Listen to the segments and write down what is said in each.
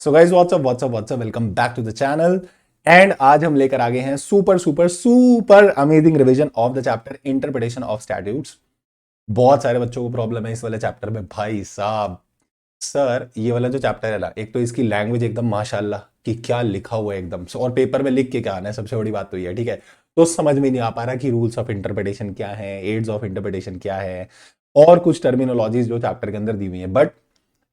So guys what's up welcome back to the channel. And आज हम लेकर आ गए हैं super super super amazing revision of the chapter interpretation of statutes. बहुत सारे बच्चों को प्रॉब्लम है इस वाले चैप्टर में भाई साहब। सर ये वाला जो चैप्टर है ना, एक तो इसकी लैंग्वेज एकदम माशाल्लाह कि क्या लिखा हुआ है एकदम और पेपर में लिख के क्या आना है, सबसे बड़ी बात तो ये है। ठीक है, तो समझ में नहीं आ पा रहा कि रूल्स ऑफ इंटरप्रिटेशन क्या है, एड्स ऑफ इंटरप्रिटेशन क्या है, और कुछ टर्मिनोलॉजीज जो चैप्टर के अंदर दी हुई है। But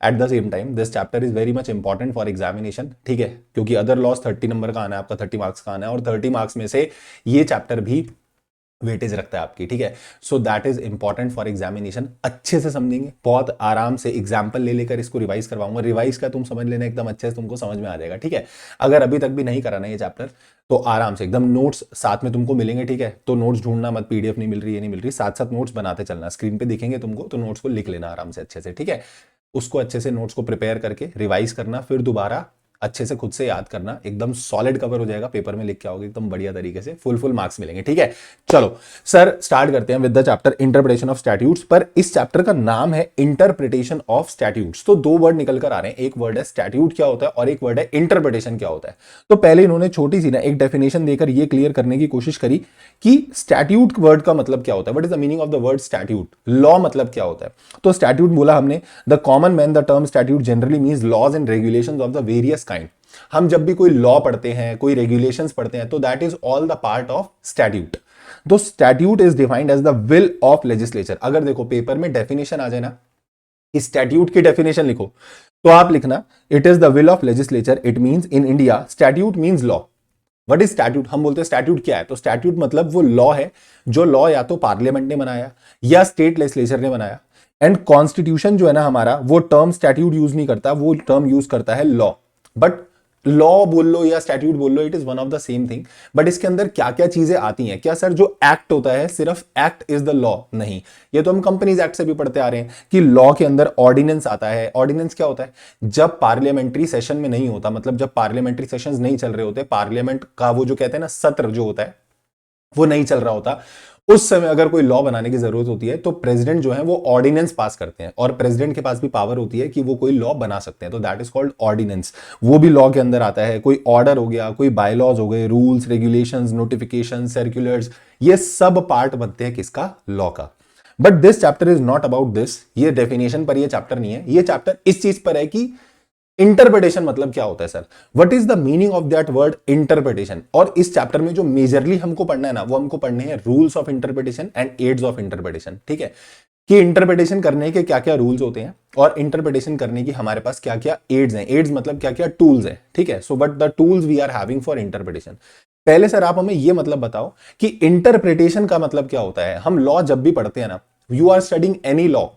at the same time this chapter is very much important for examination. ठीक है, क्योंकि अदर लॉस 30 नंबर का आना है, आपका 30 मार्क्स का आना है, और 30 मार्क्स में से ये चैप्टर भी वेटेज रखता है आपकी। ठीक है, सो that is important for examination. अच्छे से समझेंगे, बहुत आराम से एग्जाम्पल ले लेकर इसको रिवाइज करवाऊंगा। रिवाइज का तुम समझ लेना, एकदम अच्छे से तुमको समझ में आ जाएगा। ठीक है, अगर अभी तक भी नहीं कराना ये चैप्टर तो आराम से एकदम नोट्स साथ में तुमको मिलेंगे। ठीक है, तो नोट्स ढूंढना मत, पीडीएफ नहीं मिल रही, ये नहीं मिल रही, साथ साथ नोट्स बनाते चलना। स्क्रीन पे दिखेंगे तुमको तो नोट्स को लिख लेना आराम से अच्छे से। ठीक है, उसको अच्छे से नोट्स को प्रिपेयर करके रिवाइज करना, फिर दोबारा अच्छे से खुद से याद करना, एकदम सॉलिड कवर हो जाएगा। पेपर में लिख के आओगे एकदम बढ़िया तरीके से, फुल मार्क्स मिलेंगे। ठीक है, चलो सर स्टार्ट करते हैं with the chapter interpretation of statutes. पर इस चैप्टर का नाम है इंटरप्रिटेशन ऑफ स्टैट्यूट्स, तो दो वर्ड निकल कर आ रहे हैं। एक वर्ड है स्टैट्यूट क्या होता है और एक वर्ड है इंटरप्रिटेशन क्या होता है। तो पहले इन्होंने छोटी सी ना एक डेफिनेशन देकर ये क्लियर करने की कोशिश करी कि स्टैट्यूट वर्ड का मतलब क्या होता है, what is the meaning of the word statute. Law मतलब क्या होता है, तो स्टैट्यूट बोला हमने, the common man the term statute generally means laws and regulations of the various kind. हम जब भी कोई लॉ पढ़ते हैं, कोई रेगुलेशंस पढ़ते हैं, तो that is all the part of statute. तो statute is defined as the will of legislature. अगर देखो पेपर में डेफिनेशन आ जाए ना, स्टैट्यूट की डेफिनेशन लिखो, तो आप लिखना it is the will of legislature. It means in India statute means law. What is statute, हम बोलते हैं स्टैट्यूट क्या है, तो स्टैट्यूट मतलब वो लॉ है जो लॉ या तो पार्लियामेंट ने बनाया या स्टेट लेजिस्लेचर ने बनाया। एंड कॉन्स्टिट्यूशन जो है ना हमारा, वो टर्म स्टैट्यूट यूज नहीं करता, वो टर्म यूज करता है लॉ। बट लॉ बोल लो या स्टैट्यूट बोल लो, it is one of the same thing. But इसके अंदर क्या क्या चीजें आती हैं, क्या सर जो एक्ट होता है सिर्फ एक्ट इज द लॉ? नहीं, ये तो हम कंपनीज एक्ट से भी पढ़ते आ रहे हैं कि लॉ के अंदर ऑर्डिनेंस आता है। ऑर्डिनेंस क्या होता है, जब पार्लियामेंट्री सेशन में नहीं होता, मतलब जब पार्लियामेंट्री सेशंस नहीं चल रहे होते, पार्लियामेंट का वो जो कहते हैं ना सत्र जो होता है वो नहीं चल रहा होता, उस समय अगर कोई लॉ बनाने की जरूरत होती है तो प्रेसिडेंट जो है वो ऑर्डिनेंस पास करते हैं, और प्रेसिडेंट के पास भी पावर होती है कि वो कोई लॉ बना सकते हैं, तो दैट इज कॉल्ड ऑर्डिनेंस। वो भी लॉ के अंदर आता है। कोई ऑर्डर हो गया, कोई बायलॉज हो गए, रूल्स रेगुलेशंस, नोटिफिकेशन, सर्कुलर्स, ये सब पार्ट बनते हैं किसका, लॉ का। But this chapter is not about this. ये डेफिनेशन पर ये चैप्टर नहीं है, ये चैप्टर इस चीज पर है कि इंटरप्रिटेशन मतलब क्या होता है sir, what is the meaning of that word interpretation. और इस चैप्टर में जो मेजरली हमको पढ़ना है ना, वो हमको पढ़ने हैं rules of interpretation and aids of interpretation. ठीक है, कि इंटरप्रिटेशन करने के क्या क्या रूल्स होते हैं और इंटरप्रिटेशन करने की हमारे पास क्या क्या एड्स हैं। एड्स मतलब क्या क्या टूल्स हैं। ठीक है, so but the tools we are having for interpretation. पहले सर आप हमें ये मतलब बताओ कि इंटरप्रिटेशन का मतलब क्या होता है। हम लॉ जब भी पढ़ते हैं ना, you are studying any law,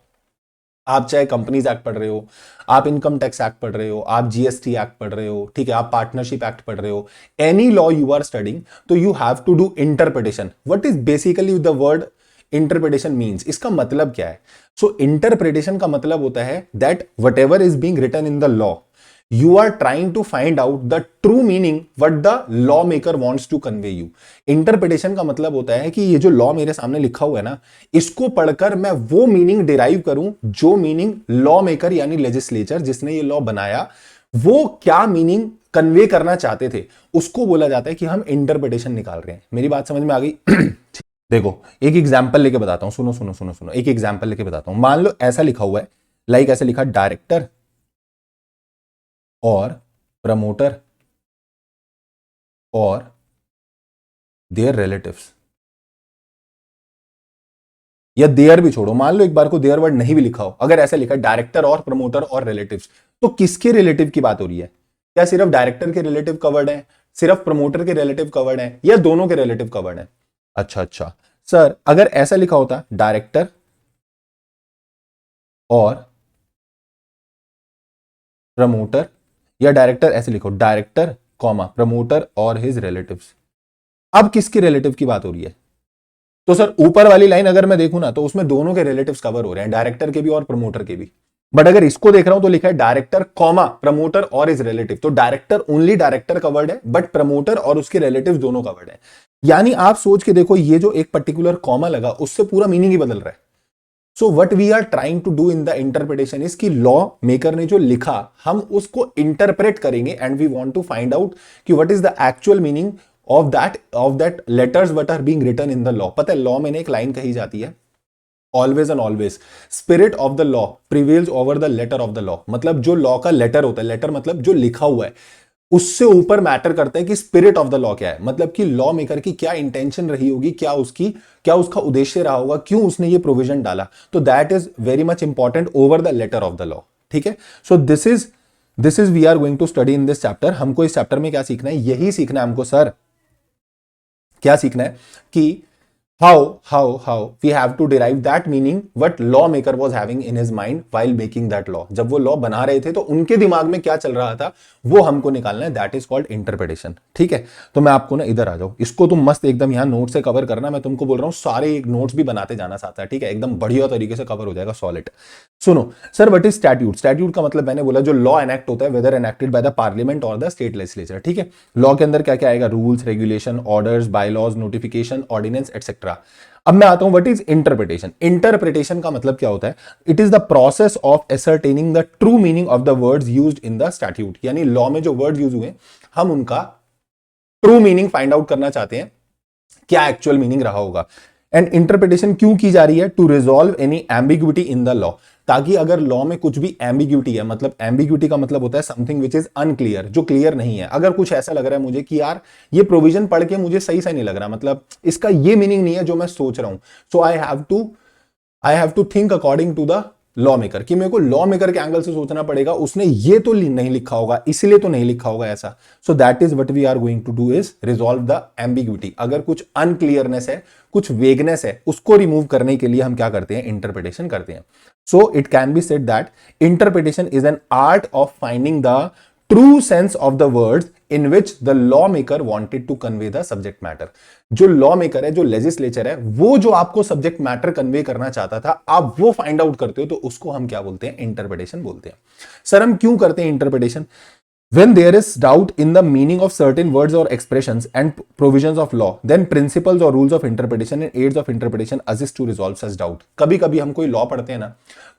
आप चाहे कंपनीज एक्ट पढ़ रहे हो, आप इनकम टैक्स एक्ट पढ़ रहे हो, आप जीएसटी एक्ट पढ़ रहे हो, ठीक है, आप पार्टनरशिप एक्ट पढ़ रहे हो, any law you are studying, तो you have to do interpretation. What is basically the word interpretation means, इसका मतलब क्या है। सो इंटरप्रिटेशन का मतलब होता है that whatever is being written in the law, you are trying to find out the true meaning what the lawmaker wants to convey you। Interpretation का मतलब होता है कि ये जो लॉ मेरे सामने लिखा हुआ है ना, इसको पढ़कर मैं वो मीनिंग डिराइव करूं जो मीनिंग लॉ मेकर यानी लेजिस्लेचर जिसने ये लॉ बनाया, वो क्या मीनिंग कन्वे करना चाहते थे, उसको बोला जाता है कि हम इंटरप्रिटेशन निकाल रहे हैं। मेरी बात समझ में आ गई? देखो एक एग्जाम्पल लेके बताता हूं, सुनो सुनो सुनो सुनो, एक एग्जाम्पल लेके बताता हूं। मान लो ऐसा लिखा हुआ है, लाइक ऐसा लिखा, डायरेक्टर और प्रमोटर और देयर रिलेटिव्स, या देयर भी छोड़ो, मान लो एक बार को देयर वर्ड नहीं भी लिखा हो, अगर ऐसा लिखा डायरेक्टर और प्रमोटर और रिलेटिव्स, तो किसके रिलेटिव की बात हो रही है? क्या सिर्फ डायरेक्टर के रिलेटिव कवर्ड है, सिर्फ प्रमोटर के रिलेटिव कवर्ड है, या दोनों के रिलेटिव कवर्ड है? अच्छा सर, अगर ऐसा लिखा होता डायरेक्टर और प्रमोटर, या डायरेक्टर ऐसे लिखो डायरेक्टर कॉमा प्रमोटर और हिज रिलेटिव्स, अब किसके रिलेटिव की बात हो रही है? तो सर ऊपर वाली लाइन अगर मैं देखूं ना, तो उसमें दोनों के रिलेटिव्स कवर हो रहे हैं, डायरेक्टर के भी और प्रमोटर के भी। बट अगर इसको देख रहा हूं तो लिखा है डायरेक्टर कॉमा प्रमोटर और हिज रिलेटिव, तो डायरेक्टर ओनली डायरेक्टर कवर्ड है, बट प्रमोटर और उसके रिलेटिव दोनों कवर्ड है। यानी आप सोच के देखो, ये जो एक पर्टिकुलर कॉमा लगा उससे पूरा मीनिंग ही बदल रहा है। So what we are trying to do in the interpretation is कि लॉ मेकर ने जो लिखा हम उसको इंटरप्रेट करेंगे and we want to find out कि what is the actual meaning of that letters what are being written in the law. पता है लॉ में एक लाइन कही जाती है, always and always spirit of the law prevails over the letter of the law. मतलब जो law का लेटर होता है, लेटर मतलब जो लिखा हुआ है, उससे ऊपर मैटर करता है कि स्पिरिट ऑफ द लॉ क्या है, मतलब कि लॉ मेकर की क्या इंटेंशन रही होगी, क्या उसका उद्देश्य रहा होगा, क्यों उसने ये प्रोविजन डाला। तो that is very much important over the letter of the law. ठीक है, so this is we are going to study in this chapter. हमको इस चैप्टर में क्या सीखना है, यही सीखना है हमको सर। क्या सीखना है कि how we have to derive that meaning what lawmaker was having in his mind while making that law। जब वो लॉ बना रहे थे तो उनके दिमाग में क्या चल रहा था वो हमको निकालना है, दैट इज कॉल्ड इंटरप्रिटेशन। ठीक है, तो मैं आपको ना इधर आ जाओ, इसको तुम मस्त एकदम यहां नोट से कवर करना। मैं तुमको बोल रहा हूं सारे एक नोट्स भी बनाते जाना साथ है, ठीक है, एकदम बढ़िया तरीके से कवर हो जाएगा, सॉलिड। सुनो sir, what is statute? Statute का मतलब मैंने बोला जो लॉ एनेक्ट होता है, whether enacted by the parliament और द स्टेट लेजिस्लेचर। ठीक है, लॉ के अंदर क्या क्या आएगा, rules, regulation, orders, bylaws, notification, ordinance etcetera. अब मैं आता हूं व्हाट इज इंटरप्रिटेशन। इंटरप्रिटेशन का मतलब क्या होता है, it is the process of ascertaining the true meaning of the words used in the statute. यानी लॉ में जो वर्ड यूज हुए हम उनका ट्रू मीनिंग फाइंड आउट करना चाहते हैं, क्या एक्चुअल मीनिंग रहा होगा। एंड इंटरप्रिटेशन क्यों की जा रही है, to resolve any ambiguity in the law. ताकि अगर लॉ में कुछ भी एम्बिग्विटी है, मतलब एम्बिग्विटी का मतलब होता है समथिंग विच इज अनक्लियर, जो क्लियर नहीं है। अगर कुछ ऐसा लग रहा है मुझे कि यार ये प्रोविजन पढ़ के मुझे सही नहीं लग रहा, मतलब इसका ये मीनिंग नहीं है जो मैं सोच रहा हूं, so I have to think according to the law maker, कि मेरे को लॉ मेकर के एंगल से सोचना पड़ेगा, उसने ये तो नहीं लिखा होगा इसलिए तो नहीं लिखा होगा ऐसा। So that is what we are going to do is resolve the ambiguity. अगर कुछ अनक्लियरनेस है, कुछ वेगनेस है, उसको रिमूव करने के लिए हम क्या करते हैं, इंटरप्रिटेशन करते हैं। So it can be said that interpretation is an art of finding the true sense of the words in which the law maker wanted to convey the subject matter. जो लॉ मेकर है, जो legislature है, वो जो आपको subject matter convey करना चाहता था, आप वो फाइंड आउट करते हो, तो उसको हम क्या बोलते हैं, इंटरप्रिटेशन बोलते हैं। सर हम क्यों करते हैं interpretation? When there is doubt in the meaning of certain words or expressions and provisions of law, then principles or rules of interpretation and aids of interpretation assist to resolve such doubt। कभी कभी हम कोई law पढ़ते हैं ना,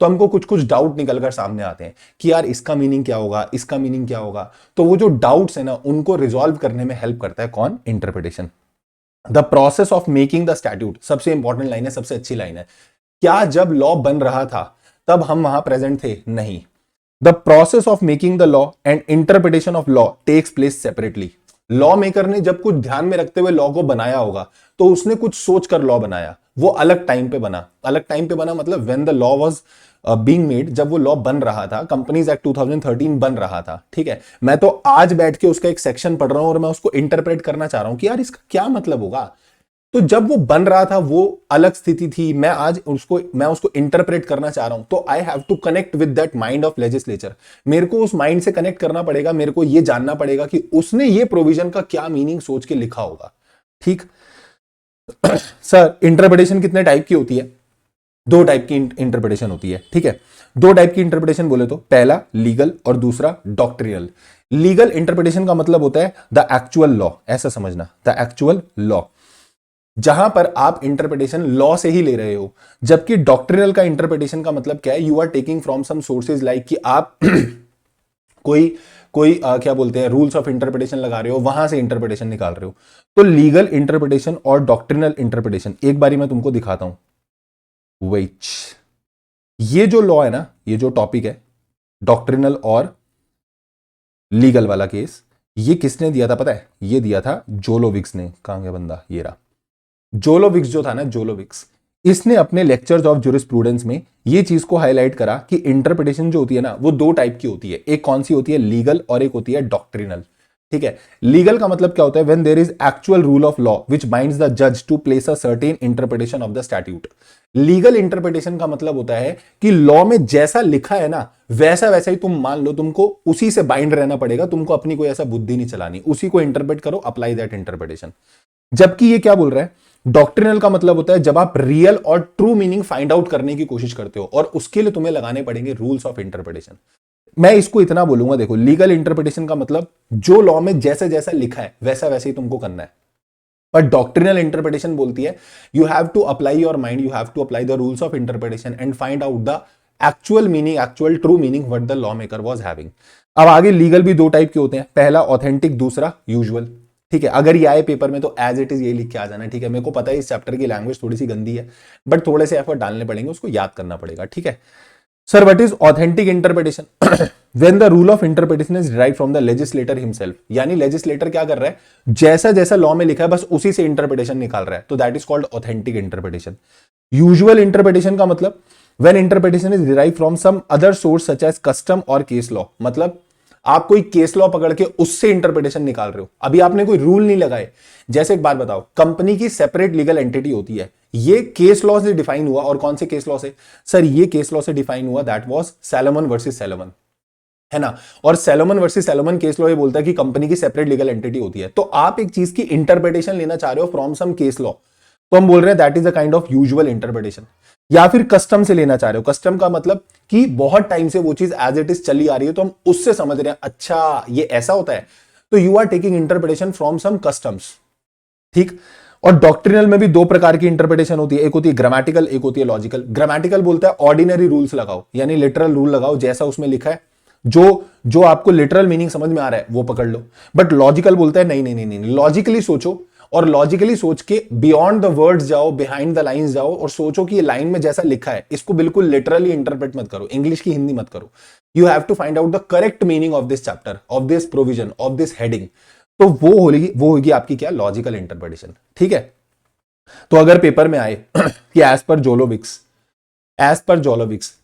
तो हमको कुछ कुछ डाउट निकल कर सामने आते हैं कि यार इसका मीनिंग क्या होगा, इसका मीनिंग क्या होगा। तो वो जो डाउट्स है ना, उनको रिजॉल्व करने में हेल्प करता है कौन, interpretation. The process of making the statute, सबसे इंपॉर्टेंट लाइन है, सबसे अच्छी लाइन है। क्या जब लॉ बन रहा था तब हम वहां प्रेजेंट थे? नहीं। The process of making the law and interpretation of law takes place separately। Law maker ने जब कुछ ध्यान में रखते हुए लॉ को बनाया होगा, तो उसने कुछ सोचकर लॉ बनाया, वो अलग टाइम पे बना। अलग टाइम पे बना मतलब when the law was being made, जब वो लॉ बन रहा था, कंपनीज एक्ट 2013 बन रहा था। ठीक है, मैं तो आज बैठ के उसका एक सेक्शन पढ़ रहा हूं और मैं उसको इंटरप्रेट करना चाह रहा हूं कि यार इसका क्या मतलब होगा। तो जब वो बन रहा था वो अलग स्थिति थी, मैं उसको इंटरप्रेट करना चाह रहा हूं, तो I have to connect with that mind of legislature. मेरे को उस माइंड से कनेक्ट करना पड़ेगा, मेरे को ये जानना पड़ेगा कि उसने ये प्रोविजन का क्या मीनिंग सोच के लिखा होगा। ठीक सर, इंटरप्रिटेशन कितने टाइप की होती है? दो टाइप की इंटरप्रिटेशन होती है। ठीक है, दो टाइप की इंटरप्रिटेशन बोले तो पहला लीगल और दूसरा डॉक्ट्रिनल। लीगल इंटरप्रिटेशन का मतलब होता है द एक्चुअल लॉ, ऐसा समझना, द एक्चुअल लॉ, जहां पर आप इंटरप्रिटेशन लॉ से ही ले रहे हो। जबकि डॉक्ट्रिनल का इंटरप्रिटेशन का मतलब क्या है, you are taking from some sources, like कि आप कोई कोई क्या बोलते हैं, रूल्स ऑफ इंटरप्रिटेशन लगा रहे हो, वहां से इंटरप्रिटेशन निकाल रहे हो। तो लीगल इंटरप्रिटेशन और डॉक्ट्रिनल इंटरप्रिटेशन, एक बारी मैं तुमको दिखाता हूं। वेट, ये जो लॉ है ना, ये जो टॉपिक है डॉक्ट्रिनल और लीगल वाला केस, ये किसने दिया था पता है? ये दिया था जोलोविक्स ने। कहां गया बंदा, ये रहा। जोलोविक्स जो था ना, जोलोविक्स, इसने अपने लेक्चर्स ऑफ ज्यूरिस्प्रूडेंस में ये चीज को हाईलाइट करा कि इंटरप्रिटेशन जो होती है ना, वो दो टाइप की होती है। एक कौन सी होती है, लीगल, और एक होती है डॉक्ट्रिनल। ठीक है, लीगल का मतलब क्या होता है, when there is actual rule of law which binds the जज to place a certain interpretation of the statute. Legal interpretation का मतलब होता है कि लॉ में जैसा लिखा है ना, वैसा वैसा ही तुम मान लो, तुमको उसी से बाइंड रहना पड़ेगा, तुमको अपनी कोई ऐसा बुद्धि नहीं चलानी, उसी को इंटरप्रेट करो, अप्लाई दैट इंटरप्रिटेशन। जबकि ये क्या बोल रहा है, डॉक्ट्रिनल का मतलब होता है जब आप रियल और ट्रू मीनिंग फाइंड आउट करने की कोशिश करते हो, और उसके लिए तुम्हें लगाने पड़ेंगे रूल्स ऑफ इंटरप्रिटेशन। मैं इसको इतना बोलूंगा, देखो, लीगल इंटरप्रिटेशन का मतलब जो लॉ में जैसा जैसा लिखा है वैसा वैसे ही तुमको करना है। पर डॉक्ट्रिनल इंटरप्रिटेशन बोलती है you have to apply your mind, you have to apply the rules of interpretation and find out the actual meaning, actual true meaning what the law maker was having. अब आगे legal भी दो type के होते हैं, पहला authentic, दूसरा usual. ठीक है, अगर ये आए पेपर में तो एज इट इज यही लिख के आ जाना। ठीक है, मेरे को पता है इस चैप्टर की लैंग्वेज थोड़ी सी गंदी है, बट थोड़े से एफर्ट डालने पड़ेंगे, उसको याद करना पड़ेगा। ठीक है sir, what is authentic interpretation? When the rule of interpretation is derived from the legislator himself, यानी लेजिस्लेटर क्या कर रहा है, जैसा जैसा लॉ में लिखा है बस उसी से इंटरप्रिटेशन निकाल रहा है, तो that is called authentic interpretation. Usual interpretation का मतलब when interpretation is derived from some other source such as custom और केस लॉ, मतलब आप कोई केस लॉ पकड़ के उससे इंटरप्रिटेशन निकाल रहे हो। अभी आपने कोई रूल नहीं लगाए। जैसे एक बात बताओ, कंपनी की सेपरेट लीगल एंटिटी होती है, ये केस लॉ से डिफाइन हुआ, और कौन से केस लॉ से? सर ये केस लॉ से डिफाइन हुआ, that was Salomon versus Salomon, है ना। और Salomon versus Salomon case law ये बोलता है कि कंपनी की सेपरेट लीगल एंटिटी होती है। तो आप एक चीज की इंटरप्रिटेशन लेना चाह रहे हो फ्रॉम सम केस लॉ, तो हम बोल रहे हैं that is a kind of usual interpretation. या फिर कस्टम से लेना चाह रहे हो, कस्टम का मतलब कि बहुत टाइम से वो चीज एज इट इज चली आ रही है, तो हम उससे समझ रहे हैं अच्छा ये ऐसा होता है, तो you are taking interpretation from some customs. ठीक। और डॉक्ट्रिनल में भी दो प्रकार की इंटरप्रिटेशन होती है, एक होती है ग्रामेटिकल, एक होती है लॉजिकल। ग्रामेटिकल बोलता है ऑर्डिनरी रूल्स लगाओ, यानी लिटरल रूल लगाओ, जैसा उसमें लिखा है, जो आपको लिटरल मीनिंग समझ में आ रहा है वो पकड़ लो। बट लॉजिकल बोलता है नहीं नहीं नहीं नहीं, लॉजिकली सोचो, और लॉजिकली सोच के बियॉन्ड द वर्ड्स जाओ, बिहाइंड द लाइंस जाओ, और सोचो कि ये लाइन में जैसा लिखा है इसको बिल्कुल लिटरली इंटरप्रेट मत करो, इंग्लिश की हिंदी मत करो। You have to find out the correct meaning of this chapter, of this provision, of this heading. तो वो होगी आपकी क्या, लॉजिकल इंटरप्रिटेशन। ठीक है, तो अगर पेपर में आए कि एज पर जोलोविक्स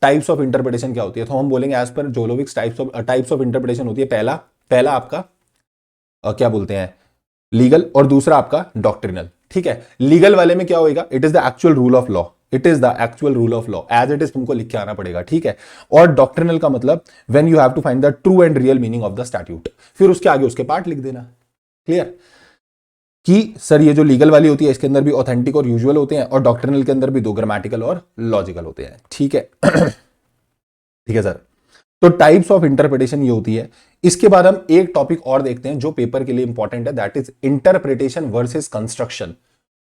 टाइप्स ऑफ इंटरप्रिटेशन क्या होती है, तो हम बोलेंगे as per जोलोविक्स types of interpretation होती है, पहला आपका क्या बोलते हैं, लीगल, और दूसरा आपका डॉक्ट्रिनल। ठीक है, लीगल वाले में क्या होगा, it is the actual rule of law, it is the actual rule of law as it is, तुमको लिख के आना पड़ेगा। ठीक है, और डॉक्ट्रिनल का मतलब when you have to find the true and real meaning of the statute, फिर उसके आगे उसके पार्ट लिख देना। क्लियर कि सर ये जो लीगल वाली होती है इसके अंदर भी ऑथेंटिक और यूजुअल होते हैं, और डॉक्ट्रिनल के अंदर भी दो, ग्रामेटिकल और लॉजिकल होते हैं। ठीक है ठीक है सर, तो टाइप्स ऑफ इंटरप्रिटेशन ये होती है। इसके बाद हम एक टॉपिक और देखते हैं जो पेपर के लिए इंपॉर्टेंट है, that is interpretation versus construction.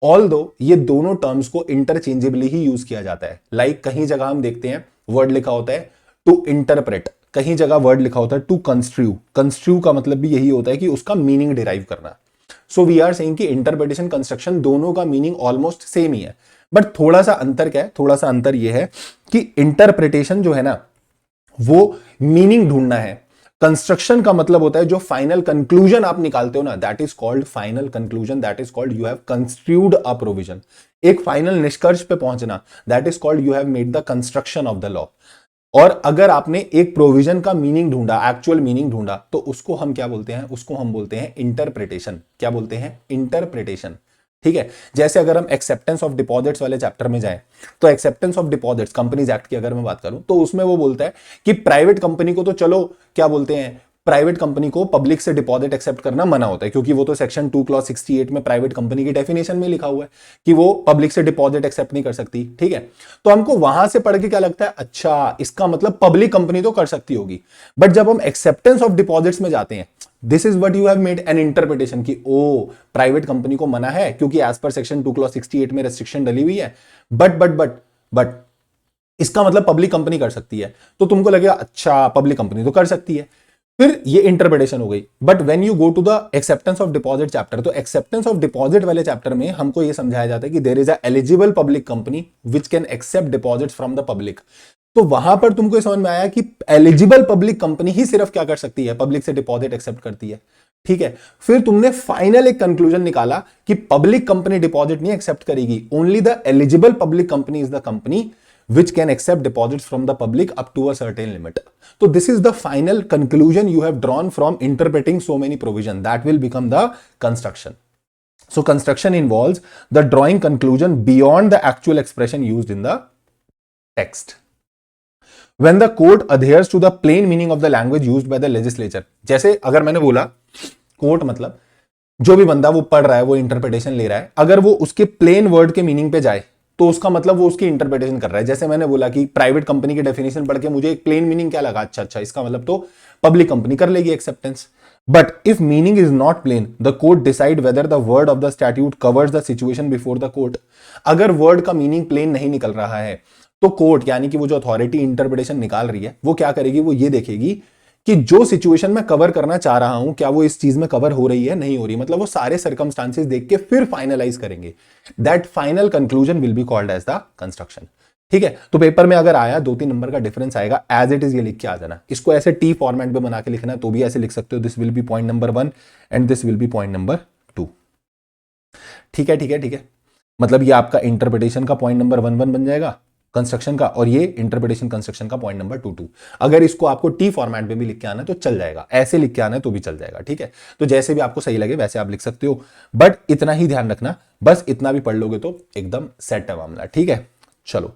Although ये दोनों टर्म्स को इंटरचेंजेबली ही यूज किया जाता है। लाइक कहीं जगह हम देखते हैं वर्ड लिखा होता है टू इंटरप्रेट, कहीं जगह वर्ड लिखा होता है टू कंस्ट्रू। कंस्ट्रू का मतलब भी यही होता है कि उसका मीनिंग डिराइव करना। सो वी आर सेइंग कि इंटरप्रिटेशन कंस्ट्रक्शन दोनों का मीनिंग ऑलमोस्ट सेम ही है, बट थोड़ा सा अंतर क्या है, थोड़ा सा अंतर यह है कि इंटरप्रिटेशन जो है ना वो मीनिंग ढूंढना है, कंस्ट्रक्शन का मतलब होता है जो फाइनल कंक्लूजन आप निकालते हो ना, that is called final conclusion, that is called you have construed a provision. एक फाइनल निष्कर्ष पे पहुंचना, that is called you have made the construction of the law. और अगर आपने एक प्रोविजन का मीनिंग ढूंढा, एक्चुअल मीनिंग ढूंढा, तो उसको हम क्या बोलते हैं, उसको हम बोलते हैं इंटरप्रिटेशन। क्या बोलते हैं, इंटरप्रिटेशन। ठीक है, जैसे अगर हम एक्सेप्टेंस ऑफ डिपॉजिट्स वाले चैप्टर में जाएं, तो acceptance of deposits companies act की अगर मैं बात करूं, तो उसमें वो बोलता है कि प्राइवेट कंपनी को तो चलो क्या बोलते हैं, प्राइवेट कंपनी को पब्लिक से डिपॉजिट एक्सेप्ट करना मना होता है, क्योंकि वो तो सेक्शन 2 क्लॉज 68 में प्राइवेट कंपनी की डेफिनेशन में लिखा हुआ है कि वो पब्लिक से डिपॉजिट एक्सेप्ट नहीं कर सकती। ठीक है, तो हमको वहां से पढ़ के क्या लगता है, अच्छा इसका मतलब पब्लिक कंपनी तो कर सकती होगी। बट जब हम एक्सेप्टेंस ऑफ डिपॉजिट्स में जाते हैं, this is what you have made an interpretation कि ओ प्राइवेट कंपनी को मना है क्योंकि एज पर सेक्शन 2 क्लॉज 68 में रेस्ट्रिक्शन डली हुई है, बट इसका मतलब पब्लिक कंपनी कर सकती है। तो तुमको लगेगा अच्छा पब्लिक कंपनी तो कर सकती है, फिर ये इंटरप्रिटेशन हो गई। But when you go to the acceptance of deposit chapter, तो एक्सेप्टेंस ऑफ डिपॉजिट वाले चैप्टर में हमको ये समझाया जाता है कि there is a eligible public company which can accept deposits from the public. तो वहां पर तुमको ये समझ में आया कि एलिजिबल पब्लिक कंपनी ही सिर्फ क्या कर सकती है, पब्लिक से डिपॉजिट एक्सेप्ट करती है। ठीक है, फिर तुमने फाइनल एक कंक्लूजन निकाला कि पब्लिक कंपनी डिपॉजिट नहीं एक्सेप्ट करेगी, only the eligible public company is the company which can accept deposits from the public up to a certain limit. So this is the final conclusion you have drawn from interpreting so many provisions that will become the construction. So construction involves the drawing conclusion beyond the actual expression used in the text. When the court adheres to the plain meaning of the language used by the legislature, जैसे अगर मैंने बोला court मतलब जो भी बंदा वो पढ़ रहा है, वो इंटरप्रिटेशन ले रहा है, अगर वो उसके प्लेन वर्ड के मीनिंग पे जाए तो उसका मतलब वो उसकी इंटरप्रिटेशन कर रहा है। जैसे मैंने बोला कि प्राइवेट कंपनी की डेफिनेशन पढ़ के मुझे एक प्लेन मीनिंग क्या लगा, अच्छा इसका मतलब तो पब्लिक कंपनी कर लेगी acceptance. But if meaning is not plain, the court decide whether the word of the statute covers the situation before the court. अगर word का meaning plain नहीं निकल रहा है तो कोर्ट यानी कि वो जो अथॉरिटी इंटरप्रिटेशन निकाल रही है वो क्या करेगी, वो ये देखेगी कि जो सिचुएशन मैं कवर करना चाह रहा हूं क्या वो इस चीज में कवर हो रही है नहीं हो रही, मतलब वो सारे सर्कमस्टांसेस देख के फिर फाइनलाइज करेंगे. That final conclusion will be called as the construction. ठीक है, तो पेपर में अगर आया 2-3 नंबर का डिफरेंस आएगा, एज इट इज ये लिख के आ जाना. इसको ऐसे टी फॉर्मेट में बना के लिखना है तो भी ऐसे लिख सकते हो, this will be point number 1 and this will be point number 2. ठीक है ठीक है ठीक है, मतलब ये आपका इंटरप्रिटेशन का पॉइंट नंबर 1 बन जाएगा कंस्ट्रक्शन का, और ये इंटरप्रिटेशन कंस्ट्रक्शन का पॉइंट नंबर 2. अगर इसको आपको टी फॉर्मेट में भी लिख के आना है तो चल जाएगा, ऐसे लिख के आना है तो भी चल जाएगा. ठीक है, तो जैसे भी आपको सही लगे वैसे आप लिख सकते हो, बट इतना ही ध्यान रखना, बस इतना भी पढ़ लोगे तो एकदम सेट है मामला. ठीक है, चलो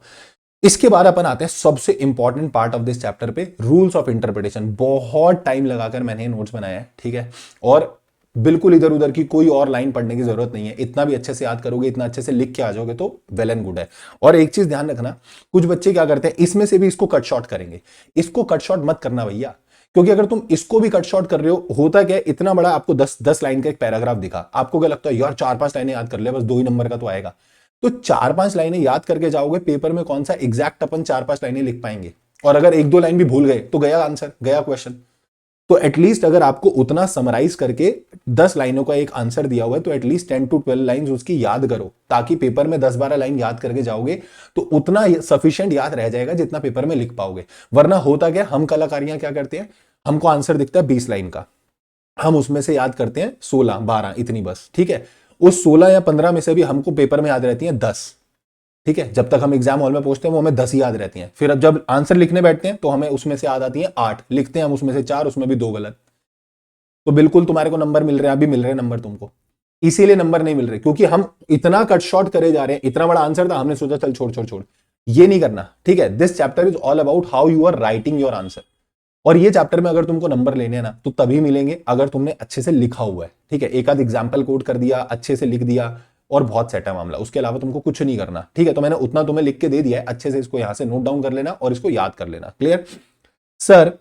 इसके बाद अपन आते हैं सबसे important part of this chapter पे, रूल्स ऑफ इंटरप्रिटेशन. बहुत टाइम लगाकर मैंने नोट्स बनाया है. ठीक है, और बिल्कुल इधर उधर की कोई और लाइन पढ़ने की जरूरत नहीं है, इतना भी अच्छे से याद करोगे, इतना अच्छे से लिख के आ जाओगे तो वेल एंड गुड है. और एक चीज ध्यान रखना, कुछ बच्चे क्या करते हैं इसमें से भी इसको कट शॉर्ट करेंगे. इसको कट शॉर्ट मत करना भैया, क्योंकि अगर तुम इसको भी कट शॉर्ट कर रहे हो, होता क्या है, इतना बड़ा आपको 10 लाइन का एक पैराग्राफ दिखा, आपको क्या लगता है यार 4-5 लाइनें याद कर ले, बस 2 ही नंबर का तो आएगा. तो 4-5 लाइनें याद करके जाओगे पेपर में, कौन सा एग्जैक्ट अपन 4-5 लाइनें लिख पाएंगे, और अगर 1-2 लाइन भी भूल गए तो गया आंसर, गया क्वेश्चन. तो एटलीस्ट अगर आपको उतना समराइज करके 10 लाइनों का एक आंसर दिया हुआ है तो एटलीस्ट 10-12 लाइंस उसकी याद करो, ताकि पेपर में 10-12 लाइन याद करके जाओगे तो उतना सफिशिएंट याद रह जाएगा जितना पेपर में लिख पाओगे. वरना होता क्या, हम कलाकारियां क्या करते हैं, हमको आंसर दिखता है 20 लाइन का, हम उसमें से याद करते हैं 16-12 इतनी बस. ठीक है, उस 16 या 15 में से भी हमको पेपर में याद रहती हैं 10. ठीक है, जब तक हम एग्जाम हॉल में पहुंचते हैं वो हमें 10 ही याद रहती हैं. फिर अब जब आंसर लिखने बैठते हैं तो हमें उसमें से याद आती हैं 8, लिखते हैं हम उसमें से 4, उसमें भी 2 गलत. तो बिल्कुल तुम्हारे को नंबर मिल रहे हैं, अभी मिल रहे हैं नंबर तुमको, इसीलिए नंबर नहीं मिल रहे क्योंकि हम इतना कट शॉर्ट करे जा रहे हैं. इतना बड़ा आंसर था, हमने सोचा चल छोड़ छोड़ छोड़, ये नहीं करना. ठीक है, this chapter is all about how you are writing your answer. और ये चैप्टर में अगर तुमको नंबर लेने हैं ना तो तभी मिलेंगे अगर तुमने अच्छे से लिखा हुआ है. ठीक है, एक आध एग्जाम्पल कोड कर दिया, अच्छे से लिख दिया और बहुत सेट है मामला, उसके अलावा तुमको कुछ नहीं करना. ठीक है, तो मैंने उतना तुम्हें लिख के दे दिया है, अच्छे से इसको यहां से नोट डाउन कर लेना और इसको याद कर लेना. Clear sir?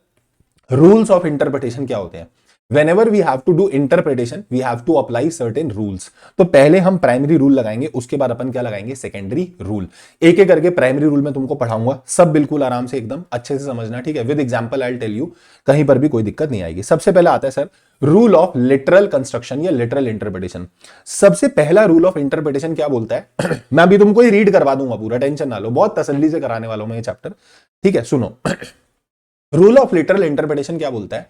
Rules of interpretation क्या होते हैं? Whenever we have to do interpretation, we have to apply certain rules. तो पहले हम प्राइमरी रूल लगाएंगे, उसके बाद अपन क्या लगाएंगे, सेकेंडरी रूल. एक एक करके प्राइमरी रूल में तुमको पढ़ाऊंगा, सब बिल्कुल आराम से एकदम अच्छे से समझना. ठीक है, with example I will tell you, कहीं पर भी कोई दिक्कत नहीं आएगी. सबसे पहले आता है sir rule of literal construction या लिटरल इंटरप्रिटेशन. सबसे पहला रूल ऑफ इंटरप्रिटेशन क्या बोलता है मैं अभी तुमको ही रीड करवा दूंगा पूरा, टेंशन ना लो, बहुत तसल्ली से कराने वाला हूं मैं ये चैप्टर. ठीक है, सुनो. रूल ऑफ लिटरल इंटरप्रिटेशन क्या बोलता है,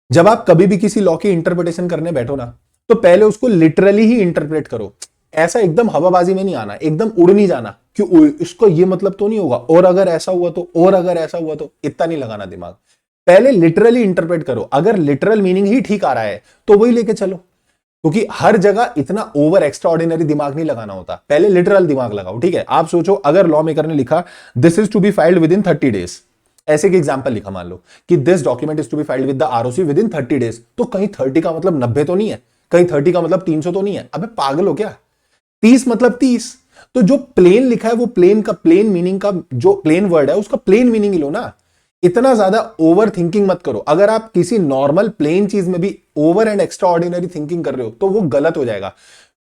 जब आप कभी भी किसी लॉ की इंटरप्रिटेशन करने बैठो ना तो पहले उसको लिटरली ही इंटरप्रेट करो. ऐसा एकदम हवाबाजी में नहीं आना, एकदम उड़ नहीं जाना कि इसको ये मतलब तो नहीं होगा, और अगर ऐसा हुआ तो, और अगर ऐसा हुआ तो, इतना नहीं लगाना दिमाग. पहले लिटरली इंटरप्रेट करो, अगर लिटरल मीनिंग ही ठीक आ रहा है तो वही लेके चलो, क्योंकि हर जगह इतना ओवर एक्स्ट्रा ऑर्डिनरी दिमाग नहीं लगाना होता. पहले लिटरल दिमाग लगाओ. ठीक है, आप सोचो अगर लॉ मेकर ने लिखा this is to be filed within 30 days, ऐसे की एग्जांपल लिखा, मान लो कि this document is to be filed with the ROC within 30 days, तो कहीं 30 का मतलब 90 तो नहीं है, कहीं 30 का मतलब 300 तो नहीं है. अबे पागल हो क्या, 30 मतलब 30. तो जो प्लेन लिखा है वो प्लेन का, प्लेन मीनिंग का, जो प्लेन वर्ड है उसका प्लेन मीनिंग ही लो ना. इतना ज्यादा ओवर थिंकिंग मत करो. अगर आप किसी नॉर्मल प्लेन चीज में भी over and extra ordinary thinking कर रहे हो तो वो गलत हो जाएगा,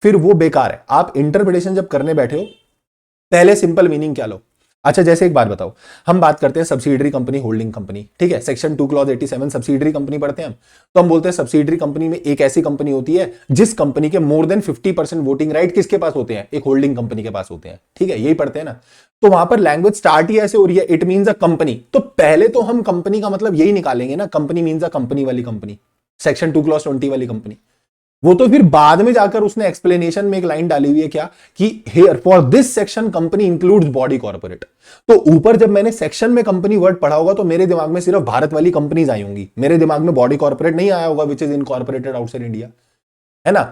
फिर वो बेकार है. आप इंटरप्रिटेशन जब करने बैठे हो पहले सिंपल मीनिंग क्या लो. अच्छा, जैसे एक बात बताओ, हम बात करते हैं सब्सिडरी कंपनी, होल्डिंग कंपनी. ठीक है, सेक्शन 2 क्लॉज 87 सब्सिडरी कंपनी पढ़ते हैं हम, तो हम बोलते हैं सब्सिडरी कंपनी में एक ऐसी कंपनी होती है जिस कंपनी के मोर देन 50% वोटिंग राइट किसके पास होते हैं, एक होल्डिंग कंपनी के पास होते हैं. ठीक है, यही पढ़ते हैं ना. तो वहां पर लैंग्वेज स्टार्ट ही ऐसे हो रही है, इट मीन्स अ कंपनी. तो पहले तो हम कंपनी का मतलब यही निकालेंगे ना, कंपनी मीन्स अ कंपनी वाली कंपनी, सेक्शन 2 क्लॉज 20 वाली कंपनी. वो तो फिर बाद में जाकर उसने एक्सप्लेनेशन में एक लाइन डाली हुई है क्या, कि here for this section company includes body corporate. तो ऊपर जब मैंने सेक्शन में कंपनी वर्ड पढ़ा होगा तो मेरे दिमाग में सिर्फ भारत वाली कंपनीज आई होंगी, मेरे दिमाग में बॉडी कॉर्पोरेट नहीं आया होगा which is incorporated outside India, है ना.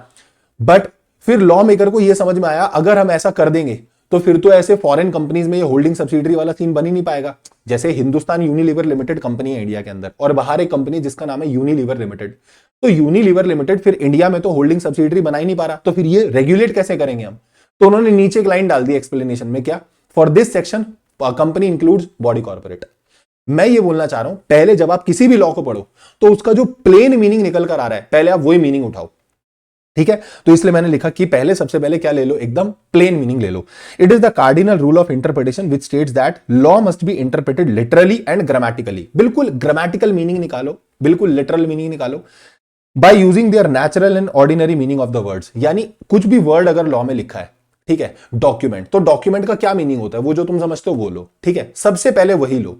बट फिर लॉ मेकर को यह समझ में आया अगर हम ऐसा कर देंगे तो फिर तो ऐसे फॉरेन कंपनीज में ये होल्डिंग सब्सिडरी वाला सीन बन ही नहीं पाएगा. जैसे हिंदुस्तान यूनिलीवर लिमिटेड कंपनी है इंडिया के अंदर, और बाहर एक कंपनी जिसका नाम है यूनिलीवर लिमिटेड. तो यूनिलीवर लिमिटेड फिर इंडिया में तो होल्डिंग सब्सिडरी बना ही नहीं पा रहा, तो फिर ये रेगुलेट कैसे करेंगे हम. तो उन्होंने नीचे एक लाइन डाल दी एक्सप्लेनेशन में क्या, for this section company includes body corporate. मैं ये बोलना चाह रहा हूं, पहले जब आप किसी भी लॉ को पढ़ो तो उसका जो प्लेन मीनिंग निकल कर आ रहा है पहले आप वही मीनिंग उठाओ, ठीक है। तो इसलिए मैंने लिखा कि पहले सबसे पहले क्या ले लो, एकदम प्लेन मीनिंग ले लो। It is the cardinal rule of interpretation which states that law must be interpreted literally and grammatically. बिल्कुल ग्रामेटिकल मीनिंग निकालो, बिल्कुल लिटरल मीनिंग निकालो, by using their natural and ordinary meaning of the words. यानी कुछ भी word अगर law में लिखा है, ठीक है, डॉक्यूमेंट, तो डॉक्यूमेंट का क्या मीनिंग होता है, वो जो तुम समझते हो वो लो, ठीक है। सबसे पहले वही लो,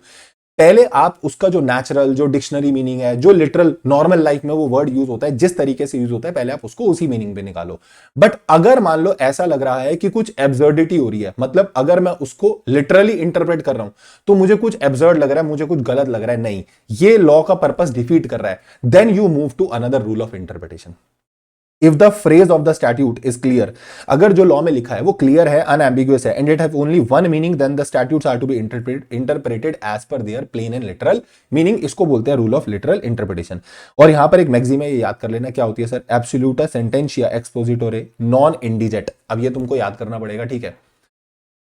पहले आप उसका जो नेचुरल, जो डिक्शनरी मीनिंग है, जो लिटरल नॉर्मल लाइफ में वो वर्ड यूज होता है, जिस तरीके से यूज होता है, पहले आप उसको उसी मीनिंग पे निकालो। बट अगर मान लो ऐसा लग रहा है कि कुछ एब्सर्डिटी हो रही है, मतलब अगर मैं उसको लिटरली इंटरप्रेट कर रहा हूं तो मुझे कुछ एब्सर्ड लग रहा है, मुझे कुछ गलत लग रहा है, नहीं, ये लॉ का पर्पस डिफीट कर रहा है, then you move to another rule of interpretation. If the phrase of the statute is clear, अगर जो लॉ में लिखा है वो क्लियर है, अनएम्बिगुअस है, and it have only one meaning, then the statutes are to be interpreted as per their plain and literal meaning. इसको बोलते हैं रूल ऑफ लिटरल इंटरप्रिटेशन। और यहां पर एक मैक्सिम है, ये याद कर लेना, क्या होती है सर, एब्सोल्यूटा सेंटेंशिया एक्सपोजिटोरे नॉन इंडिजेट। अब ये तुमको याद करना पड़ेगा, ठीक है।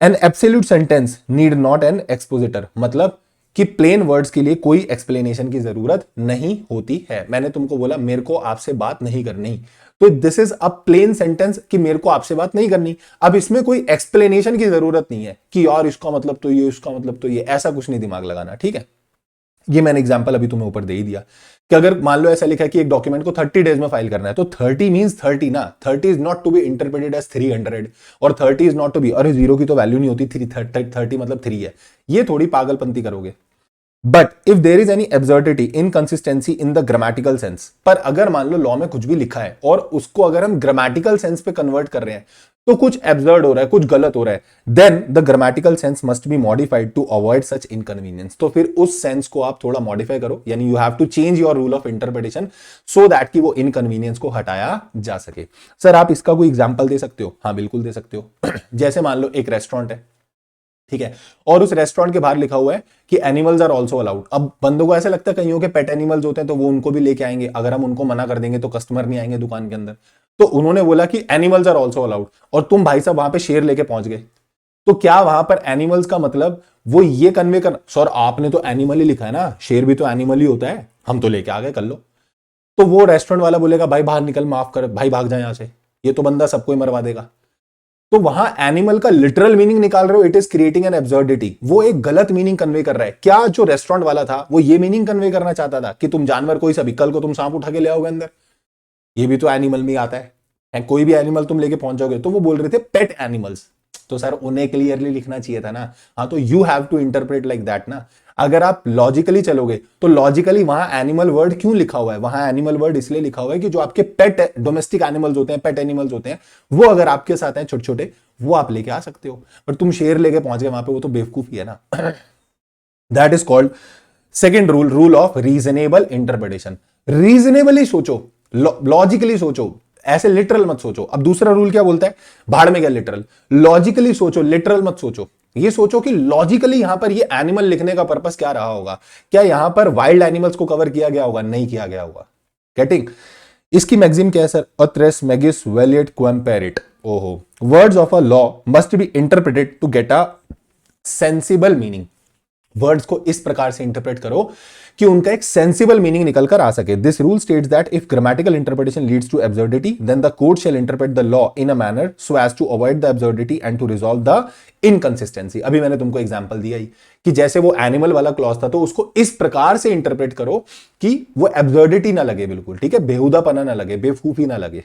An absolute sentence need not an expositor, मतलब कि प्लेन वर्ड्स के लिए कोई एक्सप्लेनेशन की जरूरत नहीं होती है। मैंने तुमको बोला मेरे को आपसे बात नहीं करनी, तो this is a plain sentence कि मेरे को आपसे बात नहीं करनी। अब इसमें कोई एक्सप्लेनेशन की जरूरत नहीं है कि यार इसका मतलब तो ये, इसका मतलब तो ये, ऐसा कुछ नहीं दिमाग लगाना, ठीक है। ये मैंने एग्जांपल अभी तुम्हें ऊपर दे ही दिया कि अगर मान लो ऐसा लिखा है कि एक डॉक्यूमेंट को 30 डेज में फाइल करना है, तो 30 मींस 30 ना, 30 is not to be interpreted as 300, और 30 इज नॉट टू बी, अरे जीरो की तो वैल्यू नहीं होती, 30 मतलब 3 है, ये थोड़ी पागलपंती करोगे। But if there is any absurdity, inconsistency in the grammatical sense, पर अगर मान लो लॉ में कुछ भी लिखा है और उसको अगर हम ग्रामेटिकल सेंस पे कन्वर्ट कर रहे हैं तो कुछ एब्सर्ड हो रहा है, कुछ गलत हो रहा है, then the grammatical sense must be modified to avoid such inconvenience. तो फिर उस सेंस को आप थोड़ा मॉडिफाई करो, यानी you have to change your rule of interpretation so that कि वो इनकन्वीनियंस को हटाया जा सके। सर आप इसका कोई एग्जाम्पल दे सकते हो? हाँ बिल्कुल दे सकते हो। जैसे मान लो एक रेस्टोरेंट है, ठीक है, और उस रेस्टोरेंट के बाहर लिखा हुआ है कि एनिमल्स आर आल्सो अलाउड। अब बंदों को ऐसा लगता है कईयों के पेट एनिमल्स होते हैं तो वो उनको भी लेके आएंगे, अगर हम उनको मना कर देंगे तो कस्टमर नहीं आएंगे दुकान के अंदर। तो उन्होंने बोला कि एनिमल्स आर आल्सो अलाउड, और तुम भाई साहब वहां पे शेर लेके पहुंच गए, तो क्या वहां पर एनिमल्स का मतलब वो ये कन्वे कर, सर आपने तो एनिमल ही लिखा है ना, शेर भी तो एनिमल ही होता है, हम तो लेके आ गए, कर लो। तो वो रेस्टोरेंट वाला बोलेगा भाई बाहर निकल, माफ कर भाई, भाग जाए यहां से, ये तो बंदा सबको ही मरवा देगा। तो वहां एनिमल का लिटरल मीनिंग निकाल रहे हो, it is creating an absurdity, वो एक गलत मीनिंग कन्वे कर रहा है। क्या जो रेस्टोरेंट वाला था वो ये मीनिंग कन्वे करना चाहता था कि तुम जानवर कोई सा भी, कल को तुम सांप उठा के ले आओगे अंदर, ये भी तो एनिमल में आता है, कोई भी एनिमल तुम लेके पहुंच जाओगे, तो वो बोल रहे थे पेट एनिमल्स, तो सर उन्हें क्लियरली लिखना चाहिए था ना। हाँ तो you have to interpret like that ना। अगर आप लॉजिकली चलोगे तो लॉजिकली वहां एनिमल वर्ड क्यों लिखा हुआ है, वहां एनिमल वर्ड इसलिए लिखा हुआ है कि जो आपके पेट डोमेस्टिक एनिमल्स होते हैं, पेट एनिमल्स होते हैं, वो अगर आपके साथ हैं छोटे छोटे, वो आप लेके आ सकते हो, पर तुम शेर लेके पहुंच गए वहां पे, वो तो बेवकूफी है ना। That is called second rule, rule of reasonable interpretation. Reasonably सोचो, लॉजिकली सोचो, ऐसे लिटरल मत सोचो। अब दूसरा रूल क्या बोलता है, भाड़ में गया लिटरल, लॉजिकली सोचो, लिटरल मत सोचो। ये सोचो कि लॉजिकली यहां पर ये एनिमल लिखने का पर्पस क्या रहा होगा, क्या यहां पर वाइल्ड एनिमल्स को कवर किया गया होगा, नहीं किया गया होगा। गेटिंग? इसकी मैक्सिम क्या है सर, अत्रेस मैगिस वेलिएट क्वेम्पेरिट। ओहो, words of a law must be interpreted to get a sensible meaning. Words को इस प्रकार से इंटरप्रेट करो कि उनका एक सेंसिबल मीनिंग निकल कर आ सके। This rule states that if grammatical interpretation leads to absurdity, then the court shall interpret the law in a manner so as to avoid the absurdity and to resolve the inconsistency. अभी मैंने तुमको example दिया ही कि जैसे वो animal वाला clause था, तो उसको इस प्रकार से इंटरप्रेट करो कि वो एब्सर्डिटी ना लगे, बिल्कुल ठीक है, बेहुदापना ना लगे, बेवकूफी ना लगे।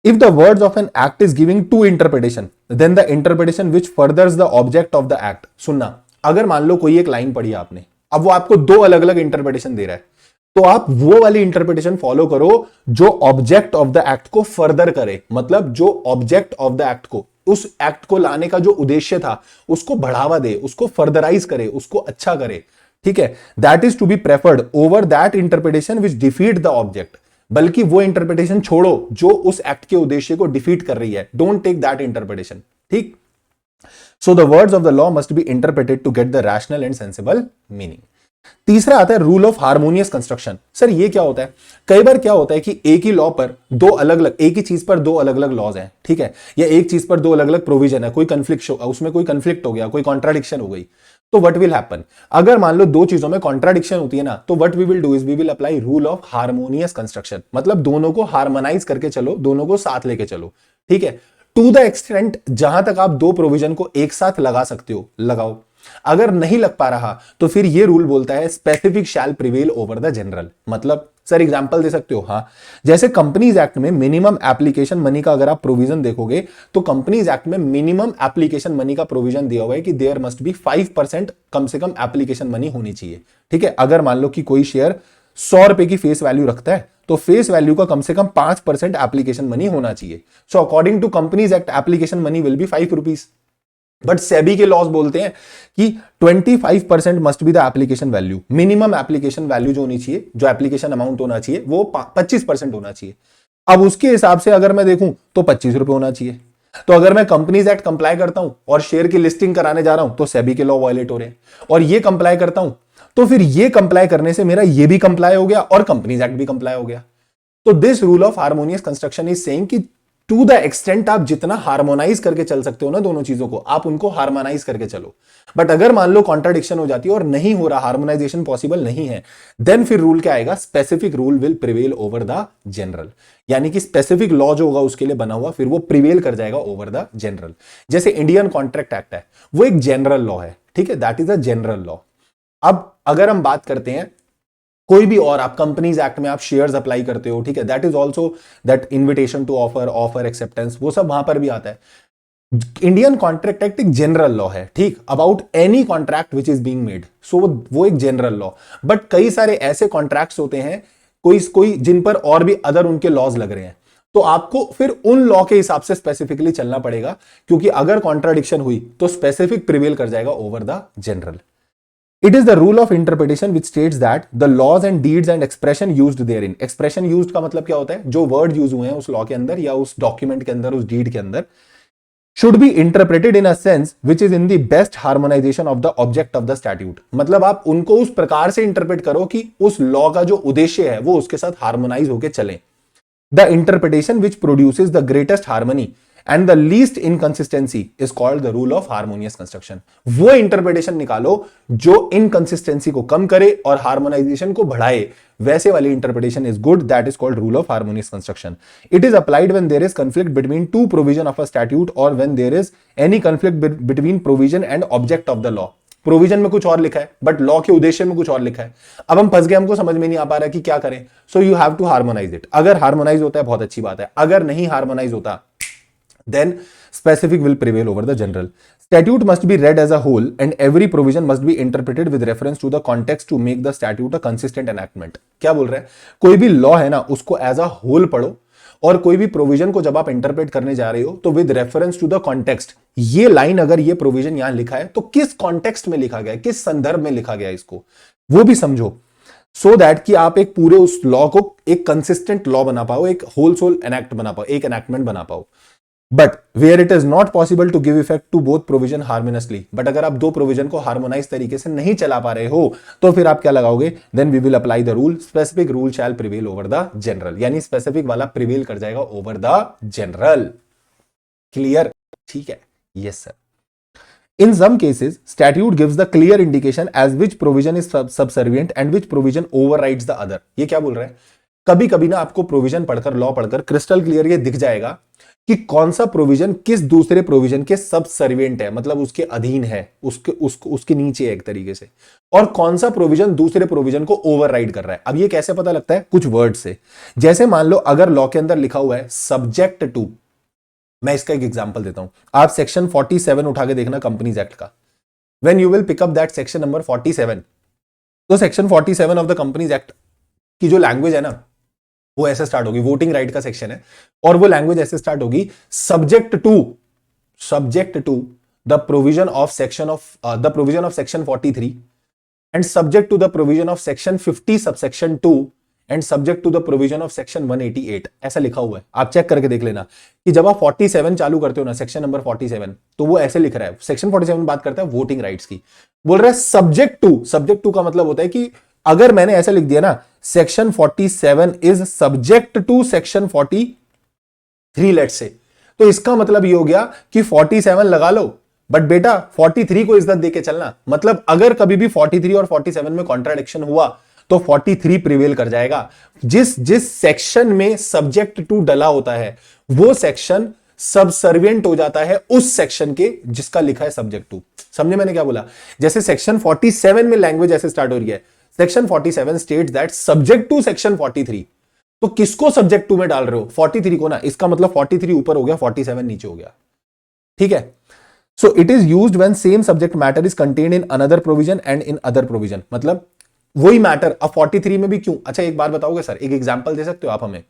If the words of an act is giving two interpretation, then the interpretation which furthers the object of the act। सुनना, अगर मान लो कोई एक लाइन पढ़ी आपने, अब वो आपको दो अलग अलग इंटरप्रिटेशन दे रहा है, तो आप वो वाली इंटरप्रिटेशन फॉलो करो जो ऑब्जेक्ट ऑफ द एक्ट को फर्दर करे, मतलब जो ऑब्जेक्ट ऑफ द एक्ट को, उस एक्ट को लाने का जो उद्देश्य था उसको बढ़ावा दे, उसको फर्दराइज करे, उसको अच्छा करे, ठीक है। That is to be preferred over that interpretation which defeat the object. बल्कि वो इंटरप्रिटेशन छोड़ो जो उस एक्ट के उद्देश्य को डिफीट कर रही है, डोंट टेक दैट इंटरप्रिटेशन, ठीक। So the words of the law must be interpreted to get the rational and sensible meaning. तीसरा आता है rule of harmonious construction. Sir ये क्या होता है, कई बार क्या होता है कि एक ही लॉ पर दो अलग अलग, एक ही चीज पर दो अलग अलग लॉज हैं, ठीक है, या एक चीज पर दो अलग अलग प्रोविजन है, कोई कंफ्लिक्ट, उसमें कोई कंफ्लिक्ट हो गया, कोई कॉन्ट्राडिक्शन हो गई, तो व्हाट विल हैपन, अगर मान लो दो चीजों में कॉन्ट्राडिक्शन होती है ना, तो what we will do is we will apply rule of harmonious construction, मतलब दोनों को हार्मोनाइज करके चलो, दोनों को साथ लेके चलो, ठीक है। टू द एक्सटेंट जहां तक आप दो प्रोविजन को एक साथ लगा सकते हो लगाओ, अगर नहीं लग पा रहा तो फिर ये रूल बोलता है specific shall prevail over the general. मतलब सर एग्जांपल दे सकते हो, हाँ, जैसे कंपनीज एक्ट में मिनिमम एप्लीकेशन मनी का अगर आप प्रोविजन देखोगे तो कंपनीज एक्ट में मिनिमम एप्लीकेशन मनी का प्रोविजन दिया हुआ है कि देयर मस्ट बी 5% कम से कम एप्लीकेशन मनी होनी चाहिए, ठीक है। अगर मान लो कि कोई शेयर 100 रुपए की फेस वैल्यू रखता है तो फेस वैल्यू का कम से कम 5% एप्लीकेशन मनी होना चाहिए। So according to companies act application money will be 5 rupees, but SEBI के लॉज बोलते हैं कि 25% must be the application value, minimum application value जो होनी चाहिए, जो एप्लीकेशन अमाउंट होना चाहिए वो 25% होना चाहिए। अब उसके हिसाब से अगर मैं देखूं तो 25 रुपए होना चाहिए। तो अगर मैं कंपनीज एक्ट कंप्लाई करता हूं और शेयर की लिस्टिंग कराने जा रहा हूं तो सेबी के लॉ वायलेट हो रहे हैं, और ये कंप्लाई करता हूं तो फिर ये कंप्लाई करने से मेरा ये भी कंप्लाई हो गया और कंपनीज एक्ट भी कंप्लाई हो गया। तो this rule of harmonious construction is saying कि टू द एक्सटेंट आप जितना हार्मोनाइज करके चल सकते हो ना दोनों चीजों को, आप उनको हार्मोनाइज करके चलो। बट अगर मान लो कॉन्ट्राडिक्शन हो जाती है और नहीं हो रहा, हार्मोनाइजेशन पॉसिबल नहीं है, देन फिर रूल क्या आएगा, specific rule will prevail over the general, यानी कि स्पेसिफिक लॉ जो होगा उसके लिए बना हुआ फिर वो प्रिवेल कर जाएगा ओवर द जनरल। जैसे इंडियन कॉन्ट्रैक्ट एक्ट है, वो एक जनरल लॉ है, ठीक है, that is a general law. अब अगर हम बात करते हैं कोई भी और, आप कंपनीज एक्ट में आप शेयर्स अप्लाई करते हो, ठीक है, that is also that invitation to offer, offer acceptance, वो सब वहां पर भी आता है। इंडियन कॉन्ट्रैक्ट एक्ट एक जनरल लॉ है, ठीक, about any contract which is being made, so वो एक जनरल लॉ। बट कई सारे ऐसे कॉन्ट्रैक्ट्स होते हैं कोई जिन पर और भी अदर उनके लॉज लग रहे हैं, तो आपको फिर उन लॉ के हिसाब से स्पेसिफिकली चलना पड़ेगा, क्योंकि अगर कॉन्ट्राडिक्शन हुई तो स्पेसिफिक प्रिवेल कर जाएगा over the general. It is the rule of interpretation which states that the laws and deeds and expression used therein, expression used का मतलब क्या होता है, जो वर्ड यूज हुए हैं उस लॉ के अंदर या उस डॉक्यूमेंट के अंदर, उस डीड के अंदर, should be interpreted in a sense which is in the best harmonization of the object of the statute। मतलब आप उनको उस प्रकार से इंटरप्रेट करो कि उस लॉ का जो उद्देश्य है वो उसके साथ हार्मोनाइज होकर चले। The interpretation which produces the greatest harmony and the least inconsistency is called the rule of harmonious construction। वो इंटरप्रिटेशन निकालो जो इनकंसिस्टेंसी को कम करे और हार्मोनाइजेशन को बढ़ाए, वैसे वाली interpretation is good, that is called rule of harmonious construction. It is applied when there is conflict between two provision of a statute और when there is any conflict between provision and object of the law. Provision में कुछ और लिखा है but law के उद्देश्य में कुछ और लिखा है। अब हम फंस गए, हमको समझ में नहीं आ पा रहा कि क्या करें, so you have to harmonize it. अगर हार्मोनाइज होता है बहुत अच्छी बात है, अगर नहीं हार्मोनाइज होता then specific will prevail over the general। Statute must be read as a whole and every provision must be interpreted with reference to the context to make the statute a consistent enactment। क्या बोल रहे हैं, कोई भी law है ना उसको as a whole पढ़ो, और कोई भी प्रोविजन को जब आप इंटरप्रेट करने जा रहे हो तो with reference to the context. ये लाइन अगर ये प्रोविजन यहां लिखा है तो किस कॉन्टेक्स्ट में लिखा गया है, किस संदर्भ में लिखा गया है, इसको वो भी समझो, सो दैट कि आप एक पूरे उस लॉ को एक कंसिस्टेंट लॉ बना पाओ, एक होल सोल एनैक्ट बना पाओ, एक एनैक्टमेंट बना पाओ। But where it is not possible to give effect to both provision harmoniously, but अगर आप दो प्रोविजन को हार्मोनाइज तरीके से नहीं चला पा रहे हो तो फिर आप क्या लगाओगे, then we will apply the rule specific rule shall prevail over the general, यानी स्पेसिफिक वाला प्रिवेल कर जाएगा ओवर द जनरल। क्लियर, ठीक है, yes sir. In some cases, statute gives the clear indication as which provision is subservient and which provision overrides the other। ये क्या बोल रहा है, कभी कभी ना आपको प्रोविजन पढ़कर, लॉ पढ़कर क्रिस्टल क्लियर ये दिख जाएगा कि कौन सा प्रोविजन किस दूसरे प्रोविजन के सबसर्विएंट है, मतलब उसके अधीन है, उसके नीचे है एक तरीके से, और कौन सा प्रोविजन दूसरे प्रोविजन को ओवरराइड कर रहा है। अब ये कैसे पता लगता है, कुछ वर्ड से। जैसे मान लो अगर लॉ के अंदर लिखा हुआ है सब्जेक्ट टू, मैं इसका एक एग्जांपल देता हूं, आप सेक्शन 47 उठा के देखना कंपनीज एक्ट का, when you will pick up that section number 47, तो section 47 of the companies act की जो लैंग्वेज है ना वो ऐसे स्टार्ट होगी, वोटिंग राइट का सेक्शन है, और वो लैंग्वेज ऐसे स्टार्ट होगी, subject to the provision of section 43 and subject to the provision of section 50 subsection 2 and subject to the provision of section 188, ऐसा लिखा हुआ है। आप चेक करके देख लेना कि जब आप 47 चालू करते हो ना, सेक्शन नंबर 47, तो वो ऐसे लिख रहा है, सेक्शन 47 बात करता है वोटिंग राइट्स की, बोल रहा है सब्जेक्ट टू का मतलब होता है कि अगर मैंने ऐसा लिख दिया ना, section 47 is subject to section 43 let's say, तो इसका मतलब ये हो गया कि 47 लगा लो बट बेटा 43 को इज्जत देके चलना, मतलब अगर कभी भी 43 और 47 में कॉन्ट्राडिक्शन हुआ तो 43 प्रिवेल कर जाएगा। जिस जिस सेक्शन में सब्जेक्ट टू डला होता है वो सेक्शन सबसर्विएंट हो जाता है उस सेक्शन के जिसका लिखा है सब्जेक्ट टू। समझे मैंने क्या बोला? जैसे सेक्शन 47 में लैंग्वेज ऐसे स्टार्ट हो रही है, section 47 states that subject to section 43। तो किसको सब्जेक्ट टू में डाल रहे हो? 43 को ना, इसका मतलब 43 ऊपर हो गया, 47 नीचे हो गया। ठीक है, so it is used when same subject matter is contained in another provision and in other provision. मतलब वही मैटर अब 43 में भी क्यों? अच्छा एक बात बताओगे सर, एक एग्जांपल दे सकते हो आप हमें?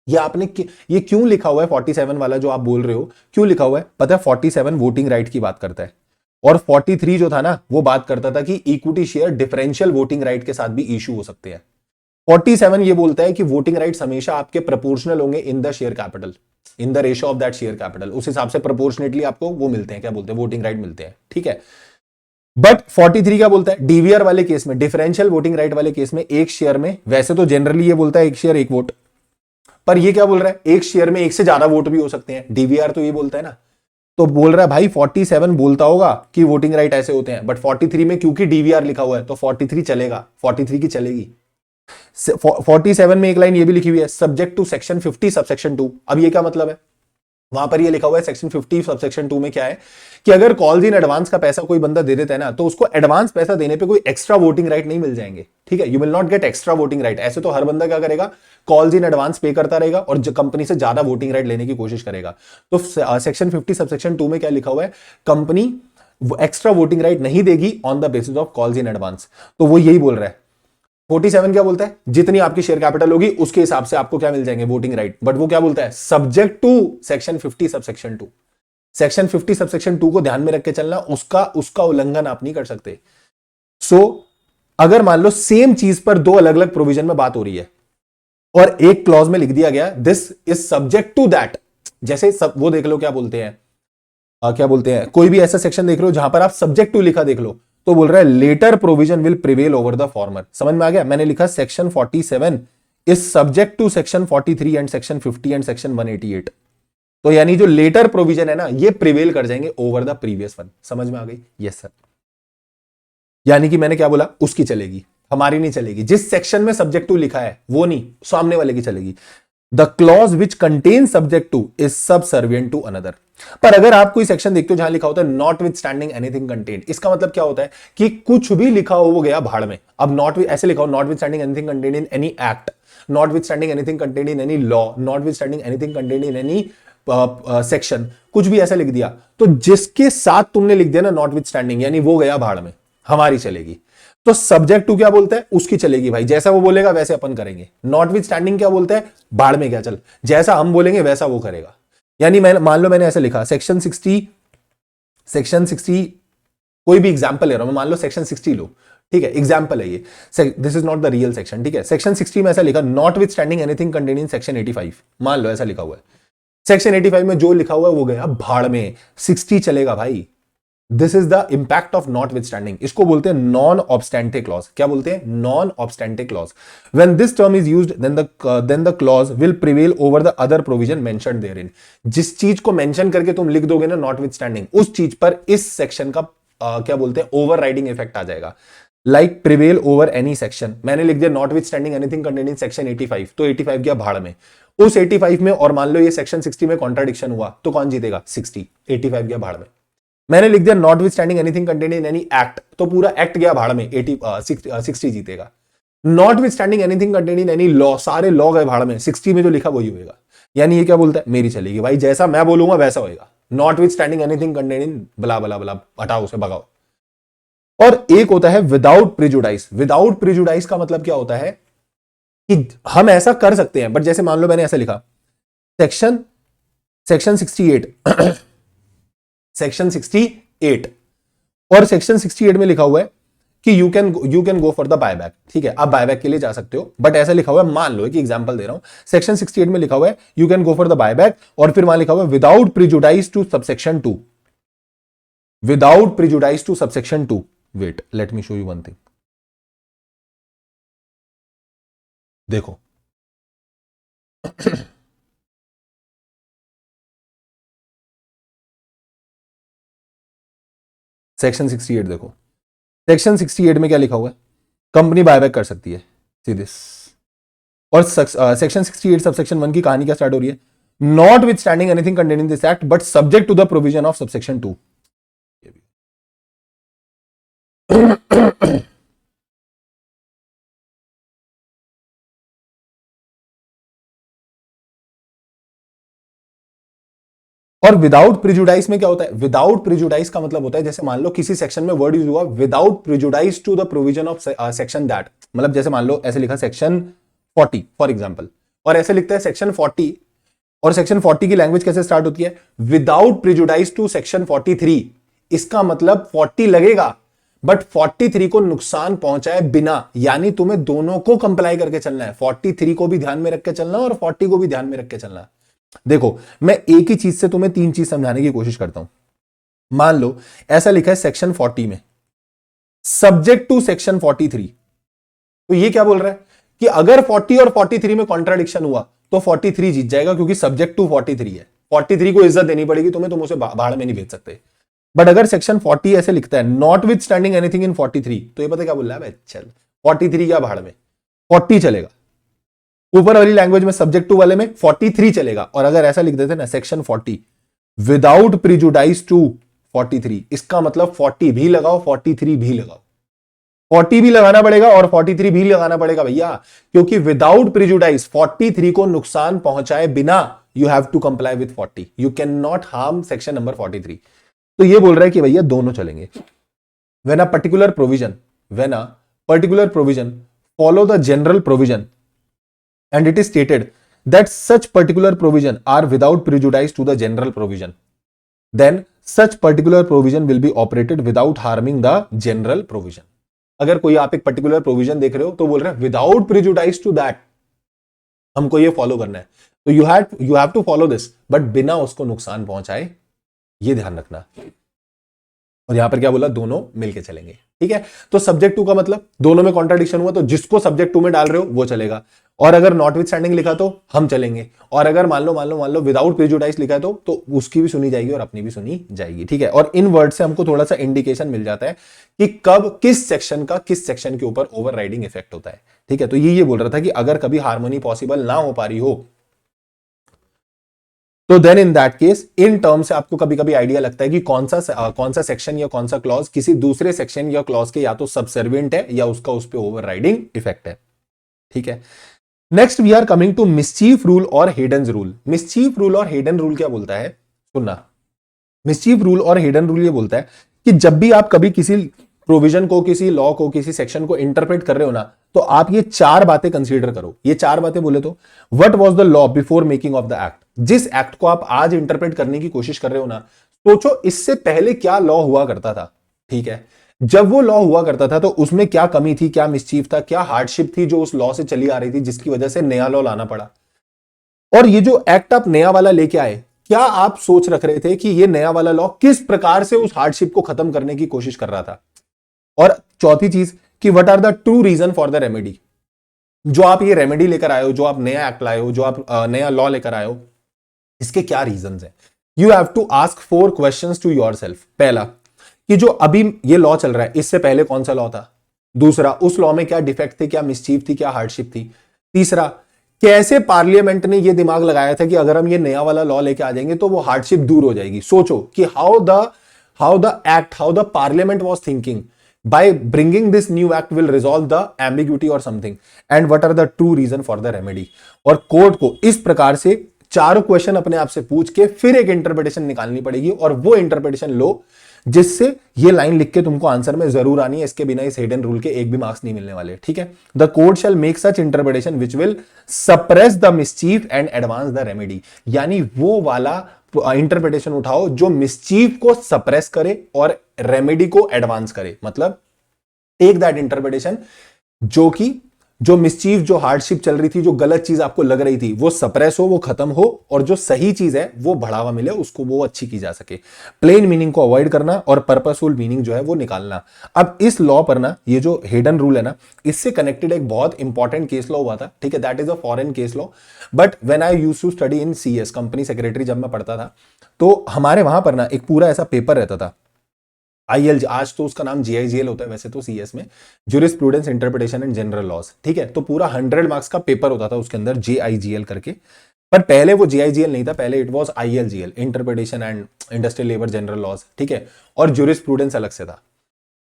ये आपने ये क्यों लिखा हुआ है 47 वाला जो आप बोल रहे हो, क्यों लिखा हुआ है? पता है 47 वोटिंग राइट की बात करता है और 43 जो था ना वो बात करता था कि equity share differential voting right के साथ भी इशू हो सकते हैं। 47 ये बोलता है कि वोटिंग राइट्स हमेशा आपके प्रोपोर्शनल होंगे in the share capital, in the ratio of that share capital, उस हिसाब से प्रोपोर्शनेटली आपको वो मिलते हैं, क्या बोलते हैं, वोटिंग राइट मिलते हैं। ठीक है, बट 43 क्या बोलता है? डीवीआर वाले केस में, डिफरेंशियल वोटिंग राइट वाले केस में एक शेयर में, वैसे तो जनरली ये बोलता है एक शेयर एक वोट, पर ये क्या बोल रहा है? एक शेयर में एक से ज्यादा वोट भी हो सकते हैं। डीवीआर तो ये बोलता है ना, तो बोल रहा है भाई 47 बोलता होगा कि वोटिंग राइट ऐसे होते हैं, बट 43 में क्योंकि डीवीआर लिखा हुआ है तो 43 चलेगा, 43 की चलेगी। 47 में एक लाइन ये भी लिखी हुई है, सब्जेक्ट टू सेक्शन 50 सबसेक्शन 2। अब ये क्या मतलब है? वहां पर ये लिखा हुआ है सेक्शन 50 सबसेक्शन 2 में क्या है कि अगर कॉल्स इन एडवांस का पैसा कोई बंदा दे देता है ना, तो उसको एडवांस पैसा देने पे कोई एक्स्ट्रा वोटिंग राइट नहीं मिल जाएंगे। ठीक है, you will not get extra voting right. ऐसे तो हर बंदा क्या करेगा, कॉल्स इन एडवांस पे करता रहेगा और कंपनी से ज्यादा वोटिंग राइट लेने की कोशिश करेगा। तो सेक्शन 50 सबसेक्शन 2 में क्या लिखा हुआ है? कंपनी एक्स्ट्रा वोटिंग राइट नहीं देगी on the basis of calls in advance. तो वो यही बोल रहा है। 47 क्या बोलता है? जितनी आपकी शेयर कैपिटल होगी उसके हिसाब से आपको क्या मिल जाएंगे, वोटिंग राइट। बट वो क्या बोलता है? Subject to section 50 subsection 2। Section 50 subsection 2 को ध्यान में रख के चलना, उसका उसका उल्लंघन आप नहीं कर सकते। सो अगर मान लो सेम चीज पर दो अलग अलग प्रोविजन में बात हो रही है और एक क्लॉज में लिख दिया गया this is subject to that, जैसे सब वो देख लो क्या बोलते हैं, क्या बोलते हैं, कोई भी ऐसा सेक्शन देख लो जहां पर आप सब्जेक्ट टू लिखा देख लो, तो बोल रहा है latter provision will prevail over the former. समझ में आ गया? मैंने लिखा section 47 is subject to section 43 and section 50 and section 188। तो यानी जो लेटर प्रोविजन है ना ये प्रिवेल कर जाएंगे ओवर द प्रीवियस वन। समझ में आ गई? Yes sir. यानी कि मैंने क्या बोला, उसकी चलेगी, हमारी नहीं चलेगी। जिस सेक्शन में सब्जेक्ट टू लिखा है वो नहीं, सामने वाले की चलेगी। The clause which contain subject to is subservient to another. पर अगर आप कोई सेक्शन देखते हो जहां लिखा होता है notwithstanding anything contained, इसका मतलब क्या होता है कि कुछ भी लिखा हो वो गया भाड़ में। अब नॉट ऐसे लिखा हो, not with standing anything contained in any act, not with standing anything contained in any law, not with standing anything contained in any section, कुछ भी ऐसा लिख दिया तो जिसके साथ तुमने लिख दिया ना नॉट विथ स्टैंडिंग, यानी वो गया भाड़ में, हमारी चलेगी। तो सब्जेक्ट टू क्या बोलता है? उसकी चलेगी भाई, जैसा वो बोलेगा वैसे अपन करेंगे। नॉट विथ स्टैंडिंग क्या बोलता है? भाड़ में क्या, चल जैसा हम बोलेंगे वैसा वो करेगा। यानी मैं मान लो मैंने ऐसे लिखा सेक्शन 60 कोई भी एग्जांपल ले रहा हूं मैं, मान लो सेक्शन 60 लो, ठीक है, एग्जांपल है ये, this is not the real section. ठीक है, सेक्शन 60 में ऐसा लिखा not with standing anything contained in section 85, मान लो ऐसा लिखा हुआ है। सेक्शन 85 में जो लिखा हुआ है वो गया भाड़ में, 60 चलेगा भाई। This is the impact of notwithstanding. इसको बोलते हैं नॉन ऑब्स्टेंटे क्लॉज। क्या बोलते हैं? Non obstante clause. When this term is used then the clause will prevail over the other provision mentioned therein. जिस चीज को मेंशन करके तुम लिख दोगे ना नॉट विथ स्टैंडिंग, उस चीज पर इस सेक्शन का क्या बोलते हैं, ओवर राइडिंग इफेक्ट आ जाएगा। Like prevail over any section, मैंने लिख दिया not with standing anything contained in section 85, तो 85 गया भाड़ में। उस 85 में और मान लो ये सेक्शन 60 में कॉन्ट्राडिक्शन हुआ तो कौन जीतेगा? 60, 85 गया भाड़ में। मैंने लिख दिया not with standing anything contained in any act, तो पूरा एक्ट गया भाड़ में, 60 जीतेगा। Not with standing anything contained in any law, सारे लॉ गए भाड़ में, 60 में जो लिखा वही होगा। यानी ये क्या बोलता है? मेरी चलेगी भाई, जैसा मैं बोलूंगा वैसा होगा। Not with standing anything contained in बला बला बला, हटाओ उसे, भगाओ। और एक होता है विदाउट प्रिजुडाइस। विदाउट प्रिजुडाइस का मतलब क्या होता है कि हम ऐसा कर सकते हैं, बट जैसे मान लो मैंने ऐसा लिखा सेक्शन सेक्शन 68 सेक्शन 68 और सेक्शन 68 में लिखा हुआ है कि you can go for the buyback. ठीक है, आप बायबैक के लिए जा सकते हो, बट ऐसा लिखा हुआ है, मान लो कि एग्जांपल दे रहा हूं, सेक्शन 68 में लिखा हुआ है you can go for the buyback, और फिर वहां लिखा हुआ है without prejudice to subsection 2, without prejudice to subsection 2। Wait, let me show you one thing. देखो सेक्शन 68 देखो, सेक्शन 68 में क्या लिखा हुआ है, कंपनी बायबैक कर सकती है सीधे। और सेक्शन 68 सबसेक्शन 1 की कहानी क्या स्टार्ट हो रही है, notwithstanding anything contain in this act but subject to the provision of subsection 2। और विदाउट प्रिजुडाइस में क्या होता है, विदाउट प्रिजुडाइस का मतलब होता है जैसे मान लो किसी सेक्शन में वर्ड यूज हुआ without prejudice to the provision of section that, मतलब जैसे मान लो ऐसे लिखा सेक्शन 40 फॉर एग्जांपल, और ऐसे लिखता है सेक्शन 40, और सेक्शन 40 की लैंग्वेज कैसे स्टार्ट होती है, विदाउट प्रिजुडाइस टू सेक्शन 43। इसका मतलब 40 लगेगा बट 43 को नुकसान पहुंचाए बिना, यानी तुम्हें दोनों को कंप्लाई करके चलना है, 43 को भी ध्यान में रख के चलना और 40 को भी ध्यान में रख के चलना। देखो मैं एक ही चीज से तुम्हें 3 चीज समझाने की कोशिश करता हूं। मान लो ऐसा लिखा है सेक्शन 40 में सब्जेक्ट टू सेक्शन 43, तो ये क्या बोल रहा है कि अगर 40 और 43 में कॉन्ट्राडिक्शन हुआ तो 43 जीत जाएगा क्योंकि सब्जेक्ट टू 43 है, 43 को इज्जत देनी पड़ेगी तुम्हें, तुम उसे भाड़ में नहीं भेज सकते। बट अगर सेक्शन 40 ऐसे लिखता है notwithstanding anything in 43, तो ये पता क्या बोल रहा है, चल 43 क्या भाड़ में, 40 चलेगा। ऊपर वाली लैंग्वेज में सब्जेक्ट टू वाले में 43 चलेगा। और अगर ऐसा लिख देते ना सेक्शन 40 विदाउट प्रिजुडाइस टू 43, इसका मतलब 40 भी लगाओ 43 भी लगाओ, 40 भी लगाना पड़ेगा और 43 भी लगाना पड़ेगा भैया, क्योंकि विदाउट प्रिजुडाइस 43 को नुकसान पहुंचाए बिना you have to comply with 40, you can not harm section number 43। तो ये बोल रहा है कि भैया दोनों चलेंगे। When a particular provision follow the general provision and it is stated that such particular provision are without prejudice to the general provision, then such particular provision will be operated without harming the general provision। अगर कोई आप एक particular provision देख रहे हो तो बोल रहे हैं विदाउट प्रिजुडाइस टू दैट, हमको ये फॉलो करना है, तो you have to follow this but बिना उसको नुकसान पहुंचाए, ये ध्यान रखना। और यहां पर क्या बोला, दोनों मिलके चलेंगे, ठीक है। तो सब्जेक्ट टू का मतलब दोनों में कॉन्ट्राडिक्शन हुआ तो जिसको सब्जेक्ट टू में डाल रहे हो वो चलेगा, और अगर नॉट विथ स्टैंडिंग लिखा तो हम चलेंगे, और अगर मान लो विदाउट प्रिजुडाइस लिखा है तो उसकी भी सुनी जाएगी और अपनी भी सुनी जाएगी, ठीक है। और इन वर्ड से हमको थोड़ा सा इंडिकेशन मिल जाता है कि कब किस सेक्शन के ऊपर ओवरराइडिंग इफेक्ट होता है, ठीक है। तो ये बोल रहा था कि अगर कभी हार्मोनी पॉसिबल ना हो पा रही हो तो then in that case in term से आपको कभी कभी आइडिया लगता है कि कौन सा सेक्शन या कौन सा क्लॉज किसी दूसरे सेक्शन या क्लॉज के या तो सबसर्विएंट है या उसका उस पर ओवरराइडिंग इफेक्ट है, ठीक है। Next we are coming to mischief rule और हिडन रूल। मिसचीफ रूल और हिडन रूल क्या बोलता है, सुनना। मिसचीफ रूल और हिडन रूल ये बोलता है कि जब भी आप कभी किसी प्रोविजन को, किसी लॉ को, किसी सेक्शन को इंटरप्रेट कर रहे हो ना, तो आप ये 4 बातें कंसीडर करो। ये 4 बातें बोले तो what was the law before making of the act, जिस एक्ट को आप आज इंटरप्रेट करने की कोशिश कर रहे हो ना, सोचो इससे पहले क्या लॉ हुआ करता था, ठीक है। जब वो लॉ हुआ करता था तो उसमें क्या कमी थी, क्या मिसचीफ था, क्या हार्डशिप थी जो उस लॉ से चली आ रही थी जिसकी वजह से नया लॉ लाना पड़ा। और ये जो एक्ट आप नया वाला लेके आए, क्या आप सोच रख रहे थे कि ये नया वाला लॉ किस प्रकार से उस हार्डशिप को खत्म करने की कोशिश कर रहा था। और चौथी चीज कि what are the true reason for the remedy, जो आप ये रेमेडी लेकर आए हो, जो आप नया एक्ट लाए हो, जो आप नया लॉ लेकर आए हो, इसके क्या रीजंस हैं। You have to ask 4 questions to yourself. पहला कि जो अभी ये लॉ चल रहा है इससे पहले कौन सा लॉ था। दूसरा, उस लॉ में क्या डिफेक्ट थे, क्या मिसचीफ थी, क्या हार्डशिप थी। तीसरा, कैसे पार्लियामेंट ने ये दिमाग लगाया था कि अगर हम ये नया वाला लॉ लेके आ जाएंगे तो वो हार्डशिप दूर हो जाएगी। सोचो कि how the parliament was thinking by bringing this new act will resolve the ambiguity or something, and what are the true reason for the remedy। और कोर्ट को इस प्रकार से 4 क्वेश्चन अपने आप से पूछ के फिर एक इंटरप्रिटेशन निकालनी पड़ेगी, और वो इंटरप्रिटेशन लो जिससे ये लाइन लिख के तुमको आंसर में जरूर आनी है। इसके बिना इस हिडन रूल के एक भी मार्क्स नहीं मिलने वाले, ठीक है। The court shell make such interpretation which will suppress the mischief and advance the remedy, यानी वो वाला इंटरप्रिटेशन उठाओ जो मिसचीफ को सप्रेस करे और रेमेडी को एडवांस करे। मतलब टेक दैट इंटरप्रिटेशन जो मिसचीफ, जो हार्डशिप चल रही थी, जो गलत चीज आपको लग रही थी, वो सप्रेस हो, वो खत्म हो, और जो सही चीज है वो बढ़ावा मिले, उसको वो अच्छी की जा सके। प्लेन मीनिंग को अवॉइड करना और पर्पसफुल मीनिंग जो है वो निकालना। अब इस लॉ पर ना, ये जो हिडन रूल है ना, इससे कनेक्टेड एक बहुत इंपॉर्टेंट केस लॉ हुआ था, ठीक है। That is a foreign case law, but when I used to study in CS company secretary, जब मैं पढ़ता था तो हमारे वहां पर ना एक पूरा ऐसा पेपर रहता था IL, आज तो उसका नाम JIGL होता है वैसे तो CS में, jurisprudence interpretation and general laws, ठीक है। तो पूरा 100 मार्क्स का पेपर होता था उसके अंदर JIGL करके, पर पहले वो JIGL नहीं था, पहले it was ILGL, interpretation and industrial labour general laws, ठीक है, और ज्यूरिस्प्रूडेंस अलग से था।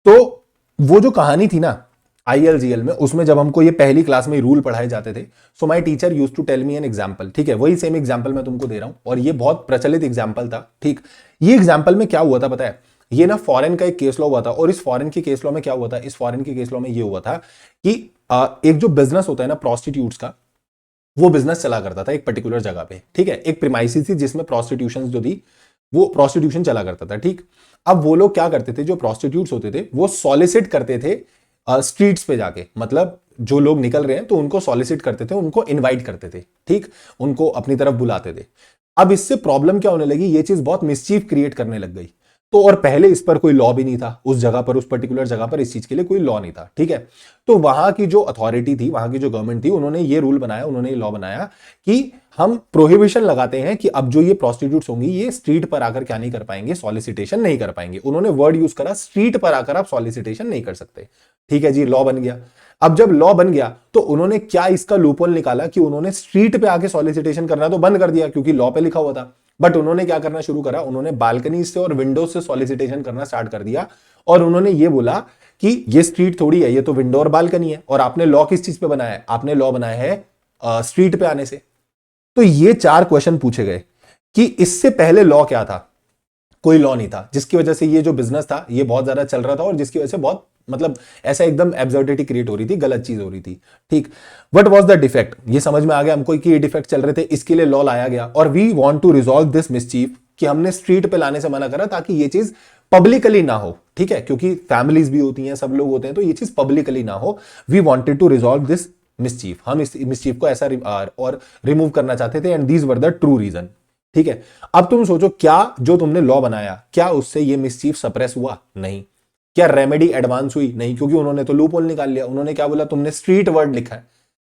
तो वो जो कहानी थी ना ILGL में, उसमें जब हमको ये पहली क्लास में रूल पढ़ाए जाते थे, so my teacher used to tell me an example, ठीक है, वही सेम एग्जांपल मैं तुमको दे रहा हूं, और ये बहुत प्रचलित एग्जांपल था, ठीक। ये एग्जांपल में क्या हुआ था पता है, ये ना फॉरेन का एक केस लॉ हुआ था, और इस फॉरेन के केस लॉ में क्या हुआ था, इस फॉरेन के केस लॉ में ये हुआ था कि एक जो बिजनेस होता है ना प्रोस्टिट्यूट्स का, वो बिजनेस चला करता था एक पर्टिकुलर जगह पे, ठीक है, एक प्रीमाइसिस थी जिसमें प्रोस्टिट्यूशन जो थी वो प्रोस्टिट्यूशन चला करता था, ठीक। अब वो लोग क्या करते थे, जो प्रोस्टिट्यूट्स होते थे वो सॉलिसिट करते थे स्ट्रीट्स पे जाके, मतलब जो लोग निकल रहे हैं तो उनको सॉलिसिट करते थे, उनको इनवाइट करते थे, ठीक, उनको अपनी तरफ बुलाते थे। अब इससे प्रॉब्लम क्या होने लगी, ये चीज बहुत मिसचीफ क्रिएट करने लग गई। तो और पहले इस पर कोई लॉ भी नहीं था उस जगह पर, उस पर्टिकुलर जगह पर इस चीज के लिए कोई लॉ नहीं था, ठीक है। तो वहां की जो अथॉरिटी थी, वहां की जो गवर्नमेंट थी, उन्होंने ये रूल बनाया, उन्होंने ये लॉ बनाया कि हम प्रोहिबिशन लगाते हैं कि अब जो ये प्रोस्टिट्यूट्स होंगी ये स्ट्रीट पर आकर क्या नहीं कर पाएंगे, सॉलिसिटेशन नहीं कर पाएंगे। उन्होंने वर्ड यूज करा, स्ट्रीट पर आकर आप सॉलिसिटेशन नहीं कर सकते, ठीक है जी, लॉ बन गया। अब जब लॉ बन गया तो उन्होंने क्या इसका लूपहोल निकाला कि उन्होंने स्ट्रीट पे आके सॉलिसिटेशन करना तो बंद कर दिया, क्योंकि लॉ पे लिखा हुआ था। बट उन्होंने क्या करना शुरू करा, उन्होंने बालकनी से और विंडो से सॉलिसिटेशन करना स्टार्ट कर दिया, और उन्होंने ये बोला कि ये स्ट्रीट थोड़ी है, ये तो विंडो और बालकनी है, और आपने लॉ किस चीज पे बनाया है, आपने लॉ बनाया है स्ट्रीट पे आने से। तो ये 4 क्वेश्चन पूछे गए कि इससे पहले लॉ क्या था, कोई लॉ नहीं था, जिसकी वजह से ये जो बिजनेस था ये बहुत ज्यादा चल रहा था, और जिसकी वजह से बहुत मतलब ऐसा एकदम एब्सर्डिटी क्रिएट हो रही थी, गलत चीज हो रही थी, ठीक। व्हाट वाज द डिफेक्ट, ये समझ में आ गया हमको कि ये डिफेक्ट चल रहे थे, इसके लिए लॉ लाया गया, और we want to resolve this mischief, कि हमने स्ट्रीट पे लाने से मना करा ताकि ये चीज पब्लिकली ना हो, ठीक है, क्योंकि फैमिलीज भी होती हैं, सब लोग होते हैं, तो ये चीज पब्लिकली ना हो। We wanted to resolve this mischief, हम इस मिसचीफ को ऐसा और रिमूव करना चाहते थे, and these were the true reason, ठीक है। अब तुम सोचो, क्या जो तुमने लॉ बनाया, क्या उससे ये मिसचीफ सप्रेस हुआ? नहीं। क्या रेमेडी एडवांस हुई? नहीं, क्योंकि उन्होंने तो लूप होल निकाल लिया। उन्होंने क्या बोला, तुमने स्ट्रीट वर्ड लिखा है,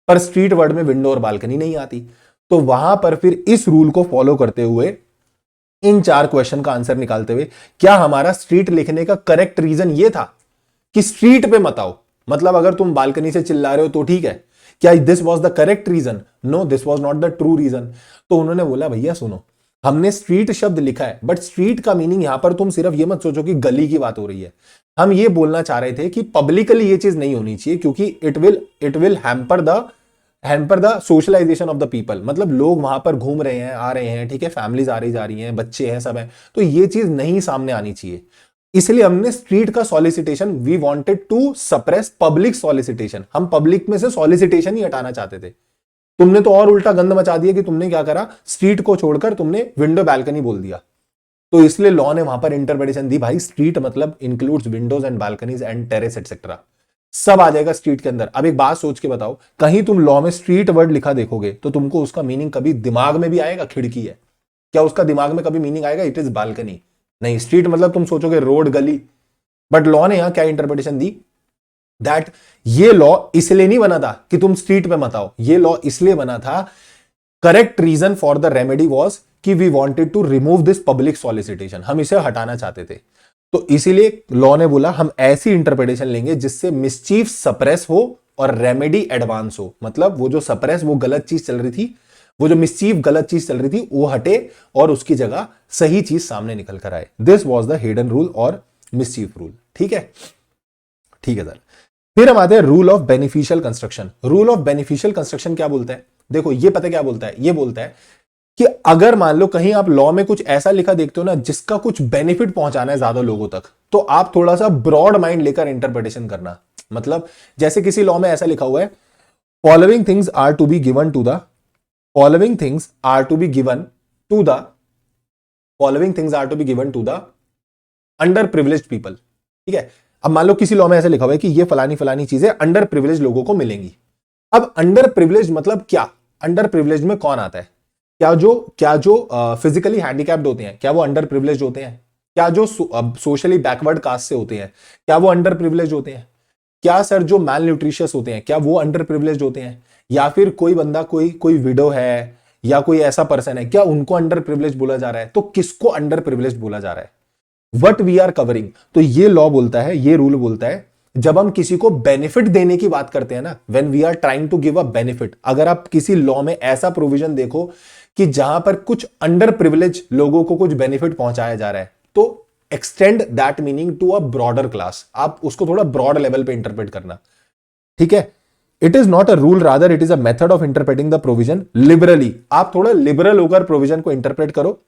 पर स्ट्रीट वर्ड में विंडो और बालकनी नहीं आती। तो वहां पर फिर इस रूल को फॉलो करते हुए, इन 4 क्वेश्चन का आंसर निकालते हुए, क्या हमारा स्ट्रीट लिखने का करेक्ट रीजन ये था कि स्ट्रीट पे मत आओ, मतलब अगर तुम बालकनी से चिल्ला रहे हो तो ठीक है, क्या this was the correct reason? No, this was not the true reason. तो उन्होंने बोला, भैया सुनो, हमने स्ट्रीट शब्द लिखा है, बट स्ट्रीट का मीनिंग यहां पर तुम सिर्फ ये मत सोचो कि गली की बात हो रही है। हम ये बोलना चाह रहे थे कि पब्लिकली ये चीज नहीं होनी चाहिए, क्योंकि it will hamper the socialization of the people, मतलब लोग वहां पर घूम रहे हैं, आ रहे हैं, ठीक है, फैमिलीज आ रही जा रही हैं, बच्चे हैं, सब हैं, तो ये चीज नहीं सामने आनी चाहिए। इसलिए हमने स्ट्रीट का solicitation, we wanted to suppress public solicitation, हम पब्लिक में से सॉलिसिटेशन ही हटाना चाहते थे। तुमने तो और उल्टा गंद मचा दिया कि तुमने क्या करा, स्ट्रीट को छोड़कर तुमने विंडो बालकनी बोल दिया। तो इसलिए लॉ ने वहां पर इंटरप्रिटेशन दी, भाई स्ट्रीट मतलब includes Windows and balconies and terrace etcetera, सब आ जाएगा स्ट्रीट के अंदर। अब एक बात सोच के बताओ, कहीं तुम लॉ में स्ट्रीट वर्ड लिखा देखोगे तो तुमको उसका मीनिंग कभी दिमाग में भी आएगा खिड़की है, क्या उसका दिमाग में कभी मीनिंग आएगा इट इज बालकनी? नहीं, स्ट्रीट मतलब तुम सोचोगे रोड, गली। बट लॉ ने यहां क्या इंटरप्रिटेशन दी, दैट ये लॉ इसलिए नहीं बना था कि तुम स्ट्रीट पे मत आओ, ये लॉ इसलिए बना था, correct reason for the remedy was कि we wanted to remove this public solicitation, हम इसे हटाना चाहते थे। तो इसीलिए लॉ ने बोला हम ऐसी इंटरप्रिटेशन लेंगे जिससे मिसचीफ सप्रेस हो और रेमेडी एडवांस हो, मतलब वो जो सप्रेस, वो गलत चीज चल रही थी, वो जो मिसचीफ गलत चीज चल रही थी वो हटे और उसकी जगह सही चीज सामने निकल कर आए। This was the hidden rule और मिसचीफ रूल, ठीक है, ठीक है सर। फिर हम आते हैं rule of beneficial construction. Rule of beneficial construction क्या बोलता है, देखो ये पता क्या बोलता है, ये बोलता है कि अगर मान लो कहीं आप लॉ में कुछ ऐसा लिखा देखते हो ना जिसका कुछ बेनिफिट पहुंचाना है ज्यादा लोगों तक, तो आप थोड़ा सा ब्रॉड माइंड लेकर इंटरप्रिटेशन करना। मतलब जैसे किसी लॉ में ऐसा लिखा हुआ है, following things are to be given to the following things are to be given to the following things are to be given to the underprivileged people, ठीक है। अब मान लो किसी लॉ में ऐसे लिखा हुआ है कि ये फलानी फलानी चीजें अंडर प्रिविलेज लोगों को मिलेंगी। अब अंडर प्रिविलेज मतलब क्या, अंडर प्रिविलेज में कौन आता है, क्या जो फिजिकली हैंडीकैप्ड होते हैं, क्या वो अंडर प्रिविलेज होते हैं? क्या जो सोशली बैकवर्ड कास्ट से होते हैं, क्या वो अंडर प्रिविलेज होते हैं? क्या सर जो मैल न्यूट्रिशियस होते हैं, क्या वो अंडर प्रिविलेज होते हैं? या फिर कोई बंदा कोई विडो है या कोई ऐसा पर्सन है, क्या उनको अंडर प्रिविलेज बोला जा रहा है? तो किसको अंडर प्रिविलेज बोला जा रहा है? वट वी आर कवरिंग, तो ये लॉ बोलता है, ये रूल बोलता है, जब हम किसी को बेनिफिट देने की बात करते हैं ना, when we are trying to give a benefit, अगर आप किसी लॉ में ऐसा प्रोविजन देखो कि जहां पर कुछ अंडर प्रिविलेज लोगों को कुछ बेनिफिट पहुंचाया जा रहा है, तो extend that meaning to a broader class, आप उसको थोड़ा ब्रॉड लेवल पे इंटरप्रेट करना, ठीक है। It is not a rule, rather it is a method of interpreting the provision liberally, आप थोड़ा लिबरल होकर प्रोविजन को इंटरप्रेट करो।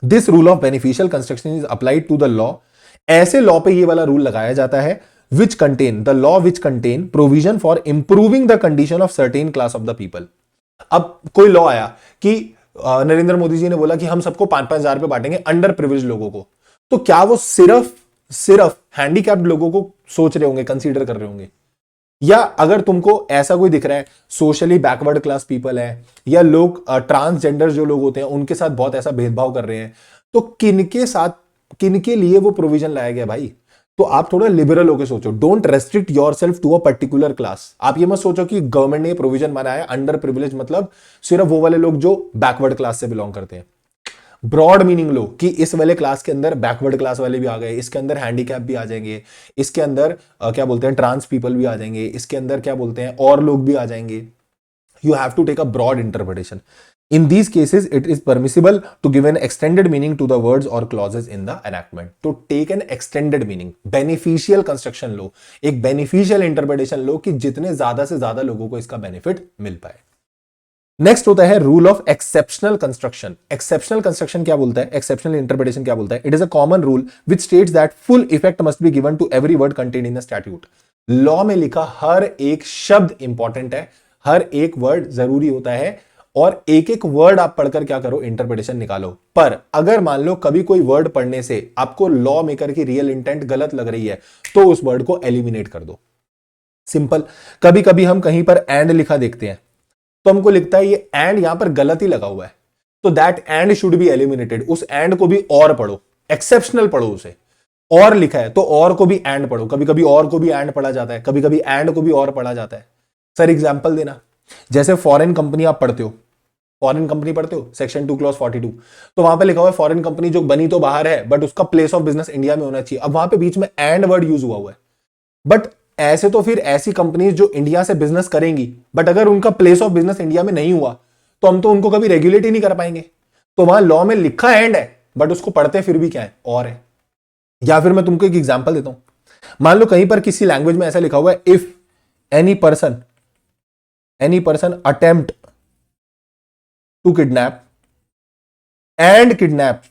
This rule of beneficial construction is applied to the law, ऐसे लॉ पे ये वाला रूल लगाया जाता है which contain the law which contain provision for improving the condition of certain class of the people। अब कोई लॉ आया कि नरेंद्र मोदी जी ने बोला कि हम सबको 5,000 रुपए बांटेंगे अंडर प्रिविलेज लोगों को, तो क्या वो सिर्फ हैंडीकैप्ड लोगों को सोच रहे होंगे, कंसीडर कर रहे होंगे? या अगर तुमको ऐसा कोई दिख रहा है सोशली बैकवर्ड क्लास पीपल है, या लोग ट्रांसजेंडर जो लोग होते हैं उनके साथ बहुत ऐसा भेदभाव कर रहे हैं, तो किनके लिए वो प्रोविजन लाया गया भाई? तो आप थोड़ा लिबरल होकर सोचो, don't restrict yourself to a particular class. आप ये मत सोचो कि गवर्नमेंट ने प्रोविजन बनाया अंडर प्रिविलेज मतलब सिर्फ वो वाले लोग जो बैकवर्ड क्लास से बिलोंग करते हैं। ब्रॉड मीनिंग लो कि इस वाले क्लास के अंदर बैकवर्ड क्लास वाले भी आ गए, इसके अंदर हैंडीकैप भी आ जाएंगे, इसके अंदर क्या बोलते हैं ट्रांस पीपल भी आ जाएंगे, इसके अंदर क्या बोलते हैं और लोग भी आ जाएंगे। You have to take a broad interpretation. In these cases, it is permissible to give an extended meaning to the words or clauses in the enactment. To take an extended meaning, beneficial construction लो, एक beneficial interpretation लो कि जितने ज्यादा से ज्यादा लोगों को इसका benefit मिल पाए। नेक्स्ट होता है rule of exceptional construction. Exceptional construction क्या बोलता है, एक्सेप्शनल इंटरप्रिटेशन क्या बोलता है? It is a common rule which states that full effect must be given to every word contained in the statute. Law में लिखा हर एक शब्द इंपॉर्टेंट है, हर एक वर्ड जरूरी होता है, और एक एक वर्ड आप पढ़कर क्या करो, इंटरप्रिटेशन निकालो। पर अगर मान लो कभी कोई वर्ड पढ़ने से आपको लॉ मेकर की रियल इंटेंट गलत लग रही है, तो उस वर्ड को एलिमिनेट कर दो। सिंपल। कभी कभी हम कहीं पर एंड लिखा देखते हैं, तो हमको लिखता है ये एंड यहां पर गलत ही लगा हुआ है, तो that and should be eliminated. उस एंड को भी और पढ़ो, एक्सेप्शनल पढ़ो उसे। और लिखा है तो और को भी एंड पढ़ो, कभी कभी और को भी एंड पढ़ा जाता है, कभी कभी एंड को भी और पढ़ा जाता है। सर एग्जांपल देना, जैसे फॉरेन कंपनी आप पढ़ते हो, फॉरेन कंपनी पढ़ते हो सेक्शन 2 क्लॉज 42, तो वहां पे लिखा हुआ है फॉरेन कंपनी जो बनी तो बाहर है बट उसका प्लेस ऑफ बिजनेस इंडिया में होना चाहिए। अब वहां पे बीच में एंड वर्ड यूज हुआ है, बट ऐसे तो फिर ऐसी कंपनीज जो इंडिया से बिजनेस करेंगी, बट अगर उनका प्लेस ऑफ बिजनेस इंडिया में नहीं हुआ तो हम तो उनको कभी रेगुलेट ही नहीं कर पाएंगे। तो वहां लॉ में लिखा एंड है बट उसको पढ़ते फिर भी क्या है, और है। या फिर मैं तुमको एक एग्जांपल देता हूं, मान लो कहीं पर किसी लैंग्वेज में ऐसा लिखा हुआ है if any person attempt to kidnap and kidnap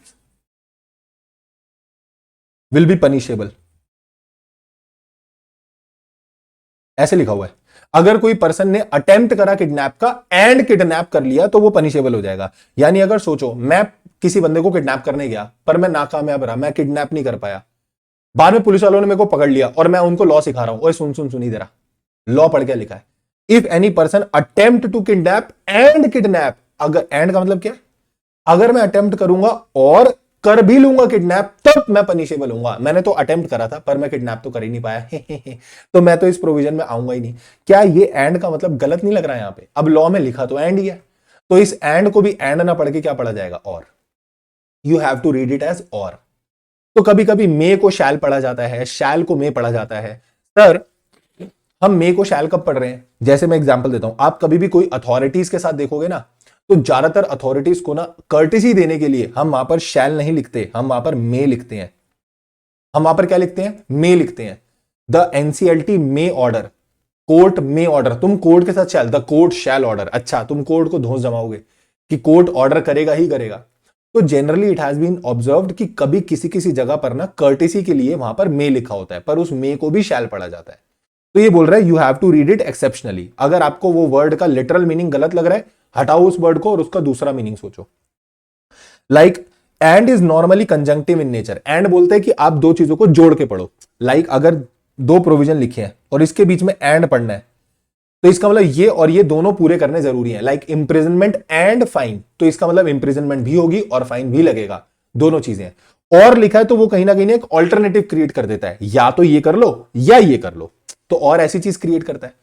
will be punishable, ऐसे लिखा हुआ है। अगर कोई पर्सन ने अटेम्प्ट करा किडनैप का एंड किडनैप कर लिया तो वो पनिशेबल हो जाएगा। यानी अगर सोचो मैं किसी बंदे को किडनैप करने गया पर मैं नाकामयाब रहा, मैं किडनैप नहीं कर पाया, बाद में पुलिस वालों ने मेरे को पकड़ लिया और मैं उनको लॉ सिखा रहा हूं, ओए सुन ही दे रहा, लॉ पढ़ के लिखा है if any person attempt to kidnap and kidnap. अगर एंड का मतलब क्या है, अगर मैं अटेम्प्ट करूंगा और कर भी लूंगा किडनैप तब मैं पनिशेबल होऊंगा। मैंने तो अटेम्प्ट करा था पर मैं किडनैप तो कर ही नहीं पाया तो मैं तो इस प्रोविजन में आऊंगा ही नहीं। क्या ये एंड का मतलब गलत नहीं लग रहा है यहां पे? अब लॉ में लिखा तो एंड ही है, तो इस एंड को भी एंड ना पढ़ के क्या पढ़ा जाएगा, or. You have to read it as or. तो कभी कभी मे को शैल पढ़ा जाता है, शैल को मे पढ़ा जाता है। सर हम मे को शैल कब पढ़ रहे हैं? जैसे मैं एग्जांपल देता हूं, आप कभी भी कोई अथॉरिटीज के साथ देखोगे ना, तो ज्यादातर अथॉरिटीज को ना कर्टेसी देने के लिए हम वहां पर शैल नहीं लिखते, हम वहां पर मे लिखते हैं। हम वहां पर क्या लिखते हैं, मे लिखते हैं। The NCLT may order, court may order, तुम कोर्ट के साथ शैल, द कोर्ट शैल ऑर्डर। अच्छा तुम कोर्ट को धौंस जमाओगे कि कोर्ट ऑर्डर करेगा ही करेगा। तो generally it has been observed कि कभी किसी किसी जगह पर ना कर्टेसी के लिए वहां पर मे लिखा होता है, पर उस मे को भी शैल पढ़ा जाता है। तो ये बोल रहा है you have to read it exceptionally. अगर आपको वो वर्ड का लिटरल मीनिंग गलत लग रहा है, हटाओ उस वर्ड को और उसका दूसरा मीनिंग सोचो। Like and is normally conjunctive in nature. And बोलते हैं कि आप दो चीजों को जोड़ के पढ़ो। लाइक अगर दो प्रोविजन लिखे हैं और इसके बीच में एंड पढ़ना है, तो इसका मतलब ये और ये दोनों पूरे करने जरूरी है। लाइक इंप्रिजनमेंट एंड फाइन, तो इसका मतलब इंप्रिजनमेंट भी होगी और फाइन भी लगेगा, दोनों चीजें। और लिखा है तो वो कहीं ना कहीं एक ऑल्टरनेटिव क्रिएट कर देता है, या तो ये कर लो या ये कर लो, तो और ऐसी चीज क्रिएट करता है।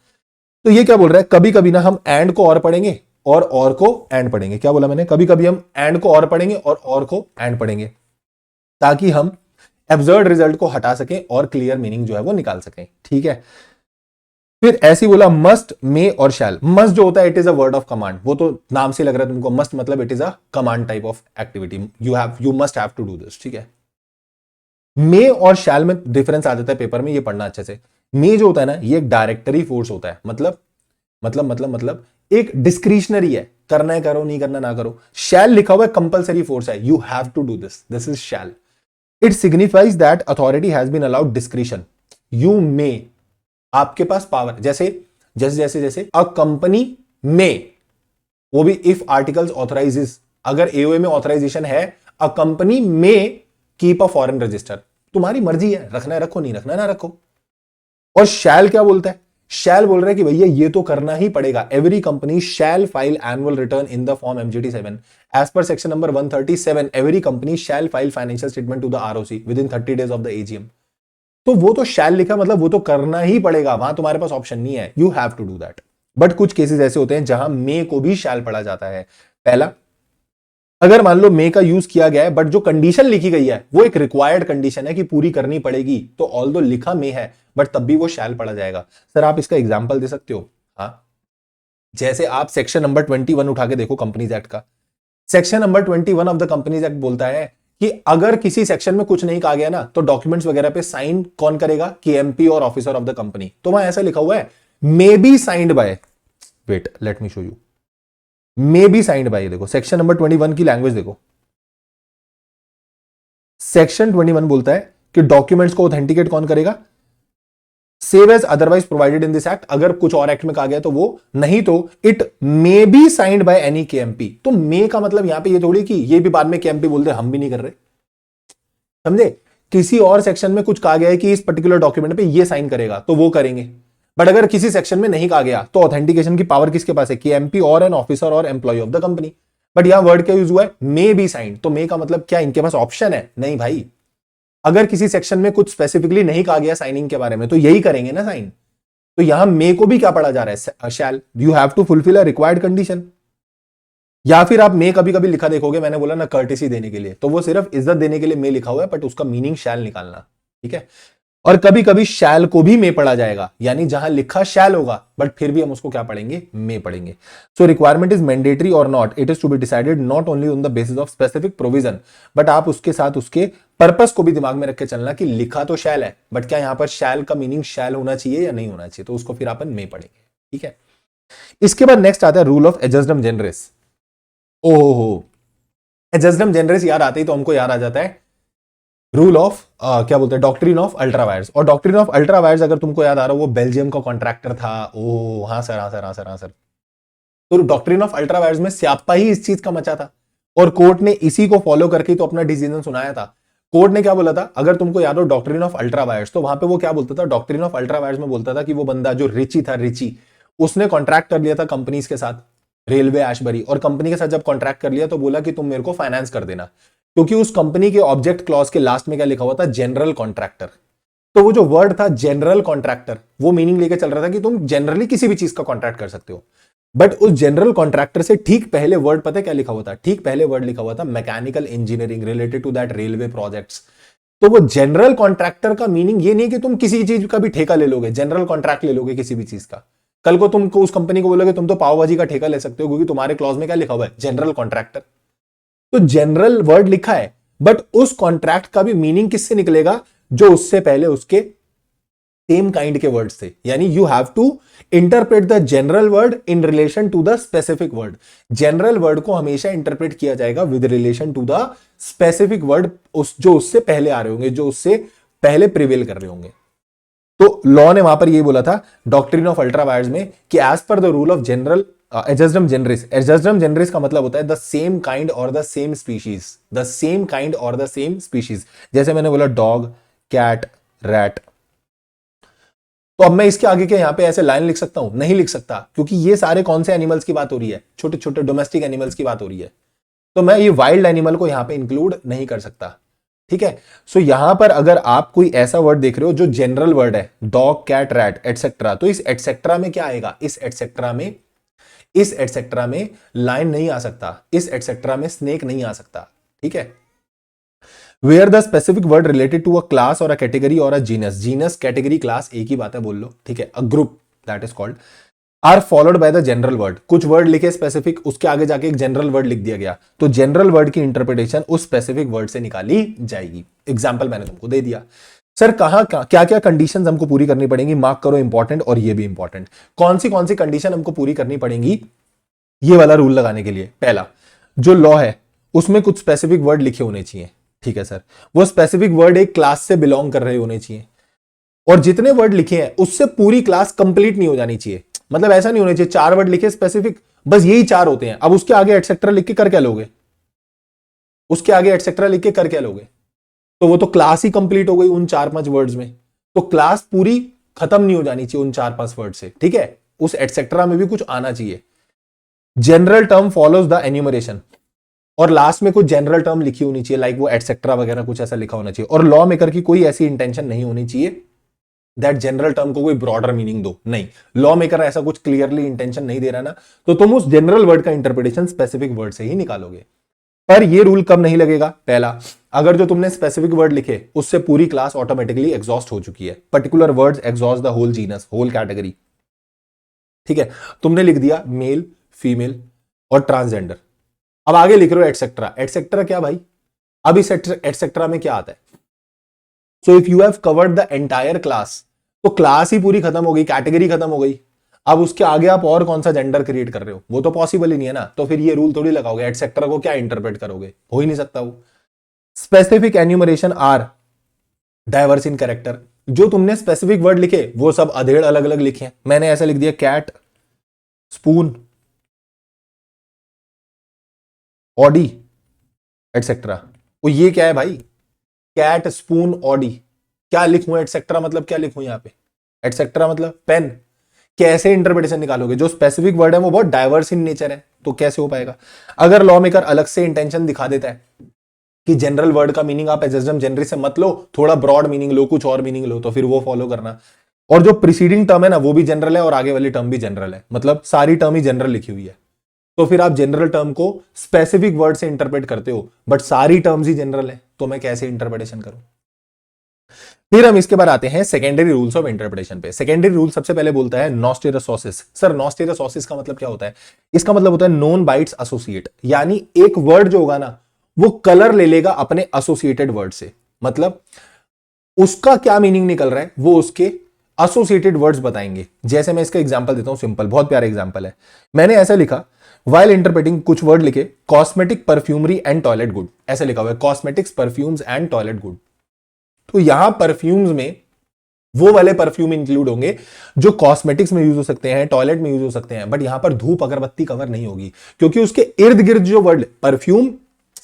तो ये क्या बोल रहा है, कभी कभी ना हम एंड को और पढ़ेंगे और को एंड पढ़ेंगे। क्या बोला मैंने, कभी कभी हम एंड को और पढ़ेंगे और को एंड पढ़ेंगे, ताकि हम एब्सर्ड रिजल्ट को हटा सकें और क्लियर मीनिंग जो है वो निकाल सकें। ठीक है, फिर ऐसे ही बोला मस्ट, मे और शैल। मस्ट जो होता है it is a word of command, वो तो नाम से लग रहा है तुमको, मस्ट मतलब it is a command type of activity, you must have to do this. ठीक है, मे और शैल में डिफरेंस आ जाता है पेपर में, ये पढ़ना अच्छे से। मे जो होता है ना ये एक डायरेक्टरी फोर्स होता है, मतलब एक डिस्क्रिशनरी है, करना है करो, नहीं करना ना करो। शैल लिखा हुआ है कंपलसरी फोर्स है, you have to do this is shall. It signifies that authority has been allowed discretion, you may, आपके पास पावर, जैसे अ कंपनी में, वो भी इफ आर्टिकल्स ऑथराइजेस, अगर एओए में ऑथराइजेशन है, अ कंपनी में कीप अ फॉरेन रजिस्टर, तुम्हारी मर्जी है, रखना है रखो, नहीं रखना ना रखो। और शैल क्या बोलता है, शैल बोल रहा है कि भैया ये तो करना ही पड़ेगा, every company shall file annual return in the form MGT 7 as per section number 137, every company shall file financial statement to the ROC within 30 days of the AGM. तो वो तो शैल लिखा, मतलब वो तो करना ही पड़ेगा, वहां तुम्हारे पास ऑप्शन नहीं है, you have to do that. But कुछ केसेस ऐसे होते हैं जहां मे को भी शैल पढ़ा जाता है। पहला, अगर मान लो मे का यूज किया गया है बट जो कंडीशन लिखी गई है वो एक रिक्वायर्ड कंडीशन है कि पूरी करनी पड़ेगी, तो ऑल दो लिखा मे है बट तब भी वो शैल पढ़ा जाएगा। सर आप इसका एग्जांपल दे सकते हो? हाँ, जैसे आप सेक्शन नंबर 21 उठा के देखो कंपनीज एक्ट का। Section number 21 of the companies act बोलता है कि अगर किसी सेक्शन में कुछ नहीं कहा गया ना तो डॉक्यूमेंट्स वगैरह पे साइन कौन करेगा, कि एमपी और ऑफिसर ऑफ द कंपनी। तो वहां ऐसा लिखा हुआ है may be signed by, wait let me show you, may be signed by. देखो सेक्शन नंबर 21 की लैंग्वेज देखो, सेक्शन 21 बोलता है कि डॉक्यूमेंट्स को ऑथेंटिकेट कौन करेगा, save as otherwise provided in this act, अगर कुछ और एक्ट में कहा गया तो वो, नहीं तो it may be signed by any KMP. तो मे का मतलब यहां पे ये थोड़ी कि ये भी बाद में केएमपी बोलते हम भी नहीं कर रहे, समझे? किसी और सेक्शन में कुछ कहा गया है कि इस पर्टिकुलर डॉक्यूमेंट पे ये साइन करेगा तो वो करेंगे, बट अगर किसी सेक्शन में नहीं कहा गया तो ऑथेंटिकेशन की पावर किसके पास है, केएमपी और एन ऑफिसर और employee of the company. But यहां वर्ड क्या यूज हुआ है, मे बी साइंड। तो मे का मतलब क्या इनके पास ऑप्शन है? नहीं भाई, अगर किसी सेक्शन में कुछ स्पेसिफिकली नहीं कहा गया साइनिंग के बारे में तो यही करेंगे ना साइन। तो यहां मे को भी क्या पढ़ा जा रहा है, shall, you have to fulfil a required condition. या फिर आप मे कभी कभी लिखा देखोगे, मैंने बोला ना कर्टेसी देने के लिए, तो वो सिर्फ इज्जत देने के लिए मे लिखा हुआ है बट उसका मीनिंग शैल निकालना। ठीक है, और कभी कभी शैल को भी मे पढ़ा जाएगा, यानी जहां लिखा शैल होगा बट फिर भी हम उसको क्या पढ़ेंगे, मे पढ़ेंगे। So requirement is mandatory or not, it is to be decided not only on the basis of specific provision, but आप उसके साथ उसके पर्पस को भी दिमाग में रख के चलना कि लिखा तो शैल है बट क्या यहां पर शैल का मीनिंग शैल होना चाहिए या नहीं होना चाहिए, तो उसको फिर अपन मे पढ़ेंगे। ठीक है, इसके बाद नेक्स्ट आता है रूल ऑफ एडजस्टम जनरेस। ओहो, एडजस्टम जनरेस याद आते ही तो हमको याद आ जाता है रूल ऑफ क्या बोलते हैं, डॉक्ट्रिन ऑफ अल्ट्रा वायर्स। और डॉक्ट्रिन ऑफ अल्ट्रा वायर्स अगर तुमको याद आ रहा हो वो बेल्जियम का कॉन्ट्रैक्टर था। ओ हाँ सर, हाँ सर, हाँ सर, हाँ सर। तो डॉक्ट्रिन ऑफ अल्ट्रा वायर्स में स्यापा ही इस चीज का मचा था और कोर्ट ने इसी को फॉलो करके तो अपना डिसीजन सुनाया था। कोर्ट ने क्या बोला था, अगर तुमको याद हो डॉक्ट्रिन ऑफ अल्ट्रा वायर्स, तो वहां पे वो क्या बोलता था, डॉक्ट्रिन ऑफ अल्ट्रा वायर्स में बोलता था कि वो बंदा जो रिची था, रिची, उसने कॉन्ट्रैक्ट कर लिया था कंपनीज के साथ, रेलवे एशबरी, और कंपनी के साथ जब कॉन्ट्रैक्ट कर लिया तो बोला कि तुम मेरे को फाइनेंस कर देना, क्योंकि उस कंपनी के ऑब्जेक्ट क्लॉज के लास्ट में क्या लिखा हुआ था, जनरल कॉन्ट्रैक्टर। तो वो जो वर्ड था जनरल कॉन्ट्रैक्टर, वो मीनिंग लेके चल रहा था कि तुम जनरली किसी भी चीज का कॉन्ट्रैक्ट कर सकते हो। बट उस जनरल कॉन्ट्रैक्टर से ठीक पहले वर्ड पता है क्या लिखा हुआ था, ठीक पहले वर्ड लिखा हुआ था mechanical engineering related to that railway projects. तो वो जनरल कॉन्ट्रैक्टर का मीनिंग ये नहीं कि तुम किसी चीज का भी ठेका ले लोगे, जनरल कॉन्ट्रैक्ट ले लोगे किसी भी चीज का। कल को तुमको उस कंपनी को बोलोगे तुम तो पाव भाजी का ठेका ले सकते हो, क्योंकि तुम्हारे क्लॉज में क्या लिखा हुआ है, जनरल कॉन्ट्रैक्टर। तो जनरल वर्ड लिखा है बट उस कॉन्ट्रैक्ट का भी मीनिंग किससे निकलेगा, जो उससे पहले उसके सेम काइंड के वर्ड्स थे। यानी you have to interpret the general word in relation to the specific word. General word को हमेशा इंटरप्रेट किया जाएगा with relation to the specific word, उस जो उससे पहले आ रहे होंगे, जो उससे पहले प्रिवेल कर रहे होंगे। तो लॉ ने वहां पर ये बोला था डॉक्ट्रिन ऑफ अल्ट्रा वायर्स में कि एज पर the rule of general ejusdem generis, ejusdem generis का मतलब होता है द सेम काइंड और the same species, the same kind और द सेम स्पीशीज। जैसे मैंने बोला डॉग, कैट, रैट, तो अब मैं इसके आगे के यहां पे ऐसे लाइन लिख सकता हूं? नहीं लिख सकता, क्योंकि ये सारे कौन से एनिमल्स की बात हो रही है, छोटे छोटे डोमेस्टिक एनिमल्स की बात हो रही है। तो मैं ये वाइल्ड एनिमल को यहां पे इंक्लूड नहीं कर सकता। ठीक है, सो यहां पर अगर आप कोई ऐसा वर्ड देख रहे हो जो जनरल वर्ड है, डॉग, कैट, रैट एटसेट्रा, तो इस एटसेट्रा में क्या आएगा, इस एटसेट्रा में लाइन नहीं आ सकता, इस एटसेट्रा में स्नेक नहीं आ सकता। ठीक है, where the specific word related to a class और अ कैटेगरी और a genus, genus category class एक ही बात है, बोल लो, ठीक है, a group that is called, are followed by the general word, कुछ वर्ड लिखे स्पेसिफिक, उसके आगे जाके एक जनरल वर्ड लिख दिया गया, तो जनरल वर्ड की इंटरप्रिटेशन उस स्पेसिफिक वर्ड से निकाली जाएगी। एग्जाम्पल मैंने तुमको दे दिया। सर कहां क्या क्या कंडीशंस हमको पूरी करनी पड़ेंगी, मार्क करो इंपॉर्टेंट, और ये भी इंपॉर्टेंट, कौन सी कंडीशन हमको पूरी करनी पड़ेंगी ये वाला रूल लगाने के लिए। पहला, जो लॉ है उसमें कुछ स्पेसिफिक वर्ड लिखे होने चाहिए, ठीक है सर, वो स्पेसिफिक वर्ड एक क्लास से बिलोंग कर रहे होने चाहिए, और जितने वर्ड लिखे हैं उससे पूरी क्लास कंप्लीट नहीं हो जानी चाहिए, मतलब ऐसा नहीं होना चाहिए 4 वर्ड लिखे स्पेसिफिक, बस यही 4 होते हैं, अब उसके आगे एटसेट्रा लिख के कर क्या लोगे, उसके आगे एटसेट्रा लिख के कर क्या लोगे, तो वो तो क्लास ही कंप्लीट हो गई उन 4-5 वर्ड्स में, तो क्लास पूरी खत्म नहीं हो जानी चाहिए उन 4-5 वर्ड से, ठीक है, उस एटसेट्रा में भी कुछ आना चाहिए। General term follows the enumeration, और लास्ट में कुछ जनरल टर्म लिखी होनी चाहिए, लाइक वो एटसेट्रा वगैरह कुछ ऐसा लिखा होना चाहिए, और लॉ मेकर की कोई ऐसी इंटेंशन नहीं होनी चाहिए दैट जनरल टर्म को कोई ब्रॉडर मीनिंग दो, नहीं, लॉ मेकर ऐसा कुछ क्लियरली इंटेंशन नहीं दे रहा ना, तो तुम उस जनरल वर्ड का इंटरप्रिटेशन स्पेसिफिक वर्ड से ही निकालोगे। पर ये रूल कब नहीं लगेगा, पहला, अगर जो तुमने स्पेसिफिक वर्ड लिखे उससे पूरी क्लास ऑटोमेटिकली एग्जॉस्ट हो चुकी है, particular words exhaust the whole genus, whole category, ठीक है, तुमने लिख दिया मेल, फीमेल और ट्रांसजेंडर, अब आगे लिख रहे हो एटसेट्रा, एटसेट्रा क्या भाई, अब इस एटसेट्रा में क्या आता है, so if you have covered the entire class, तो क्लास ही पूरी खत्म हो गई, कैटेगरी खत्म हो गई, अब उसके आगे आप और कौन सा जेंडर क्रिएट कर रहे हो, वो तो पॉसिबल ही नहीं है ना, तो फिर ये रूल थोड़ी लगाओगे, एटसेट्रा को क्या इंटरप्रेट करोगे, हो ही नहीं सकता वो। Specific enumeration are diverse in character, जो तुमने स्पेसिफिक वर्ड लिखे वो सब अधेड़ अलग अलग लिखे हैं, मैंने ऐसा लिख दिया कैट, स्पून, ऑडी एटसेट्रा, तो ये क्या है भाई, कैट, स्पून, ऑडी, क्या लिखूं एटसेट्रा मतलब क्या लिखूं यहां पे, एटसेट्रा मतलब पेन, कैसे इंटरप्रिटेशन निकालोगे, जो स्पेसिफिक वर्ड है वो बहुत डाइवर्स इन नेचर है, तो कैसे हो पाएगा। अगर लॉ मेकर अलग से इंटेंशन दिखा देता है कि जनरल वर्ड का मीनिंग आप एजम जनरल से मत लो, थोड़ा ब्रॉड मीनिंग लो, कुछ और मीनिंग लो, तो फिर वो फॉलो करना, और जो प्रीसीडिंग टर्म है ना वो भी जनरल है और आगे वाली टर्म भी जनरल है, मतलब सारी टर्म ही जनरल लिखी हुई है, तो फिर आप जनरल टर्म को स्पेसिफिक वर्ड से इंटरप्रेट करते हो, बट सारी टर्म्स ही जनरल है, तो मैं कैसे इंटरप्रिटेशन करूं। फिर हम इसके बाद आते हैं सेकेंडरी रूल्स ऑफ इंटरप्रिटेशन पे। सेकेंडरी रूल सबसे पहले बोलता है नॉस्टेरोसोसिस। सर नॉस्टेरोसोसिस का मतलब क्या होता है, इसका मतलब होता है नोन बाइट्स एसोसिएट, यानी एक वर्ड जो होगा ना वो कलर ले लेगा अपने एसोसिएटेड वर्ड से, मतलब उसका क्या मीनिंग निकल रहा है वो उसके एसोसिएटेड वर्ड्स बताएंगे। जैसे मैं इसका एग्जांपल देता हूं, सिंपल, बहुत प्यारा एग्जांपल है, मैंने ऐसा लिखा वाइल इंटरप्रेटिंग, कुछ वर्ड लिखे cosmetic, perfumery and toilet good, ऐसे लिखा हुआ है cosmetics, perfumes and toilet good, तो यहां परफ्यूम्स में वो वाले परफ्यूम इंक्लूड होंगे जो कॉस्मेटिक्स में यूज हो सकते हैं, टॉयलेट में यूज हो सकते हैं, बट यहां पर धूप अगरबत्ती कवर नहीं होगी, क्योंकि उसके इर्द गिर्द जो वर्ड परफ्यूम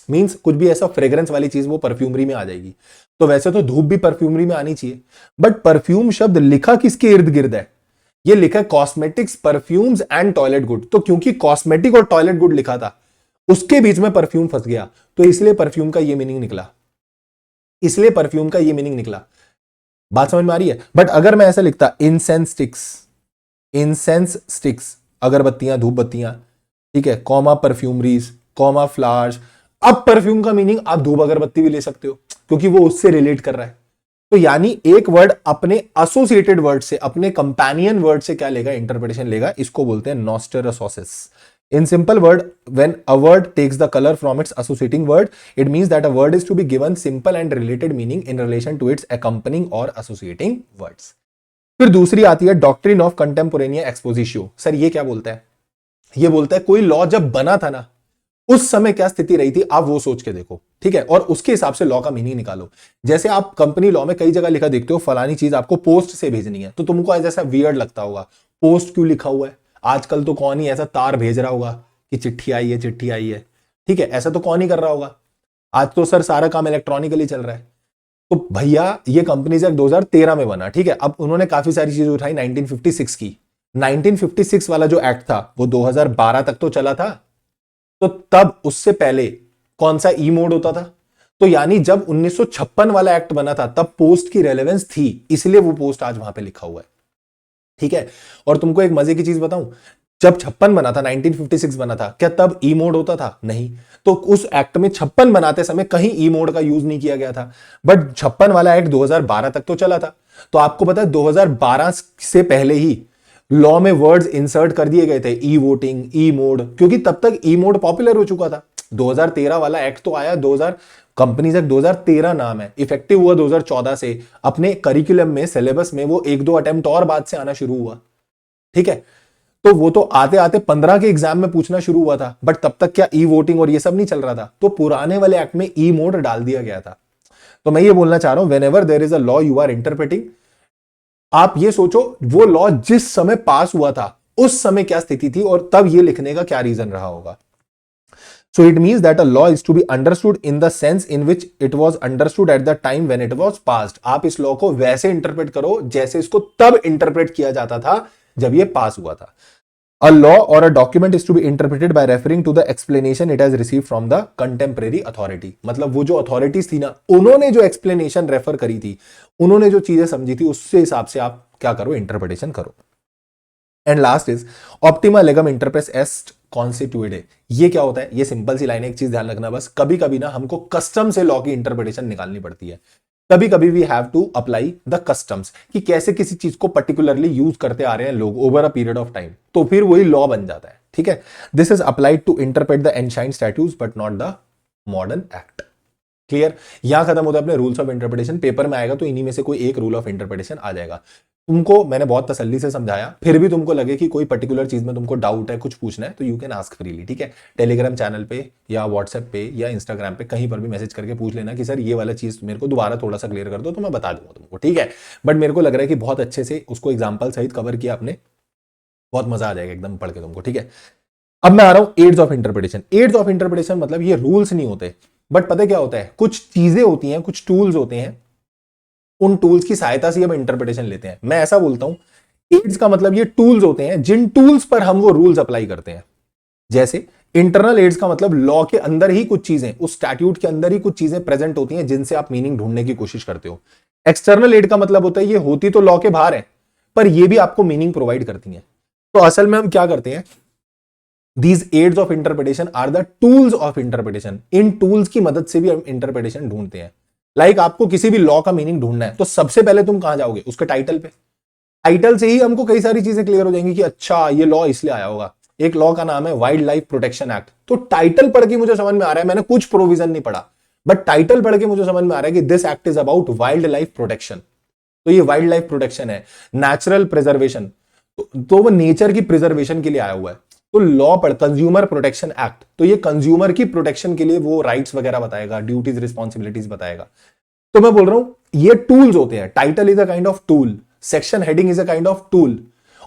मींस कुछ भी ऐसा फ्रेग्रेंस वाली चीज वो परफ्यूमरी में आ जाएगी, तो वैसे तो धूप भी परफ्यूमरी में आनी चाहिए, बट परफ्यूम शब्द लिखा किसके इर्द गिर्द है, ये लिखा है cosmetics, perfumes and toilet good, तो क्योंकि कॉस्मेटिक और टॉयलेट गुड लिखा था उसके बीच में परफ्यूम फंस गया, तो इसलिए परफ्यूम का ये मीनिंग निकला, इसलिए परफ्यूम का ये मीनिंग निकला। बात समझ में आ रही है। बट अगर मैं ऐसा लिखता इंसेंस स्टिक्स, इंसेंस स्टिक्स अगरबत्तियां, धूप बत्तियां, ठीक है, कॉमा परफ्यूमरीज, कॉमा फ्लावर्स, अब परफ्यूम का मीनिंग आप धूप अगरबत्ती भी ले सकते हो क्योंकि वो उससे रिलेट कर रहा है, तो यानी एक वर्ड अपने एसोसिएटेड वर्ड से, अपने कंपेनियन वर्ड से क्या लेगा, इंटरप्रिटेशन लेगा, इसको बोलते हैं नॉस्टेरोसोसिस। In simple word, when a word takes the color from its associating word, it means that a word is to be given simple and related meaning in relation to its accompanying or associating words. फिर दूसरी आती है doctrine of कंटेम्पोरेनियस एक्सपोजिशियो। Sir ये क्या बोलता है, ये बोलता है कोई लॉ जब बना था ना उस समय क्या स्थिति रही थी आप वो सोच के देखो, ठीक है, और उसके हिसाब से लॉ का मीनिंग निकालो। जैसे आप कंपनी लॉ में कई जगह लिखा देखते हो फलानी चीज आपको पोस्ट से भेजनी है, तो तुमको जैसा वियर्ड लगता होगा, पोस्ट क्यों लिखा हुआ है, आजकल तो कौन ही ऐसा तार भेज रहा होगा कि चिट्ठी आई है, चिट्ठी आई है, ठीक है, ऐसा तो कौन ही कर रहा होगा, आज तो सर सारा काम इलेक्ट्रॉनिकली चल रहा है। तो भैया ये कंपनीज एक्ट 2013 में बना, ठीक है, अब उन्होंने काफी सारी चीजें उठाई 1956 की, 1956 वाला जो एक्ट था वो 2012 तक तो चला था, तो तब उससे पहले कौन सा ई मोड होता था, तो यानी जब 1956 वाला एक्ट बना था तब पोस्ट की रेलेवेंस थी, इसलिए वो पोस्ट आज वहां पे लिखा हुआ है, ठीक है। और तुमको एक मजे की चीज बताऊं, जब 56 बना था, 1956 बना था, क्या तब ई मोड होता था? नहीं। तो उस एक्ट में 56 बनाते समय कहीं ई मोड का यूज नहीं किया गया था। बट 56 वाला एक्ट 2012 तक तो चला था। तो आपको पता है 2012 से पहले ही लॉ में वर्ड्स इंसर्ट कर दिए गए थे, ई वोटिंग, ई मोड, क्योंकि तब तक ई मोड पॉपुलर हो चुका था। 2013 वाला एक्ट तो आया 2000, कंपनीज एक्ट 2013 नाम है, इफेक्टिव हुआ 2014 से। अपने करिकुलम में, सिलेबस में वो एक दो अटेम्प्ट और बाद से आना शुरू हुआ। ठीक है, तो वो तो आते आते 15 के एग्जाम में पूछना शुरू हुआ था, बट तब तक क्या ई वोटिंग और ये सब नहीं चल रहा था। तो पुराने वाले एक्ट में ई मोड डाल दिया गया था। तो मैं ये बोलना चाह रहा हूं, whenever there is a law you are interpreting, आप ये सोचो वो लॉ जिस समय पास हुआ था उस समय क्या स्थिति थी और तब ये लिखने का क्या रीजन रहा होगा। So it means that a law is to be understood in the sense in which it was understood at the time when it was passed. आप इस लॉ को वैसे इंटरप्रेट करो जैसे इसको तब इंटरप्रेट किया जाता था जब ये पास हुआ था। A law or a document is to be interpreted by referring to the explanation it has received from the contemporary authority. मतलब वो जो अथॉरिटीज थी ना, उन्होंने जो एक्सप्लेनेशन रेफर करी थी, उन्होंने जो चीजें समझी थी, उससे हिसाब से आप क्या करो, इंटरप्रिटेशन करो। And last is optima legum interpres est consuetudo. ये क्या होता है? ये सिंपल सी लाइन है, एक चीज ध्यान रखना बस, कभी कभी ना हमको कस्टम से लॉ की इंटरप्रिटेशन निकालनी पड़ती है। कभी कभी we have to apply the customs, कि कैसे किसी चीज को पर्टिकुलरली यूज करते आ रहे हैं लोग over a period of time, तो फिर वही लॉ बन जाता है। ठीक है, this is applied to interpret the ancient statutes but not the modern act. Clear? यहां खत्म होता है अपने रूल्स ऑफ इंटरप्रिटेशन। पेपर में आएगा तो इन्हीं में से कोई एक रूल ऑफ इंटरप्रिटेशन आ जाएगा। तुमको मैंने बहुत तसल्ली से समझाया, फिर भी तुमको लगे कि कोई पर्टिकुलर चीज में तुमको डाउट है, कुछ पूछना है, तो यू कैन आस्क फ्रीली। ठीक है, टेलीग्राम चैनल पे या व्हाट्सएप पे या इंस्टाग्राम पे कहीं पर भी मैसेज करके पूछ लेना कि सर ये वाला चीज मेरे को दोबारा थोड़ा सा क्लियर कर दो, तो मैं बता दूंगा तुमको। ठीक है, बट मेरे को लग रहा है कि बहुत अच्छे से उसको एग्जाम्पल सहित कवर किया आपने, बहुत मजा आ जाएगा एकदम पढ़ के तुमको। ठीक है, अब मैं आ रहा हूं aids of interpretation. Aids of interpretation मतलब ये रूल्स नहीं होते, बट पता क्या होता है, कुछ चीजें होती हैं, कुछ टूल्स होते हैं, उन टूल्स की सहायता से हम इंटरप्रिटेशन लेते हैं। मैं ऐसा बोलता हूं, एड्स का मतलब ये टूल्स होते हैं जिन टूल्स पर हम वो रूल्स अप्लाई करते हैं। जैसे इंटरनल एड्स का मतलब लॉ के अंदर ही कुछ चीजें, उस स्टैट्यूट के अंदर ही कुछ चीजें प्रेजेंट होती हैं जिनसे आप मीनिंग ढूंढने की कोशिश करते हो। एक्सटर्नल एड का मतलब होता है ये होती तो लॉ के बाहर है, पर ये भी आपको मीनिंग प्रोवाइड करती हैं। तो असल में हम क्या करते हैं, these aids of interpretation are the tools of interpretation. इन टूल्स की मदद से भी हम इंटरप्रिटेशन ढूंढते हैं। लाइक आपको किसी भी लॉ का मीनिंग ढूंढना है तो सबसे पहले तुम कहां जाओगे, उसके टाइटल पे। टाइटल से ही हमको कई सारी चीजें क्लियर हो जाएंगी कि अच्छा ये लॉ इसलिए आया होगा। एक लॉ का नाम है वाइल्ड लाइफ प्रोटेक्शन एक्ट, तो टाइटल पढ़ के मुझे समझ में आ रहा है, मैंने कुछ प्रोविजन नहीं पढ़ा, बट टाइटल पढ़ के मुझे समझ में आ रहा है कि this act is about wild life protection. तो ये वाइल्ड लाइफ प्रोटेक्शन है, नेचुरल प्रिजर्वेशन, तो वो नेचर की प्रिजर्वेशन के लिए आया हुआ है। तो लॉ पढ़, कंज्यूमर प्रोटेक्शन एक्ट, तो ये कंज्यूमर की प्रोटेक्शन के लिए वो राइट्स वगैरह बताएगा, ड्यूटीज रिस्पॉन्सिबिलिटीज बताएगा। तो मैं बोल रहा हूं ये टूल्स होते हैं। Title is a kind of tool, section heading is a kind of tool,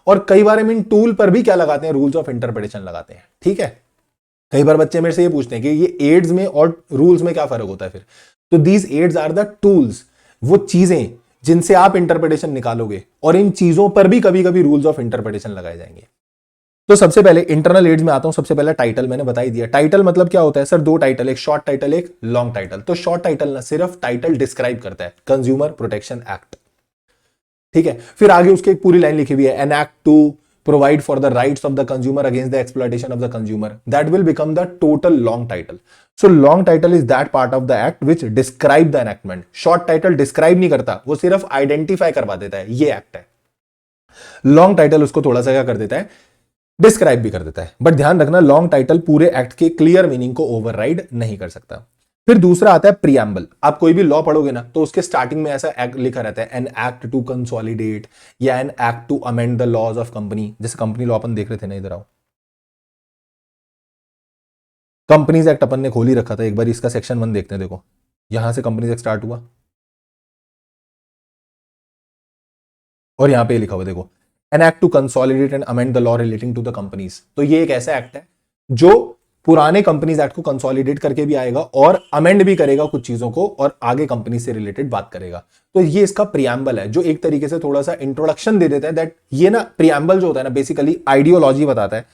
और कई बार हम इन टूल पर भी क्या लगाते हैं, रूल्स ऑफ इंटरप्रिटेशन लगाते हैं। ठीक है, कई बार बच्चे मेरे से ये पूछते हैं कि ये एड्स में और रूल्स में क्या फर्क होता है फिर। तो these aids are the tools, वो चीजें जिनसे आप इंटरप्रिटेशन निकालोगे, और इन चीजों पर भी कभी कभी रूल्स ऑफ इंटरप्रिटेशन लगाए जाएंगे। तो सबसे पहले इंटरनल एड्स में आता हूं। सबसे पहला टाइटल मैंने बता ही दिया। टाइटल मतलब क्या होता है सर, दो टाइटल, एक शॉर्ट टाइटल एक लॉन्ग टाइटल। तो शॉर्ट टाइटल ना सिर्फ टाइटल डिस्क्राइब करता है, कंज्यूमर प्रोटेक्शन एक्ट। ठीक है, फिर आगे उसके एक पूरी लाइन लिखी हुई है, an act to provide for the rights of the consumer against the exploitation of the consumer, that will become the total long title. So long title is that part of the act which describe the enactment. Short title describe नहीं करता, वो सिर्फ identify करवा देता है ये act है। Long title उसको थोड़ा सा क्या कर देता है, डिस्क्राइब भी कर देता है। बट ध्यान रखना, लॉन्ग टाइटल पूरे एक्ट के क्लियर मीनिंग को ओवरराइड नहीं कर सकता। फिर दूसरा आता है प्रियम्बल। आप कोई भी लॉ पढ़ोगे ना तो उसके स्टार्टिंग में ऐसा एक्ट लिखा रहता है, एन एक्ट टू कंसोलिडेट या an act to amend the laws of company. जैसे कंपनी लॉ अपन देख रहे थे ना, इधर आओ, कंपनीज एक्ट अपन ने खोल ही रखा था, एक बार इसका सेक्शन 1 देखते हैं। देखो यहां से कंपनीज एक्ट स्टार्ट हुआ और यहां पे लिखा हुआ देखो, an act to consolidate and amend the law relating to the companies. तो ये एक ऐसा एक्ट है जो पुराने कंपनीज एक्ट को कंसोलिडेट करके भी आएगा और अमेंड भी करेगा कुछ चीजों को, और आगे कंपनी से रिलेटेड बात करेगा। तो ये इसका प्रियम्बल है, जो एक तरीके से थोड़ा सा इंट्रोडक्शन दे देता है। दैट ये ना प्रियम्बल जो होता है ना, बेसिकली आइडियोलॉजी बताता है,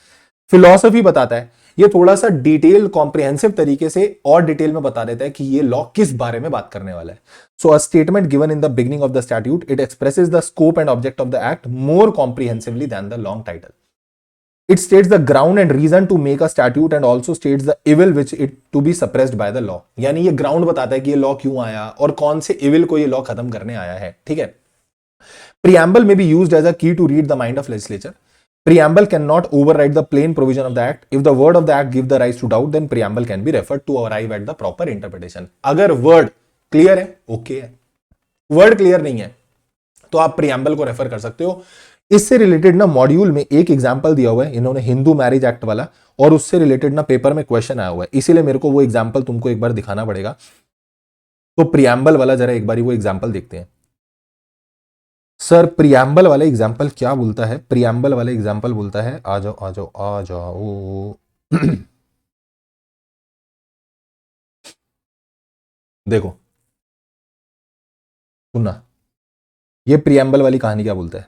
फिलॉसफी बताता है। ये थोड़ा सा डिटेल कॉम्प्रिहेंसिव तरीके से और डिटेल में बता देता है कि ये लॉ किस बारे में बात करने वाला है। So a statement given in the beginning of the statute, it expresses the scope and object of the act more comprehensively than the long title. It states the ground and reason to make a statute and also states the evil which it to be suppressed by the law. यानी ये ground बताता है कि ये law क्यों आया और कौन से इविल को ये लॉ खत्म करने आया है, ठीक है। Preamble may be used as a key to read the mind of legislature. Preamble cannot override the plain provision of the act. If the word of the act give the rise to doubt, then preamble can be referred to arrive at the proper interpretation. अगर word clear है, okay है, word clear नहीं है तो आप preamble को refer कर सकते हो। इससे रिलेटेड ना मॉड्यूल में एक एग्जांपल दिया हुआ है इन्होंने, हिंदू मैरिज एक्ट वाला, और उससे रिलेटेड ना पेपर में क्वेश्चन आया हुआ है, इसीलिए मेरे को वो एग्जांपल तुमको एक बार दिखाना पड़ेगा। तो प्रियम्बल वाला जरा एक बार वो एग्जांपल देखते हैं। सर प्रियम्बल वाला एग्जांपल क्या बोलता है? प्रियम्बल वाला एग्जांपल बोलता है, आ जाओ आ जाओ आ जाओ देखो सुनना, ये प्रियम्बल वाली कहानी क्या बोलता है।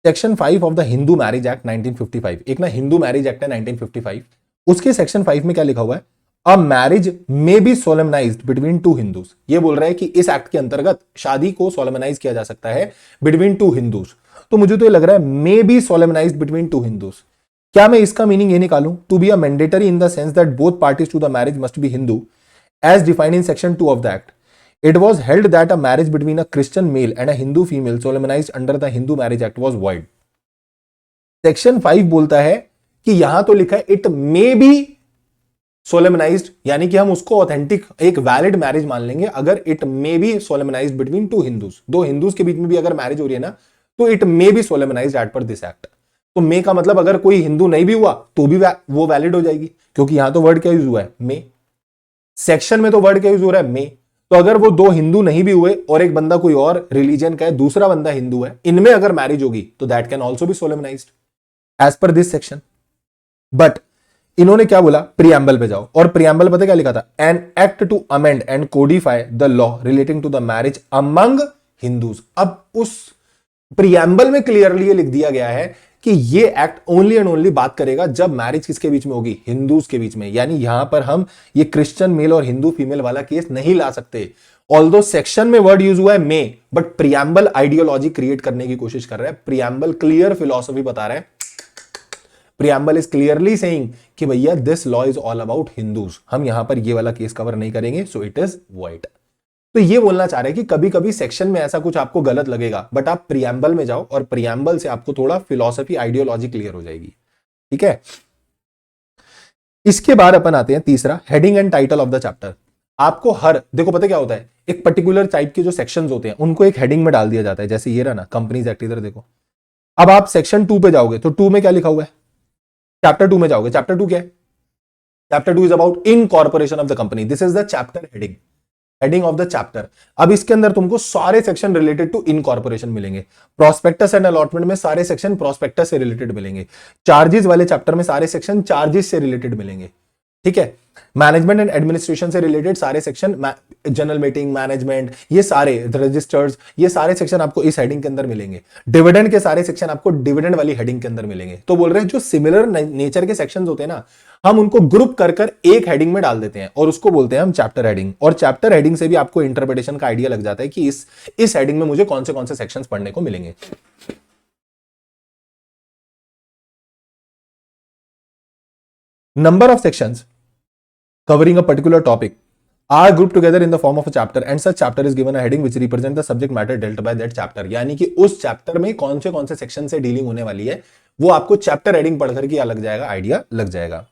Section 5 of the Hindu marriage act 1955, एक ना हिंदू मैरिज एक्ट है 1955, उसके सेक्शन 5 में क्या लिखा हुआ है? A marriage may be solemnized between two Hindus. ये बोल रहा है कि इस एक्ट के अंतर्गत शादी को सोलेमनाइज किया जा सकता है बिटवीन टू हिंदूज। तो मुझे तो ये लग रहा है may be solemnized between two Hindus. क्या मैं इसका मीनिंग ये निकालूं? To be a mandatory in the sense that both parties to the marriage must be Hindu as defined in section 2 of the act. It was held that a marriage between a Christian male and a Hindu female solemnized under the Hindu Marriage Act was void. Section 5 बोलता है कि यहां तो लिखा है it may be solemnised, यानी कि हम उसको ऑथेंटिक एक वैलिड मैरिज मान लेंगे अगर it may be solemnized between two Hindus, दो हिंदूज के बीच में भी अगर मैरिज हो रही है ना तो it may be solemnized at per this act. तो मे का मतलब अगर कोई हिंदू नहीं भी हुआ तो भी वो वैलिड हो जाएगी, क्योंकि यहां तो वर्ड क्या यूज हुआ है? मे। सेक्शन में तो वर्ड क्या यूज हो रहा है? मे। तो अगर वो दो हिंदू नहीं भी हुए और एक बंदा कोई और रिलीजन का है, दूसरा बंदा हिंदू है, इनमें अगर मैरिज होगी तो that can also be solemnized as per this section. But इन्होंने क्या बोला? प्रियम्बल पे जाओ, और प्रियम्बल पता क्या लिखा था? An act to amend and codify the law relating to the marriage among Hindus. अब उस प्रियम्बल में क्लियरली लिख दिया गया है कि ये एक्ट ओनली एंड ओनली बात करेगा जब मैरिज किसके बीच में होगी? हिंदूज के बीच में। यानी यहां पर हम ये क्रिश्चियन मेल और हिंदू फीमेल वाला केस नहीं ला सकते। ऑल्दो सेक्शन में वर्ड यूज हुआ है मे, बट प्रियम्बल आइडियोलॉजी क्रिएट करने की कोशिश कर रहा है। प्रियम्बल क्लियर फिलॉसफी बता रहा है। प्रियम्बल इज क्लियरली सेइंग कि भैया this law is all about Hindus, हम यहां पर ये वाला केस कवर नहीं करेंगे, सो इट इज वॉइड। तो ये बोलना चाह रहे हैं कि कभी कभी सेक्शन में ऐसा कुछ आपको गलत लगेगा, बट आप प्रियम्बल में जाओ और प्रियम्बल से आपको थोड़ा फिलॉसफी आइडियोलॉजी क्लियर हो जाएगी, ठीक है। इसके बाद अपन आते हैं तीसरा, heading and title of the chapter. आपको हर, देखो पता क्या होता है, एक पर्टिकुलर टाइप के जो सेक्शंस होते हैं उनको एक हेडिंग में डाल दिया जाता है। जैसे ये रहा ना कंपनीज एक्ट, इधर देखो। अब आप सेक्शन 2 पे जाओगे तो 2 में क्या लिखा हुआ है? चैप्टर 2 में जाओगे, चैप्टर 2 क्या है? Chapter 2 is about incorporation of the company. This is the chapter heading, heading of the chapter. अब इसके अंदर तुमको सारे सेक्शन रिलेटेड टू इनकॉर्पोरेशन मिलेंगे। प्रोस्पेक्टस एंड अलॉटमेंट में सारे सेक्शन प्रोस्पेक्टस से रिलेटेड मिलेंगे। चार्जेस वाले चैप्टर में सारे सेक्शन चार्जेस से रिलेटेड मिलेंगे, ठीक है। मैनेजमेंट एंड एडमिनिस्ट्रेशन से रिलेटेड सारे सेक्शन, जनरल मीटिंग, मैनेजमेंट, ये सारे रजिस्टर्स, ये सारे सेक्शन आपको इस हेडिंग के अंदर मिलेंगे। डिविडेंड के सारे सेक्शन आपको डिविडेंड वाली हेडिंग के अंदर मिलेंगे। तो बोल रहे हैं जो सिमिलर नेचर के सेक्शंस होते हैं ना, हम उनको ग्रुप कर कर एक हेडिंग में डाल देते हैं और उसको बोलते हैं हम चैप्टर हेडिंग। और चैप्टर हेडिंग से भी आपको इंटरप्रिटेशन का आइडिया लग जाता है कि इस हेडिंग में मुझे कौन से सेक्शंस पढ़ने को मिलेंगे। Number of sections covering a particular topic are grouped together in the form of a chapter and such chapter is given a heading which represent the subject matter dealt by that chapter। यानी कि उस chapter में कौन से section से dealing होने वाली है वो आपको चैप्टर हेडिंग पढ़कर क्या लग जाएगा? आइडिया लग जाएगा।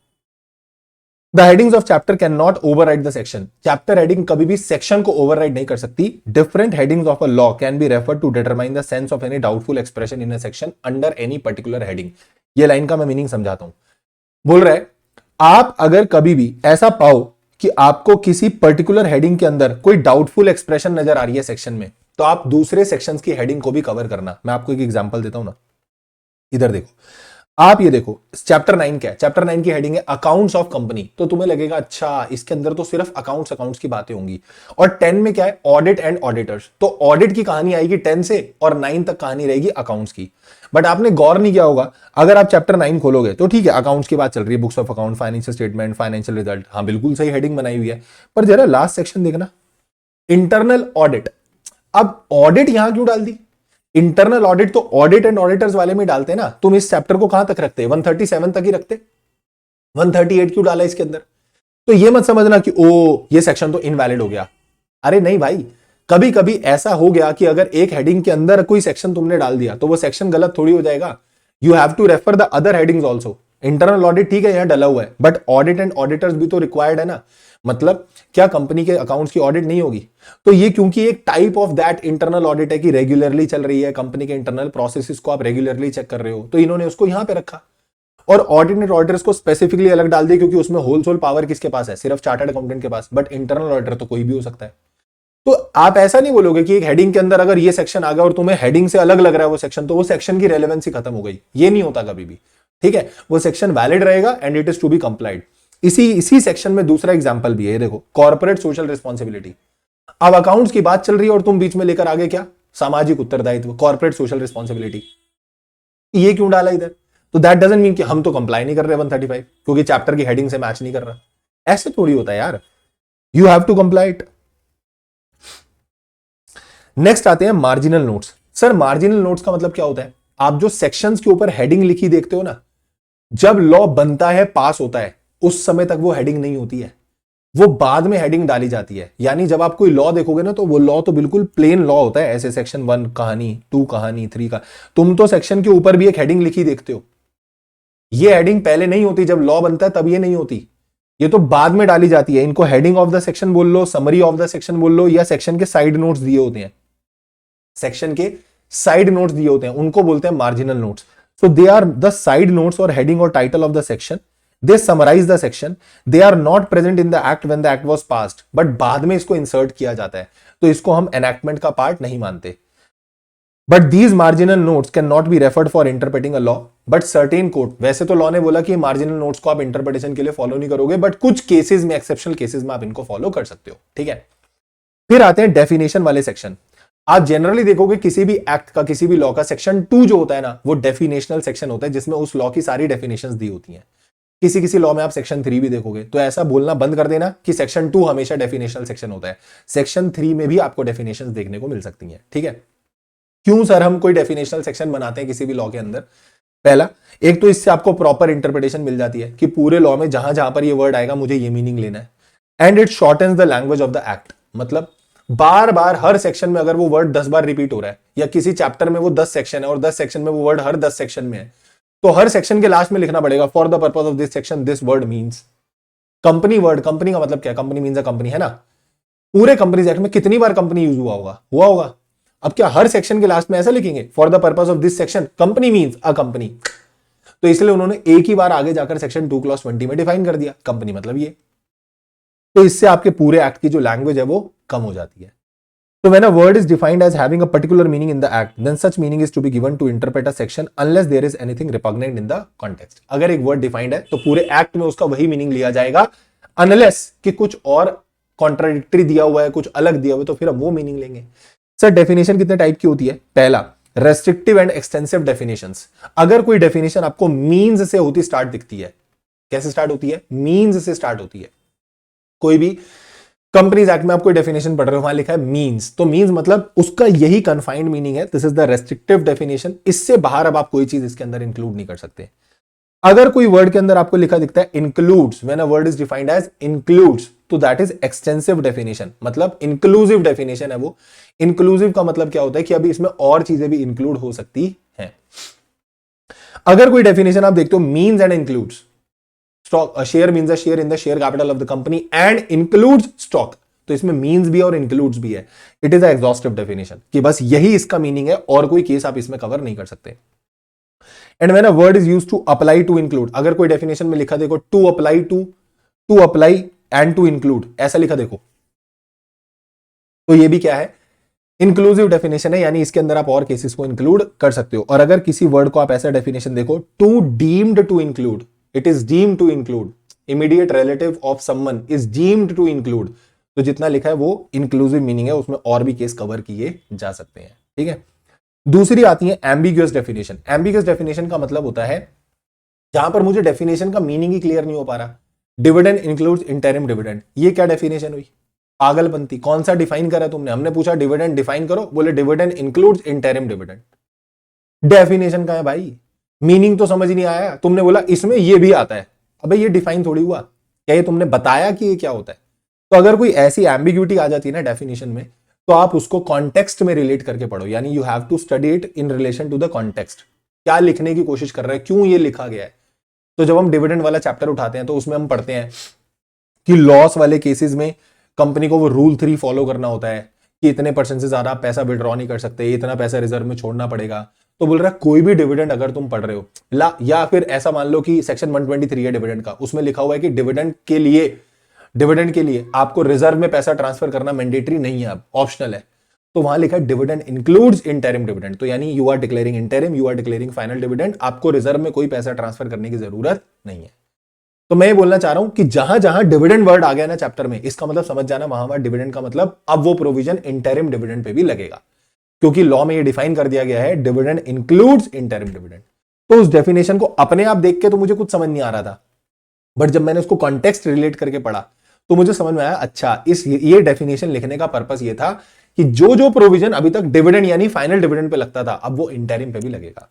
The headings of chapter cannot override the section। Chapter heading कभी भी सेक्शन को ओवरराइड नहीं कर सकती। Different headings of a law can be referred to determine the sense of any doubtful expression in a section under any particular heading। ये line का मैं meaning समझाता हूं। बोल रहा है आप अगर कभी भी ऐसा पाओ कि आपको किसी पर्टिकुलर हेडिंग के अंदर कोई डाउटफुल एक्सप्रेशन नजर आ रही है सेक्शन में, तो आप दूसरे सेक्शंस की हेडिंग को भी कवर करना। मैं आपको एक एग्जांपल देता हूं ना, इधर देखो, आप ये देखो चैप्टर 9 क्या है? चैप्टर 9 की हेडिंग है अकाउंट्स ऑफ कंपनी। तो तुम्हें लगेगा अच्छा इसके अंदर तो सिर्फ अकाउंट्स की बातें होंगी। और 10 में क्या है? Audit and auditors. तो ऑडिट की कहानी आएगी 10 से और 9 तक कहानी रहेगी अकाउंट्स की। बट आपने गौर नहीं किया होगा, अगर आप चैप्टर 9 खोलोगे तो ठीक है अकाउंट्स की बात चल रही है, books of account, financial statement, financial result, हाँ बिल्कुल सही हेडिंग बनाई हुई है। पर जरा लास्ट सेक्शन देखना, इंटरनल ऑडिट। अब ऑडिट यहां क्यों डाल दी? इंटरनल ऑडिट तो ऑडिट एंड ऑडिटर्स वाले में डालते हैं ना, तुम इस चैप्टर को कहां तक रखते, 137 तक ही रखते, 138 क्यों डाला इसके अंदर? तो ये मत समझना कि ओ ये सेक्शन तो इनवैलिड हो गया। अरे नहीं भाई, कभी कभी ऐसा हो गया कि अगर एक हेडिंग के अंदर कोई सेक्शन तुमने डाल दिया तो वो सेक्शन गलत थोड़ी हो जाएगा। You have to refer the other headings also. Internal audit ठीक है, यहां डला हुआ है, बट ऑडिट एंड ऑडिटर्स भी तो रिक्वायर्ड है ना। मतलब क्या कंपनी के अकाउंट्स की ऑडिट नहीं होगी? तो ये क्योंकि एक type of that internal audit है कि रेगुलरली चल रही है, कंपनी के इंटरनल प्रोसेसेस को आप रेगुलरली चेक कर रहे हो, तो इन्होंने उसको यहां पे रखा। और ऑडिट एंड ऑडिटर्स को स्पेसिफिकली अलग डाल दिया क्योंकि उसमें होलसेल पावर किसके पास है? सिर्फ चार्टर्ड अकाउंटेंट के पास। बट इंटरनल ऑडिटर तो कोई भी हो सकता है। तो आप ऐसा नहीं बोलोगे कि एक हेडिंग के अंदर अगर ये सेक्शन आ गया और तुम्हें हेडिंग से अलग लग रहा है वो सेक्शन, तो वो सेक्शन की रेलेवेंसी खत्म हो गई। ये नहीं होता कभी भी, ठीक है? वो सेक्शन वैलिड रहेगा and it is to be complied. इसी सेक्शन में दूसरा एग्जांपल भी है, देखो, कॉर्पोरेट सोशल रिस्पॉन्सिबिलिटी। अब अकाउंट्स की बात चल रही है और तुम बीच में लेकर आगे क्या? सामाजिक उत्तरदायित्व, कॉर्पोरेट सोशल रिस्पॉन्सिबिलिटी। ये क्यों डाला इधर? तो दैट डजंट मीन कि हम तो कंप्लाई नहीं कर रहे 135 क्योंकि चैप्टर की हेडिंग से मैच नहीं कर रहा। ऐसे थोड़ी होता है यार, you have to comply it. Next आते हैं marginal notes. Sir marginal notes का मतलब क्या होता है? आप जो सेक्शंस के ऊपर हेडिंग लिखी देखते हो ना, जब लॉ बनता है, पास होता है, उस समय तक वो हेडिंग नहीं होती है, वो बाद में हेडिंग डाली जाती है। यानी जब आप कोई लॉ देखोगे ना, तो वो लॉ तो बिल्कुल प्लेन लॉ होता है, ऐसे सेक्शन 1 कहानी, 2 कहानी, 3 का। तुम तो सेक्शन के ऊपर भी एक हेडिंग लिखी देखते हो। ये हेडिंग पहले नहीं होती, जब लॉ बनता है तब ये नहीं होती, ये तो बाद में डाली जाती है। इनको हेडिंग ऑफ द सेक्शन बोल लो, समरी ऑफ द सेक्शन बोल लो, या सेक्शन के साइड नोट्स दिए होते हैं, सेक्शन के साइड नोट्स दिए होते हैं, उनको बोलते हैं marginal notes. So they are the side notes और हेडिंग और title of the section. They summarize the section. They are not present in the act when the act was passed, but बाद में इसको इंसर्ट किया जाता है, तो इसको हम एनैक्टमेंट का पार्ट नहीं मानते। But these marginal notes can not be referred for interpreting a law, but certain court, वैसे तो लॉ ने बोला कि मार्जिनल नोट्स को आप इंटरप्रिटेशन के लिए फॉलो नहीं करोगे, बट कुछ केसेस में, एक्सेप्शनल केसेस में आप इनको फॉलो कर सकते हो, ठीक है? फिर आते हैं डेफिनेशन वाले सेक्शन। आप जनरली देखोगे किसी भी एक्ट का, किसी भी लॉ का सेक्शन 2 जो होता है ना, वो डेफिनेशनल सेक्शन होता है, जिसमें उस लॉ की सारी डेफिनेशंस दी होती हैं। किसी किसी लॉ में आप सेक्शन 3 भी देखोगे, तो ऐसा बोलना बंद कर देना कि सेक्शन 2 हमेशा डेफिनेशनल सेक्शन होता है। सेक्शन 3 में भी आपको डेफिनेशंस देखने को मिल सकती हैं, ठीक है? क्यों सर हम कोई डेफिनेशनल सेक्शन बनाते हैं किसी भी लॉ के अंदर? पहला, एक तो इससे आपको प्रॉपर इंटरप्रिटेशन मिल जाती है कि पूरे लॉ में जहां जहां पर ये वर्ड आएगा मुझे ये मीनिंग लेना है, and it shortens the language of the act. मतलब बार बार हर सेक्शन में अगर वो वर्ड 10 बार रिपीट हो रहा है, या किसी चैप्टर में वो 10 सेक्शन है और 10 सेक्शन में वो वर्ड हर 10 सेक्शन में है, तो हर सेक्शन के लास्ट में लिखना पड़ेगा for the purpose of this section this word means. Company word, company का मतलब क्या? कंपनी मींस अ कंपनी, है ना? पूरे कंपनीज एक्ट में कितनी बार कंपनी यूज हुआ होगा। अब क्या हर सेक्शन के लास्ट में ऐसा लिखेंगे for the purpose of this section company means a company? तो इसलिए उन्होंने एक ही बार आगे जाकर सेक्शन 2 क्लॉज 20 में डिफाइन कर दिया कंपनी मतलब ये। तो इससे आपके पूरे एक्ट की जो लैंग्वेज है वो कम हो जाती है। So when a word is defined as having a particular meaning in the act, then such meaning is to be given to interpret a section unless there is anything repugnant in the context. अगर एक word defined है तो पूरे act में उसका वही meaning लिया जाएगा, अनलेस कि कुछ और कॉन्ट्राडिक्टरी दिया हुआ है, कुछ अलग दिया हुआ है, तो फिर हम वो मीनिंग लेंगे। सर डेफिनेशन कितने टाइप की होती है? पहला, रेस्ट्रिक्टिव एंड एक्सटेंसिव डेफिनेशंस। अगर कोई डेफिनेशन आपको मीन्स से होती स्टार्ट दिखती है, कैसे स्टार्ट होती है? मीन्स से स्टार्ट होती है। कोई भी कंपनीज एक्ट में आप कोई डेफिनेशन पढ़ रहे हो, वहां लिखा है मींस, तो मींस मतलब उसका यही कन्फाइंड मीनिंग है, this is the restrictive definition. इससे बाहर अब आप कोई चीज इसके अंदर इंक्लूड नहीं कर सकते। अगर कोई वर्ड के अंदर आपको लिखा दिखता है includes, when a word is defined as includes, तो दैट इज एक्सटेंसिव डेफिनेशन, मतलब इंक्लूसिव डेफिनेशन है वो। इंक्लूसिव का मतलब क्या होता है कि अभी इसमें और चीजें भी इंक्लूड हो सकती हैं। अगर कोई डेफिनेशन आप देखते हो means and includes, stock share means a share in the share capital of the company and includes stock, तो इसमें मींस भी और इंक्लूड्स भी है। It is a exhaustive definition कि बस यही इसका मीनिंग है और कोई केस आप इसमें कवर नहीं कर सकते। And when a word is used to apply to include, अगर कोई डेफिनेशन में लिखा देखो to apply and to include, ऐसा लिखा देखो, तो ये भी क्या है? इंक्लूसिव डेफिनेशन है, यानी इसके अंदर आप और केसेस को इंक्लूड कर सकते हो। और अगर किसी वर्ड को आप ऐसा डेफिनेशन देखो, to deemed to include, it is deemed to include, immediate relative of someone is deemed to include, तो जितना लिखा है वो इंक्लूसिव मीनिंग है, उसमें और भी केस कवर किए जा सकते हैं, ठीक है? दूसरी आती है एम्बिगुअस डेफिनेशन। एम्बिगुअस डेफिनेशन का मतलब होता है जहां पर मुझे डेफिनेशन का मीनिंग ही क्लियर नहीं हो पा रहा। डिविडेंड इंक्लूड्स इंटरिम डिविडेंड, ये क्या डेफिनेशन हुई? पागलपंती। कौन सा डिफाइन करा तुमने? हमने पूछा डिविडेंड डिफाइन करो, बोले dividend includes interim dividend. Definition का है भाई, मीनिंग तो समझ नहीं आया। तुमने बोला इसमें ये भी आता है, अबे ये डिफाइन थोड़ी हुआ, क्या ये तुमने बताया कि ये क्या होता है? तो अगर कोई ऐसी एम्बिग्यूटी आ जाती है ना डेफिनेशन में, तो आप उसको कॉन्टेक्स्ट में रिलेट करके पढ़ो, यानी you have to study it in relation to the context. क्या लिखने की कोशिश कर रहे हैं, क्यों ये लिखा गया है। तो जब हम डिविडेंड वाला चैप्टर उठाते हैं तो उसमें हम पढ़ते हैं कि लॉस वाले केसेस में कंपनी को वो रूल 3 फॉलो करना होता है कि इतने परसेंट से ज्यादा पैसा विड्रॉ नहीं कर सकते, इतना पैसा रिजर्व में छोड़ना पड़ेगा। तो बोल रहा है कोई भी डिविडेंड अगर तुम पढ़ रहे हो या फिर ऐसा मान लो कि सेक्शन 123 है डिविडेंड का, उसमें लिखा हुआ है कि डिविडेंड के लिए आपको रिजर्व में पैसा ट्रांसफर करना मैंडेटरी नहीं है, अब ऑप्शनल है। तो वहां लिखा है डिविडेंड इंक्लूड्स इंटरिम डिविडेंड, तो यानी you are declaring interim, you are declaring final dividend, आपको रिजर्व में कोई पैसा ट्रांसफर करने की जरूरत नहीं है। तो मैं ये बोलना चाह रहा हूं कि जहां जहां डिविडेंड वर्ड आ गया ना चैप्टर में, इसका मतलब समझ जाना वहां वहां डिविडेंड का मतलब अब वो प्रोविजन इंटरिम डिविडेंड पे भी लगेगा, क्योंकि लॉ में ये डिफाइन कर दिया गया है डिविडेंड इंक्लूड्स इंटरिम डिविडेंड। तो उस डेफिनेशन को अपने आप देख के तो मुझे कुछ समझ नहीं आ रहा था, बट जब मैंने उसको कॉन्टेक्स्ट रिलेट करके पढ़ा तो मुझे समझ में आया, अच्छा ये डेफिनेशन लिखने का पर्पस ये था कि जो जो प्रोविजन अभी तक डिविडेंड यानी फाइनल डिविडेंड पे लगता था, अब वो इंटरिम पे भी लगेगा।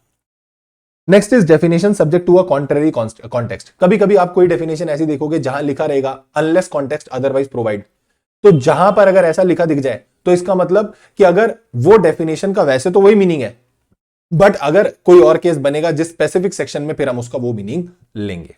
Next is definition subject to a contrary context. कभी कभी आप कोई डेफिनेशन ऐसी देखोगे जहां लिखा रहेगा अनलेस कॉन्टेक्स्ट अदरवाइज प्रोवाइड, तो जहां पर अगर ऐसा लिखा दिख जाए तो इसका मतलब कि अगर वो डेफिनेशन का वैसे तो वही मीनिंग है, बट अगर कोई और केस बनेगा जिस स्पेसिफिक सेक्शन में, फिर हम उसका वो मीनिंग लेंगे।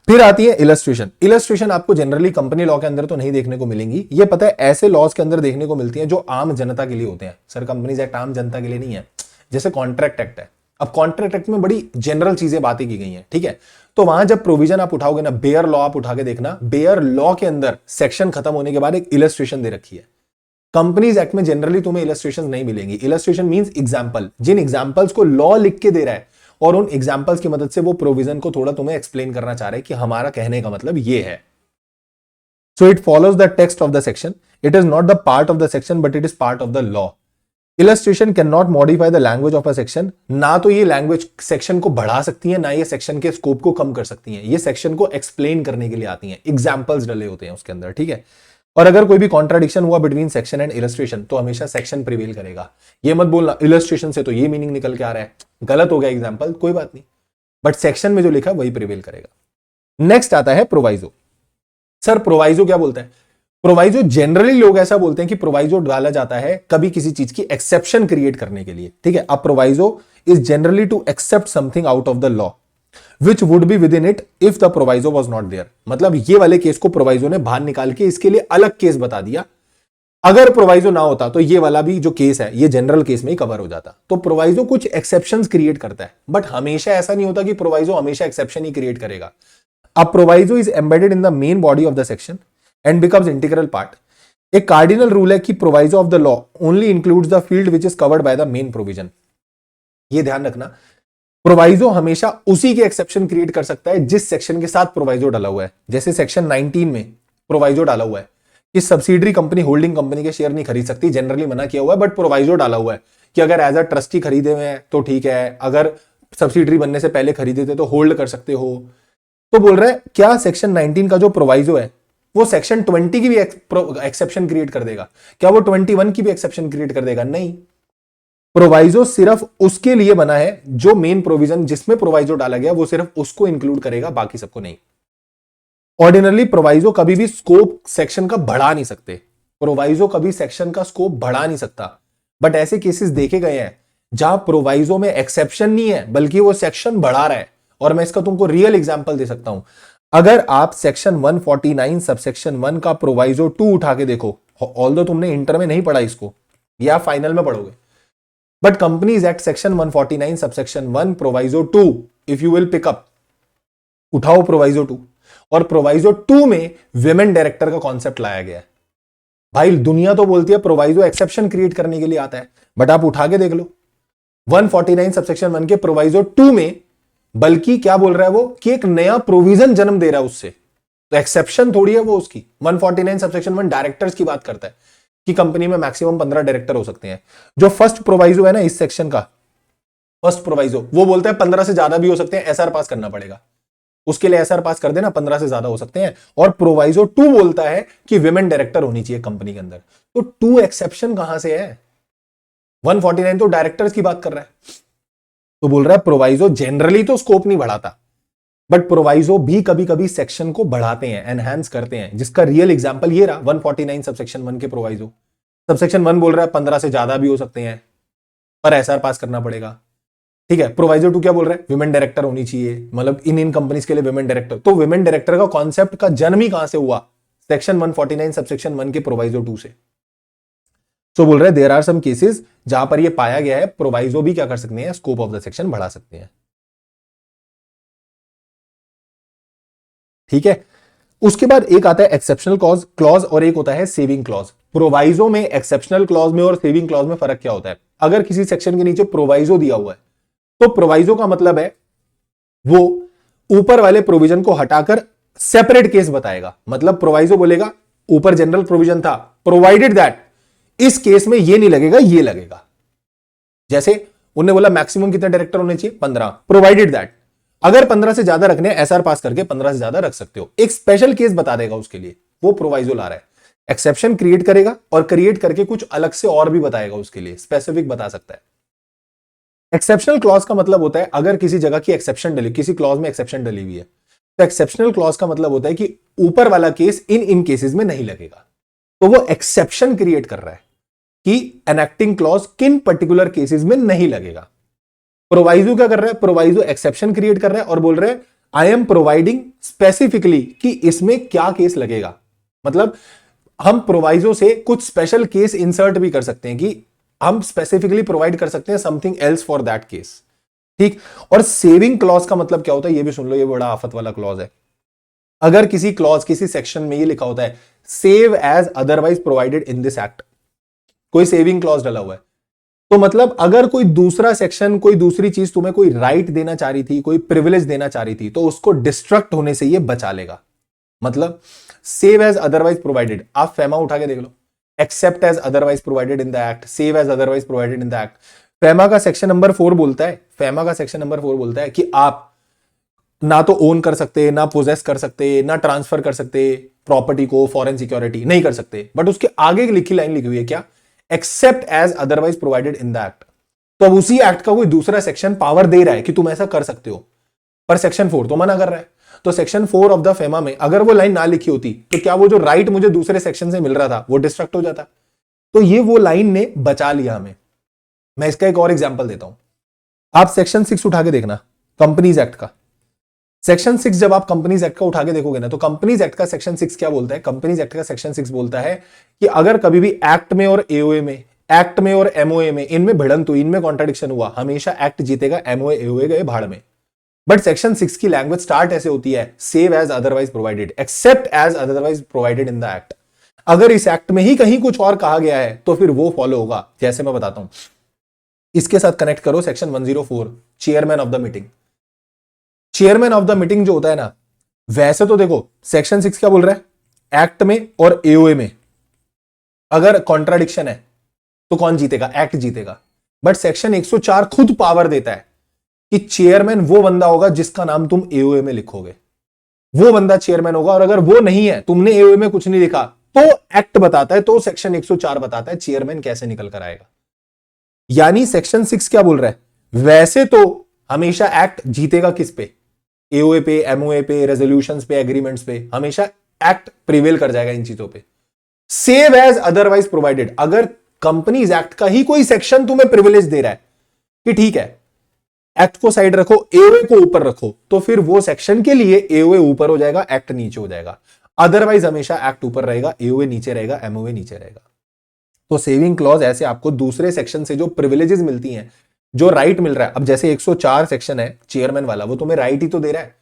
फिर आती है इलस्ट्रेशन। इलस्ट्रेशन आपको जनरली कंपनी लॉ के अंदर तो नहीं देखने को मिलेंगी, ये पता है ऐसे लॉज के अंदर देखने को मिलती हैं जो आम जनता के लिए होते हैं। सर कंपनीज एक्ट आम जनता के लिए नहीं है, जैसे कॉन्ट्रैक्ट एक्ट है। अब कॉन्ट्रैक्ट एक्ट में बड़ी जनरल चीजें बातें की गई हैं, ठीक है। तो वहां जब प्रोविजन आप उठाओगे ना, बेयर लॉ आप उठा के देखना, बेयर लॉ के अंदर सेक्शन खत्म होने के बाद एक इलस्ट्रेशन दे रखी है। कंपनीज एक्ट में जनरली तुम्हें इलस्ट्रेशन नहीं मिलेंगी। इलस्ट्रेशन मींस एग्जांपल, जिन एग्जांपल्स को लॉ लिख के दे रहा है और उन एग्जांपल्स की मदद से वो प्रोविजन को थोड़ा तुम्हें एक्सप्लेन करना चाह रहे हैं कि हमारा कहने का मतलब ये है। So it follows the text of the section, it is not the part of the section but it is part of the law. Illustration can not modify the language of a section, ना तो ये language section को बढ़ा सकती है, ना ये section के स्कोप को कम कर सकती है। ये सेक्शन को एक्सप्लेन करने के लिए आती हैं, एग्जांपल्स डले होते हैं उसके अंदर, ठीक है। और अगर कोई भी कॉन्ट्राडिक्शन हुआ बिटवीन सेक्शन एंड इलस्ट्रेशन तो हमेशा सेक्शन प्रिवेल करेगा। ये मत बोलना इलस्ट्रेशन से तो ये मीनिंग निकल के आ रहा है, गलत हो गया एग्जांपल, कोई बात नहीं, बट सेक्शन में जो लिखा वही प्रिवेल करेगा। नेक्स्ट आता है प्रोवाइजो। सर प्रोवाइजो क्या बोलता है? प्रोवाइजो जनरली लोग ऐसा बोलते हैं कि प्रोवाइजो डाला जाता है कभी किसी चीज की एक्सेप्शन क्रिएट करने के लिए, ठीक है। अब proviso is generally to except something out of the law which would be within it if the proviso was not there। मतलब ये वाले केस को प्रोवाइजो ने बाहर निकाल के इसके लिए अलग केस बता दिया। अगर प्रोवाइजो ना होता तो ये वाला भी जो केस है ये जनरल केस में ही कवर हो जाता। तो प्रोवाइजो कुछ एक्सेप्शंस क्रिएट करता है, बट हमेशा ऐसा नहीं होता कि प्रोवाइजो हमेशा एक्सेप्शन ही क्रिएट करेगा। अब proviso is embedded in the main body of the section and becomes integral part. एक कार्डिनल रूल है कि proviso of the law only includes the field which is covered by the main provision. ये ध्यान रखना, proviso हमेशा उसी के exception create कर सकता है जिस सेक्शन के साथ प्रोवाइजो डाला हुआ है। जैसे सेक्शन 19 में प्रोवाइजो डाला हुआ है कि सब्सिडरी कंपनी होल्डिंग कंपनी के शेयर नहीं खरीद सकती, जनरली मना किया हुआ है, बट प्रोवाइजो डाला हुआ है कि अगर एज अ ट्रस्टी खरीदे हुए हैं तो ठीक है, अगर सब्सिडरी बनने से पहले खरीदे थे तो होल्ड कर सकते हो। तो बोल रहा है क्या सेक्शन 19 का जो प्रोवाइजो है वो सेक्शन 20 की भी एक्सेप्शन क्रिएट कर देगा? क्या वो 21 की भी एक्सेप्शन क्रिएट कर देगा? नहीं, प्रोवाइजो सिर्फ उसके लिए बना है जो मेन प्रोविजन जिसमें प्रोवाइजो डाला गया वो सिर्फ उसको इंक्लूड करेगा, बाकी सबको नहीं। ऑर्डिनरली प्रोवाइजो कभी भी स्कोप सेक्शन का बढ़ा नहीं सकते, प्रोवाइजो कभी सेक्शन का स्कोप बढ़ा नहीं सकता, बट ऐसे केसेस देखे गए हैं जहां प्रोवाइजो में एक्सेप्शन नहीं है बल्कि वो सेक्शन बढ़ा रहा है। और मैं इसका तुमको रियल एग्जांपल दे सकता हूं। अगर आप सेक्शन 149 सबसेक्शन 1 का प्रोवाइजो 2 उठा के देखो, ऑल्दो तुमने इंटर में नहीं पढ़ा इसको या फाइनल में पढ़ोगे, but companies act section 149 subsection 1 proviso 2 if you will pick up, उठाओ प्रोवाइजो 2, और प्रोवाइजो 2 में विमेन डायरेक्टर का कॉन्सेप्ट लाया गया है। भाई दुनिया तो बोलती है प्रोवाइजो एक्सेप्शन क्रिएट करने के लिए आता है, बट आप उठा के देख लो 149 सबसेक्शन 1 के प्रोवाइजो 2 में, बल्कि क्या बोल रहा है वो कि एक नया प्रोविजन जन्म दे रहा है उससे, तो एक्सेप्शन थोड़ी है वो उसकी। 149 सबसेक्शन 1 डायरेक्टर्स की बात करता है कि कंपनी में मैक्सिमम 15 डायरेक्टर हो सकते हैं। जो फर्स्ट प्रोवाइजो है ना इस सेक्शन का, फर्स्ट प्रोवाइजो वो बोलता है 15 से ज्यादा भी हो सकते हैं, एसआर पास करना पड़ेगा। उसके लिए एसआर पास कर देना, 15 से ज्यादा हो सकते हैं। और प्रोवाइजो 2 बोलता है कि विमेन डायरेक्टर होनी चाहिए कंपनी के अंदर। तो 2 एक्सेप्शन कहां से है? 149 तो डायरेक्टर्स की बात कर रहा है। तो बोल रहा है प्रोवाइजो जनरली तो स्कोप नहीं बढ़ाता, बट प्रोवाइजो भी कभी कभी सेक्शन को बढ़ाते हैं, एनहांस करते हैं, जिसका रियल एग्जांपल ये रहा 149 सबसेक्शन 1 के प्रोवाइजो। सबसेक्शन 1 बोल रहा है 15 से ज्यादा भी हो सकते हैं, पर एसआर पास करना पड़ेगा। ठीक है, प्रोवाइजो 2 क्या बोल रहा है? विमेन डायरेक्टर होनी चाहिए, मतलब इन कंपनीज के लिए विमेन डायरेक्टर। तो विमेन डायरेक्टर का कॉन्सेप्ट का जन्म ही कहां से हुआ? सेक्शन 149 सबसेक्शन 1 के प्रोवाइजो 2 से। तो बोल रहे देयर आर सम केसेस जहां पर यह पाया गया है प्रोवाइजो भी क्या कर सकते हैं, स्कोप ऑफ द सेक्शन बढ़ा सकते हैं। ठीक है, उसके बाद एक आता है एक्सेप्शनल क्लॉज और एक होता है सेविंग क्लॉज। प्रोवाइजो में, एक्सेप्शनल क्लॉज में और सेविंग क्लॉज में फर्क क्या होता है? अगर किसी सेक्शन के नीचे प्रोवाइजो दिया हुआ है तो प्रोवाइजो का मतलब है वो ऊपर वाले प्रोविजन को हटाकर सेपरेट केस बताएगा। मतलब प्रोवाइजो बोलेगा ऊपर जनरल प्रोविजन था, प्रोवाइडेड दैट इस केस में ये नहीं लगेगा, ये लगेगा। जैसे उन्होंने बोला मैक्सिमम कितने डायरेक्टर होने चाहिए? 15, प्रोवाइडेड दैट अगर 15 से ज्यादा रखने, एसआर पास करके 15 से ज्यादा रख सकते हो। एक स्पेशल केस बता देगा उसके लिए, वो प्रोवाइजो ला रहा है। एक्सेप्शन क्रिएट करेगा और क्रिएट करके कुछ अलग से और भी बताएगा, उसके लिए स्पेसिफिक बता सकता है। एक्सेप्शनल क्लॉज का मतलब होता है अगर किसी जगह की एक्सेप्शन डली, किसी क्लॉज में एक्सेप्शन डली हुई है, तो एक्सेप्शनल क्लॉज का मतलब होता है कि ऊपर वाला केस इन केसेस में नहीं लगेगा। तो वो एक्सेप्शन क्रिएट कर रहा है कि एनेक्टिंग क्लॉज किन पर्टिकुलर केसेस में नहीं लगेगा। प्रोवाइजो क्या कर रहा है? प्रोवाइजो एक्सेप्शन क्रिएट कर रहा है और बोल रहा है आई एम प्रोवाइडिंग स्पेसिफिकली कि इसमें क्या केस लगेगा। मतलब हम प्रोवाइजो से कुछ स्पेशल केस इंसर्ट भी कर सकते हैं कि हम स्पेसिफिकली प्रोवाइड कर सकते हैं something else for that case. ठीक, और सेविंग क्लॉज का मतलब क्या होता है ये भी सुन लो, ये बड़ा आफत वाला क्लॉज है। अगर किसी क्लॉज, किसी सेक्शन में ये लिखा होता है save as otherwise provided in this act, कोई सेविंग क्लॉज डला हुआ है, तो मतलब अगर कोई दूसरा सेक्शन, कोई दूसरी चीज तुम्हें कोई राइट देना चाह रही थी, कोई प्रिविलेज देना चाह रही थी, तो उसको डिस्ट्रक्ट होने से ये बचा लेगा। मतलब सेव एज अदरवाइज प्रोवाइडेड, आप फेमा उठा के देख लो, except as otherwise provided in the act, save as otherwise provided in the act. FEMA का सेक्शन नंबर 4 बोलता है, फेमा का सेक्शन नंबर 4 बोलता है कि आप ना तो ओन कर सकते, ना पोजेस कर सकते, ना ट्रांसफर कर सकते प्रॉपर्टी को, फॉरेन सिक्योरिटी नहीं कर सकते, बट उसके आगे लिखी लाइन लिखी हुई है क्या? Except as otherwise provided in the act. तो अब उसी एक्ट का कोई दूसरा सेक्शन पावर दे रहा है कि तुम ऐसा कर सकते हो, पर सेक्शन 4 तो मना कर रहा है। तो सेक्शन 4 ऑफ द फेमा में अगर वो लाइन ना लिखी होती तो क्या वो जो राइट मुझे दूसरे सेक्शन से मिल रहा था वो डिस्ट्रक्ट हो जाता? तो ये वो लाइन ने बचा लिया हमें। मैं इसका एक और एग्जांपल देता हूं, आप सेक्शन 6 उठा के देखना कंपनीज एक्ट का। सेक्शन 6 जब आप कंपनीज एक्ट का उठा के देखोगे ना, तो कंपनीज एक्ट का सेक्शन 6 क्या बोलता है? कंपनीज एक्ट का सेक्शन 6 बोलता है कि अगर कभी भी एक्ट में और एओए में, एक्ट में और एमओए में, इनमें भिड़ंत हुई, इनमें कॉन्ट्रडिक्शन हुआ, हमेशा एक्ट जीतेगा, एमओए एओए गए भाड़ में। बट सेक्शन 6 की लैंग्वेज स्टार्ट ऐसे होती है, save as otherwise provided, except as otherwise provided in the act. अगर इस एक्ट में ही कहीं कुछ और कहा गया है तो फिर वो फॉलो होगा। जैसे मैं बताता हूं, इसके साथ कनेक्ट करो section 104, chairman of the meeting. Chairman of the meeting जो होता है ना, वैसे तो देखो सेक्शन 6 क्या बोल रहा है? एक्ट में और एओए में अगर कॉन्ट्राडिक्शन है तो कौन जीतेगा? एक्ट जीतेगा। बट सेक्शन 104 खुद पावर देता है कि चेयरमैन वो बंदा होगा जिसका नाम तुम एओए में लिखोगे, वो बंदा चेयरमैन होगा। और अगर वो नहीं है, तुमने एओए में कुछ नहीं लिखा, तो एक्ट बताता है, तो सेक्शन 104 बताता है चेयरमैन कैसे निकल कर आएगा। यानी सेक्शन 6 क्या बोल रहा है? वैसे तो हमेशा एक्ट जीतेगा किस पे? एओए पे, एमओए पे, रेजोल्यूशंस पे, एग्रीमेंट्स पे, हमेशा एक्ट प्रिवेल कर जाएगा इन चीजों पे। सेव एज अदरवाइज प्रोवाइडेड, अगर कंपनीज एक्ट का ही कोई सेक्शन तुम्हें प्रिविलेज दे रहा है कि ठीक है एक्ट को साइड रखो, एओए को ऊपर रखो, तो फिर वो सेक्शन के लिए एओए ऊपर हो जाएगा, एक्ट नीचे हो जाएगा। अदरवाइज हमेशा एक्ट ऊपर रहेगा, एओए नीचे रहेगा, एमओए नीचे रहेगा। तो सेविंग क्लॉज ऐसे आपको दूसरे सेक्शन से जो प्रिविलेजेस मिलती हैं, जो राइट मिल रहा है, अब जैसे 104 सेक्शन है चेयरमैन वाला, वो तुम्हें राइट ही तो दे रहा है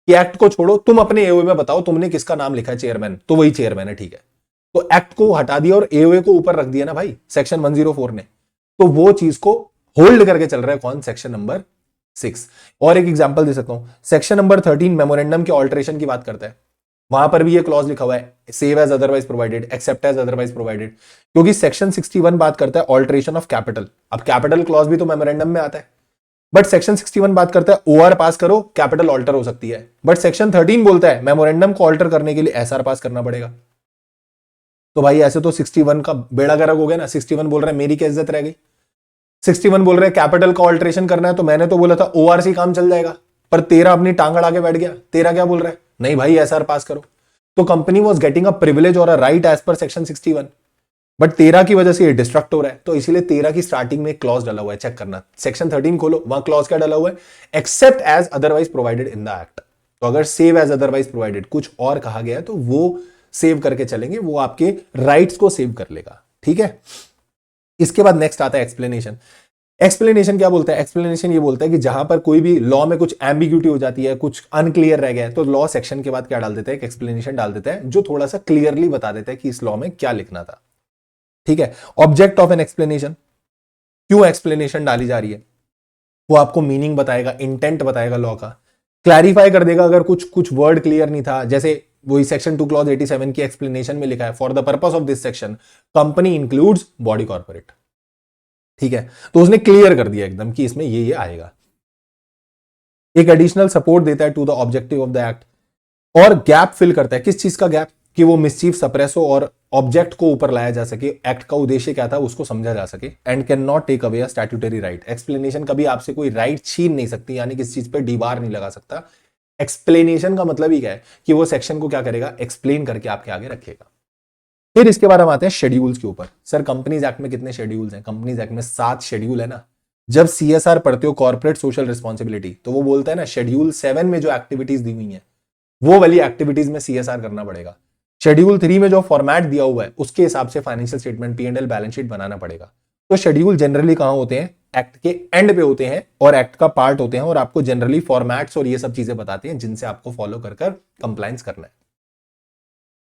कि एक्ट को छोड़ो, तुम अपने एओए में बताओ तुमने किसका नाम लिखा है चेयरमैन, तो वही चेयरमैन है, ठीक है। तो एक्ट को हटा दिया और एओए को ऊपर रख दिया ना भाई सेक्शन 104 ने, तो वो चीज को होल्ड करके चल रहा है कौन? Section number 6। और एक एग्जांपल दे सकता हूं, सेक्शन नंबर 13 मेमोरेंडम के ऑल्टरेशन की बात करता है, वहां पर भी ये क्लॉज लिखा हुआ है, save as otherwise provided, except as otherwise provided, क्योंकि सेक्शन 61 बात करता है ऑल्टरेशन ऑफ कैपिटल। अब कैपिटल क्लॉज भी तो मेमोरेंडम में आता है, बट सेक्शन 61 बात करता है ओआर पास करो, कैपिटल ऑल्टर हो सकती है। बट सेक्शन 13 बोलता है मेमोरेंडम को ऑल्टर करने के लिए एसआर पास करना पड़ेगा। तो भाई ऐसे तो 61 का बेड़ा गर्क हो गया ना। 61 बोल रहा है मेरी क्या इज्जत रह गई। 61 बोल रहे हैं कैपिटल का ऑल्ट्रेशन करना है, तो मैंने तो बोला था ओआरसी काम चल जाएगा, पर तेरा अपनी टांग अड़ा के बैठ गया। तेरा क्या बोल रहा है, नहीं भाई एसआर पास करो। तो company was getting a privilege और a right as per section 61, but 13 की वजह से ये डिस्ट्रक्ट हो रहा है। तो इसीलिए 13 की स्टार्टिंग में एक क्लॉज डाला हुआ है, चेक करना। सेक्शन 13 खोलो, वहां क्लॉज क्या डाला हुआ है, except as otherwise provided in the act. तो अगर सेव एज अदरवाइज प्रोवाइडेड कुछ और कहा गया है तो वो सेव करके चलेंगे, वो आपके राइट्स को सेव कर लेगा। ठीक है, इसके बाद नेक्स्ट आता है एक्सप्लेनेशन। एक्सप्लेनेशन क्या बोलता है, एक्सप्लेनेशन ये बोलता है कि जहां पर कोई भी लॉ में कुछ एम्बिग्यूटी हो जाती है, कुछ अनक्लियर रह गया है, तो लॉ सेक्शन के बाद क्या डाल देता है, एक एक्सप्लेनेशन डाल देता है जो थोड़ा सा क्लियरली बता देता है कि इस लॉ में क्या लिखना था। ठीक है, ऑब्जेक्ट ऑफ एन एक्सप्लेनेशन, क्यों एक्सप्लेनेशन डाली जा रही है, वो आपको मीनिंग बताएगा, इंटेंट बताएगा लॉ का, क्लैरिफाई कर देगा अगर कुछ कुछ वर्ड क्लियर नहीं था। जैसे वही सेक्शन 2 क्लॉज 87 की एक्सप्लेनेशन में लिखा है, for the purpose of this section company includes body corporate. ठीक है, तो उसने क्लियर कर दिया एकदम कि इसमें ये आएगा। एक एडिशनल सपोर्ट देता है to the objective of the act, और गैप फिल करता है। किस चीज का गैप, कि वो मिसचीफ सप्रेस हो और ऑब्जेक्ट को ऊपर लाया जा सके, एक्ट का उद्देश्य क्या था उसको समझा जा सके। And can not take away a statutory right, explanation कभी आपसे कोई राइट छीन नहीं सकती, यानी किसी चीज पे डीबार नहीं लगा सकता। एक्सप्लेनेशन का मतलब ही क्या है कि वो सेक्शन को क्या करेगा, एक्सप्लेन करके आपके आगे रखेगा। फिर इसके बाद हम आते हैं शेड्यूल्स के ऊपर। सर कंपनीज एक्ट में कितने शेड्यूल्स हैं, कंपनीज एक्ट में 7 शेड्यूल है ना। जब सीएसआर पढ़ते हो, कॉर्पोरेट सोशल रिस्पॉन्सिबिलिटी, तो वो बोलता है ना शेड्यूल 7 में जो एक्टिविटीज दी हुई है वो वाली एक्टिविटीज में सीएसआर करना पड़ेगा। शेड्यूल 3 में जो फॉर्मेट दिया हुआ है उसके हिसाब से financial statement, P&L balance sheet बनाना पड़ेगा। तो शेड्यूल जनरली कहां होते हैं, एक्ट के एंड पे होते हैं और एक्ट का पार्ट होते हैं, और आपको जनरली फॉर्मेट्स और ये सब चीजें बताते हैं जिनसे आपको फॉलो कर कंप्लायंस करना है।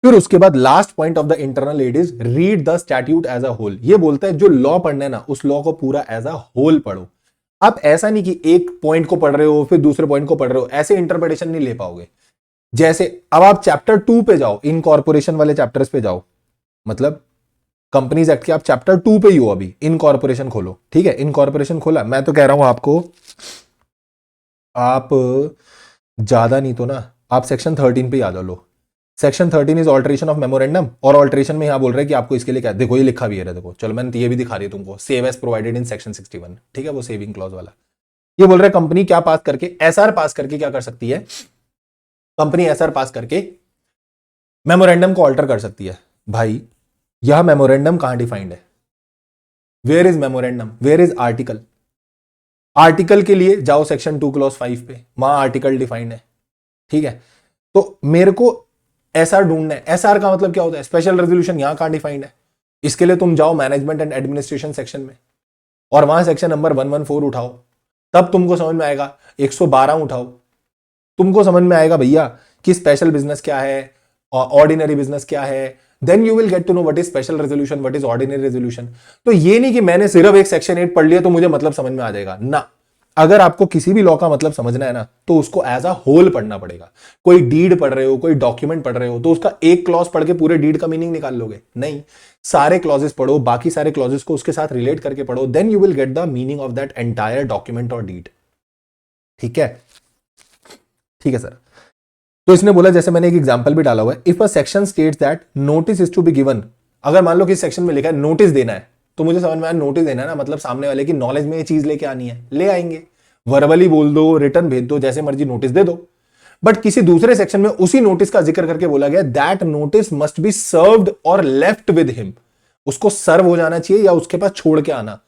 फिर उसके बाद last point of the internal aid is read the statute as a whole. ये बोलता है जो लॉ पढ़ना है ना उस लॉ को पूरा एज अ होल पढ़ो। आप ऐसा नहीं कि एक पॉइंट को पढ़ रहे हो फिर दूसरे पॉइंट को पढ़ रहे हो, ऐसे इंटरप्रिटेशन नहीं ले पाओगे। जैसे अब आप चैप्टर 2 पे जाओ, इनकॉर्पोरेशन वाले चैप्टर्स पे जाओ, मतलब कंपनीज एक्ट के आप चैप्टर 2 पे ही हो अभी, इनकॉर्पोरेशन खोलो। ठीक है, इनकॉर्पोरेशन खोला, मैं तो कह रहा हूं आपको, आप ज्यादा नहीं तो ना आप सेक्शन 13 पे ही आ जाओ। लो, section 13 is alteration of memorandum, और ऑल्ट्रेशन में यहां बोल रहे हैं कि आपको इसके लिए क्या, देखो ये लिखा भी है, देखो चलो मैंने ये भी दिखा रही है तुमको, save as provided in section 61। ठीक है, वो सेविंग क्लॉज वाला। ये बोल रहे हैं कंपनी क्या पास करके, एसआर पास करके क्या कर सकती है, कंपनी एसआर पास करके मेमोरेंडम को ऑल्टर कर सकती है। भाई यह मेमोरेंडम कहां डिफाइंड है, where is memorandum, where is article. Article के लिए जाओ सेक्शन 2 क्लॉज 5 पे, वहां आर्टिकल डिफाइंड है। ठीक है, तो मेरे को एसआर ढूंढना है। एसआर का मतलब क्या होता है, स्पेशल रेजोल्यूशन, यहां कहां डिफाइंड है। इसके लिए तुम जाओ मैनेजमेंट एंड एडमिनिस्ट्रेशन सेक्शन में और वहां सेक्शन नंबर 114 उठाओ, तब तुमको समझ में आएगा। 112 उठाओ, तुमको समझ में आएगा भैया कि स्पेशल बिजनेस क्या है, ऑर्डिनरी बिजनेस क्या है। Then you will get to know what is special resolution, what is ordinary resolution. तो ये नहीं कि मैंने सिर्फ एक सेक्शन 8 पढ़ लिया तो मुझे मतलब समझ में आ जाएगा ना। अगर आपको किसी भी लॉ का मतलब समझना है ना तो उसको एज अ होल पढ़ना पड़ेगा। कोई डीड पढ़ रहे हो, कोई डॉक्यूमेंट पढ़ रहे हो, तो उसका एक क्लॉज पढ़ के पूरे डीड का मीनिंग निकाल लोगे, नहीं। सारे क्लॉजेस पढ़ो, बाकी सारे क्लॉजेस को उसके साथ रिलेट करके पढ़ो, then you will get the meaning of that entire document और डीड। ठीक है, ठीक है सर। तो इसने बोला, जैसे मैंने एक एग्जांपल भी डाला हुआ है, if a section states that notice is to be given. अगर मान लो कि सेक्शन में लिखा है नोटिस देना है, तो मुझे समझ में आया नोटिस देना है ना, मतलब सामने वाले की नॉलेज में ये चीज लेके आनी है, ले आएंगे। वर्बली बोल दो, रिटर्न भेज दो, जैसे मर्जी नोटिस दे दो। बट किसी दूसरे सेक्शन में उसी नोटिस का जिक्र करके बोला गया that notice must be served और लेफ्ट विद हिम, उसको सर्व हो जाना चाहिए या उसके पास छोड़ के आना।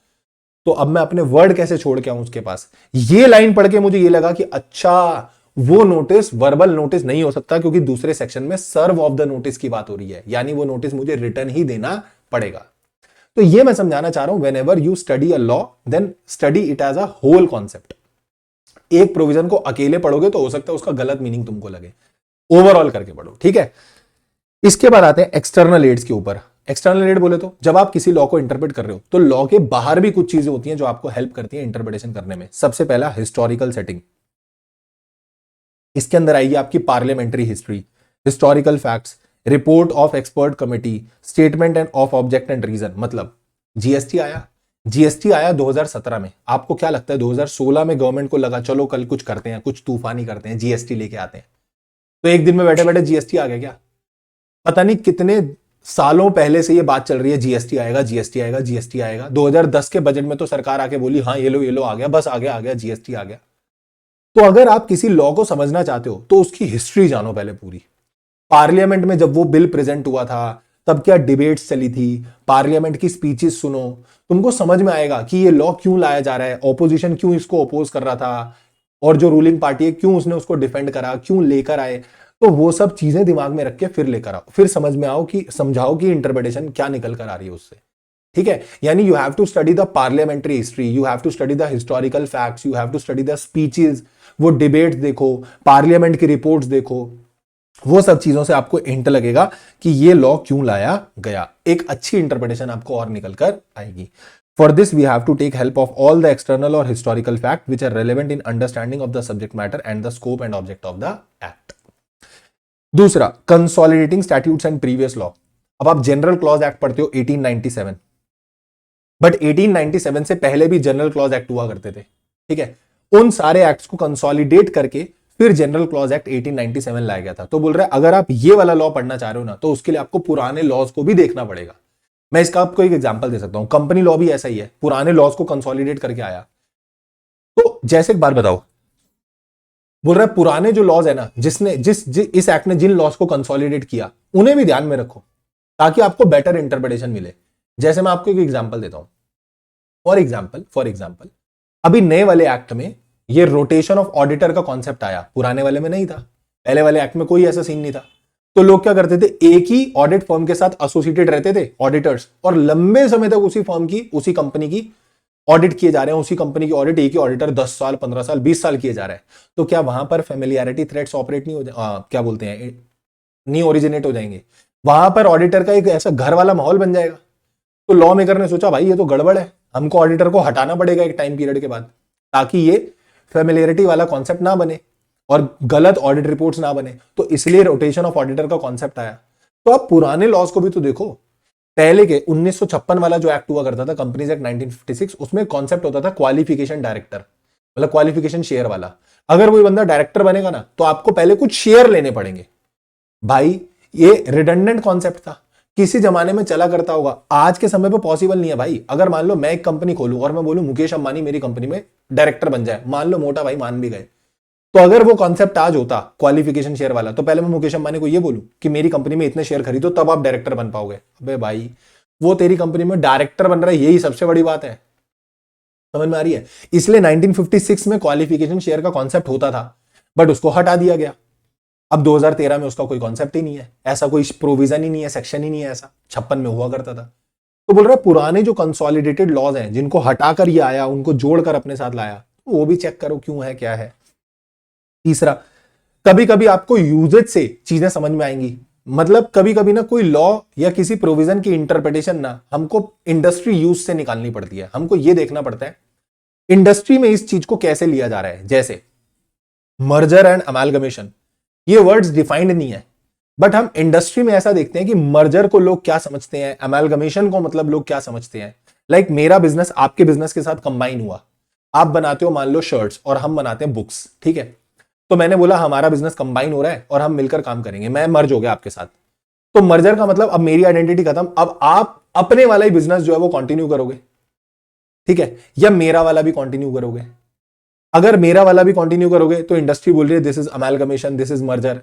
तो अब मैं अपने वर्ड कैसे छोड़ के आऊं उसके पास। ये लाइन पढ़ के मुझे ये लगा कि अच्छा वो नोटिस वर्बल नोटिस नहीं हो सकता, क्योंकि दूसरे सेक्शन में सर्व ऑफ द नोटिस की बात हो रही है, यानी वो नोटिस मुझे रिटर्न ही देना पड़ेगा। तो ये मैं समझाना चाह रहा हूं, whenever you study a law then study it as a whole concept. एक प्रोविजन को अकेले पढ़ोगे तो हो सकता है उसका गलत मीनिंग तुमको लगे, ओवरऑल करके पढ़ो। ठीक है, इसके बाद आते हैं एक्सटर्नल एड्स के ऊपर। एक्सटर्नल एड बोले तो जब आप किसी लॉ को इंटरप्रेट कर रहे हो तो लॉ के बाहर भी कुछ चीजें होती हैं जो आपको हेल्प करती हैं इंटरप्रिटेशन करने में। सबसे पहला हिस्टोरिकल सेटिंग, इसके अंदर आएगी आपकी parliamentary history, historical facts, report of expert committee, statement and of object and reason. मतलब जीएसटी आया, जीएसटी आया 2017 में, आपको क्या लगता है 2016 में गवर्नमेंट को लगा चलो कल कुछ करते हैं, कुछ तूफानी करते हैं, जीएसटी लेके आते हैं, तो एक दिन में बैठे बैठे जीएसटी आ गया क्या? पता नहीं कितने सालों पहले से ये बात चल रही है, जीएसटी आएगा, जीएसटी आएगा, जीएसटी आएगा। 2010 के बजट में तो सरकार आके बोली हाँ ये लो आ गया, बस आ गया जीएसटी आ गया। तो अगर आप किसी लॉ को समझना चाहते हो तो उसकी हिस्ट्री जानो पहले पूरी। पार्लियामेंट में जब वो बिल प्रेजेंट हुआ था तब क्या डिबेट्स चली थी, पार्लियामेंट की स्पीचेस सुनो, तुमको समझ में आएगा कि ये लॉ क्यों लाया जा रहा है, ऑपोजिशन क्यों इसको अपोज कर रहा था, और जो रूलिंग पार्टी है क्यों उसने उसको डिफेंड करा, क्यों लेकर आए। तो वो सब चीजें दिमाग में रख के फिर लेकर आओ, फिर समझाओ कि इंटरप्रिटेशन क्या निकल कर आ रही है उससे। ठीक है, यानी you have to study the parliamentary history, you have to study the historical facts, you have to study the speeches, वो डिबेट देखो, पार्लियामेंट की रिपोर्ट्स देखो, वो सब चीजों से आपको हिंट लगेगा कि ये लॉ क्यों लाया गया। एक अच्छी इंटरप्रिटेशन आपको और निकल कर आएगी। For this we have to take help of all the external और historical fact which are relevant in understanding of the subject matter and the scope and object of the act. दूसरा, consolidating statutes and previous law. अब आप general clause act पढ़ते हो 1897, but 1897 से पहले भी general clause act हुआ करते थे। ठीक है, उन सारे एक्ट्स को कंसोलिडेट करके फिर जनरल क्लॉज एक्ट 1897 लाया गया था। तो बोल रहा है अगर आप ये वाला लॉ पढ़ना चाह रहे हो ना तो उसके लिए आपको पुराने लॉज को भी देखना पड़ेगा। मैं इसका आपको एक एग्जांपल दे सकता हूं, कंपनी लॉ भी ऐसा ही है, पुराने लॉज को कंसोलिडेट करके आया। तो जैसे एक बात बताओ, बोल रहा है पुराने जो लॉज है ना, इस एक्ट ने जिन लॉज को कंसोलिडेट किया उन्हें भी ध्यान में रखो ताकि आपको बेटर इंटरप्रिटेशन मिले। जैसे मैं आपको एक एग्जांपल देता हूं, फॉर एग्जांपल अभी नए वाले एक्ट में ये रोटेशन ऑफ ऑडिटर का कॉन्सेप्ट आया, पुराने वाले में नहीं था, पहले वाले एक्ट में कोई ऐसा सीन नहीं था। तो लोग क्या करते थे, एक ही ऑडिट फर्म के साथ एसोसिएटेड रहते थे ऑडिटर्स, और लंबे समय तक उसी फर्म की, उसी कंपनी की ऑडिट किए जा रहे हैं, उसी कंपनी की ऑडिट एक ही ऑडिटर 10 साल 15 साल 20 साल किए जा रहे हैं। तो क्या वहां पर फेमिलियरिटी थ्रेट्स ऑपरेट नहीं हो क्या बोलते हैं, नहीं ओरिजिनेट हो जाएंगे? वहां पर ऑडिटर का एक ऐसा घर वाला माहौल बन जाएगा। तो लॉ मेकर ने सोचा भाई ये तो गड़बड़ है, हमको ऑडिटर को हटाना पड़ेगा एक टाइम पीरियड के बाद, ताकि ये फेमिलियरिटी वाला कॉन्सेप्ट ना बने और गलत ऑडिट रिपोर्ट्स ना बने। तो इसलिए रोटेशन ऑफ ऑडिटर का कॉन्सेप्ट आया। तो आप पुराने लॉज को भी तो देखो, पहले के 1956 वाला जो एक्ट हुआ करता था, कंपनीज एक्ट 1956, उसमें कॉन्सेप्ट होता था क्वालिफिकेशन डायरेक्टर, मतलब क्वालिफिकेशन शेयर वाला। अगर कोई बंदा डायरेक्टर बनेगा ना तो आपको पहले कुछ शेयर लेने पड़ेंगे। भाई ये रिडंडेंट कॉन्सेप्ट था, किसी जमाने में चला करता होगा, आज के समय पे पॉसिबल नहीं है भाई। अगर मान लो मैं एक कंपनी खोलूं और मैं बोलूं मुकेश अंबानी मेरी कंपनी में डायरेक्टर बन जाए, मान लो मोटा भाई मान भी गए, तो अगर वो कॉन्सेप्ट आज होता क्वालिफिकेशन शेयर वाला, तो पहले मैं मुकेश अंबानी को ये बोलूं कि मेरी कंपनी में इतने शेयर खरीदो तब आप डायरेक्टर बन पाओगे। अबे भाई वो तेरी कंपनी में डायरेक्टर बन रहा है, यही सबसे बड़ी बात है। समझ में आ रही है? इसलिए 1956 में क्वालिफिकेशन शेयर का कॉन्सेप्ट होता था, बट उसको हटा दिया गया। अब 2013 में उसका कोई कॉन्सेप्ट ही नहीं है, ऐसा कोई प्रोविजन ही नहीं है, सेक्शन ही नहीं है ऐसा। 56 में हुआ करता था। तो बोल रहा है पुराने जो कंसोलिडेटेड लॉज हैं जिनको हटाकर ये आया, उनको जोड़कर अपने साथ लाया, वो भी चेक करो क्यों है, क्या है। तीसरा, कभी कभी आपको यूजेज से चीजें समझ में आएंगी। मतलब कभी कभी ना कोई लॉ या किसी प्रोविजन की इंटरप्रिटेशन ना हमको इंडस्ट्री यूज से निकालनी पड़ती है। हमको ये देखना पड़ता है इंडस्ट्री में इस चीज को कैसे लिया जा रहा है। जैसे मर्जर एंड अमालगमेशन, ये वर्ड्स डिफाइंड नहीं है, बट हम इंडस्ट्री में ऐसा देखते हैं कि मर्जर को लोग क्या समझते हैं, अमालगमेशन को मतलब लोग क्या समझते हैं। लाइक मेरा बिजनेस आपके बिजनेस के साथ कंबाइन हुआ, आप बनाते हो मान लो शर्ट्स और हम बनाते हैं बुक्स, ठीक है। तो मैंने बोला हमारा बिजनेस कंबाइन हो रहा है और हम मिलकर काम करेंगे, मैं मर्ज हो गया आपके साथ। तो मर्जर का मतलब अब मेरी आइडेंटिटी खत्म, अब आप अपने वाला ही बिजनेस जो है वो कंटिन्यू करोगे, ठीक है, या मेरा वाला भी कंटिन्यू करोगे। अगर मेरा वाला भी कंटिन्यू करोगे तो इंडस्ट्री बोल रही है this is amalgamation, this is merger.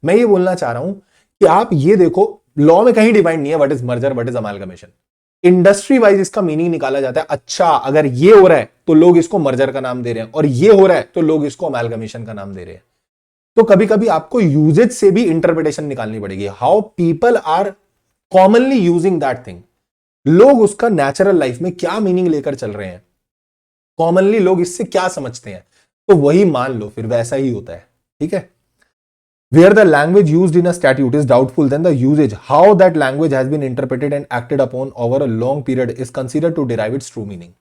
मैं ये बोलना चाह रहा हूं कि आप ये देखो, लॉ में कहीं डिफाइंड नहीं है what is merger, what is amalgamation. Industry wise इसका मीनिंग निकाला जाता है। अच्छा अगर ये हो रहा है तो लोग इसको मर्जर का नाम दे रहे हैं, और ये हो रहा है तो लोग इसको अमालगमेशन का नाम दे रहे हैं। तो कभी कभी आपको यूजेज से भी इंटरप्रिटेशन निकालनी पड़ेगी, how people are commonly using that thing. लोग उसका नेचुरल लाइफ में क्या मीनिंग लेकर चल रहे हैं, कॉमनली लोग इससे क्या समझते हैं, तो वही मान लो फिर वैसा ही होता है, ठीक है। Where the language used in a statute is doubtful, then the usage, how that language has been interpreted and acted upon over a long period is considered to derive its true meaning.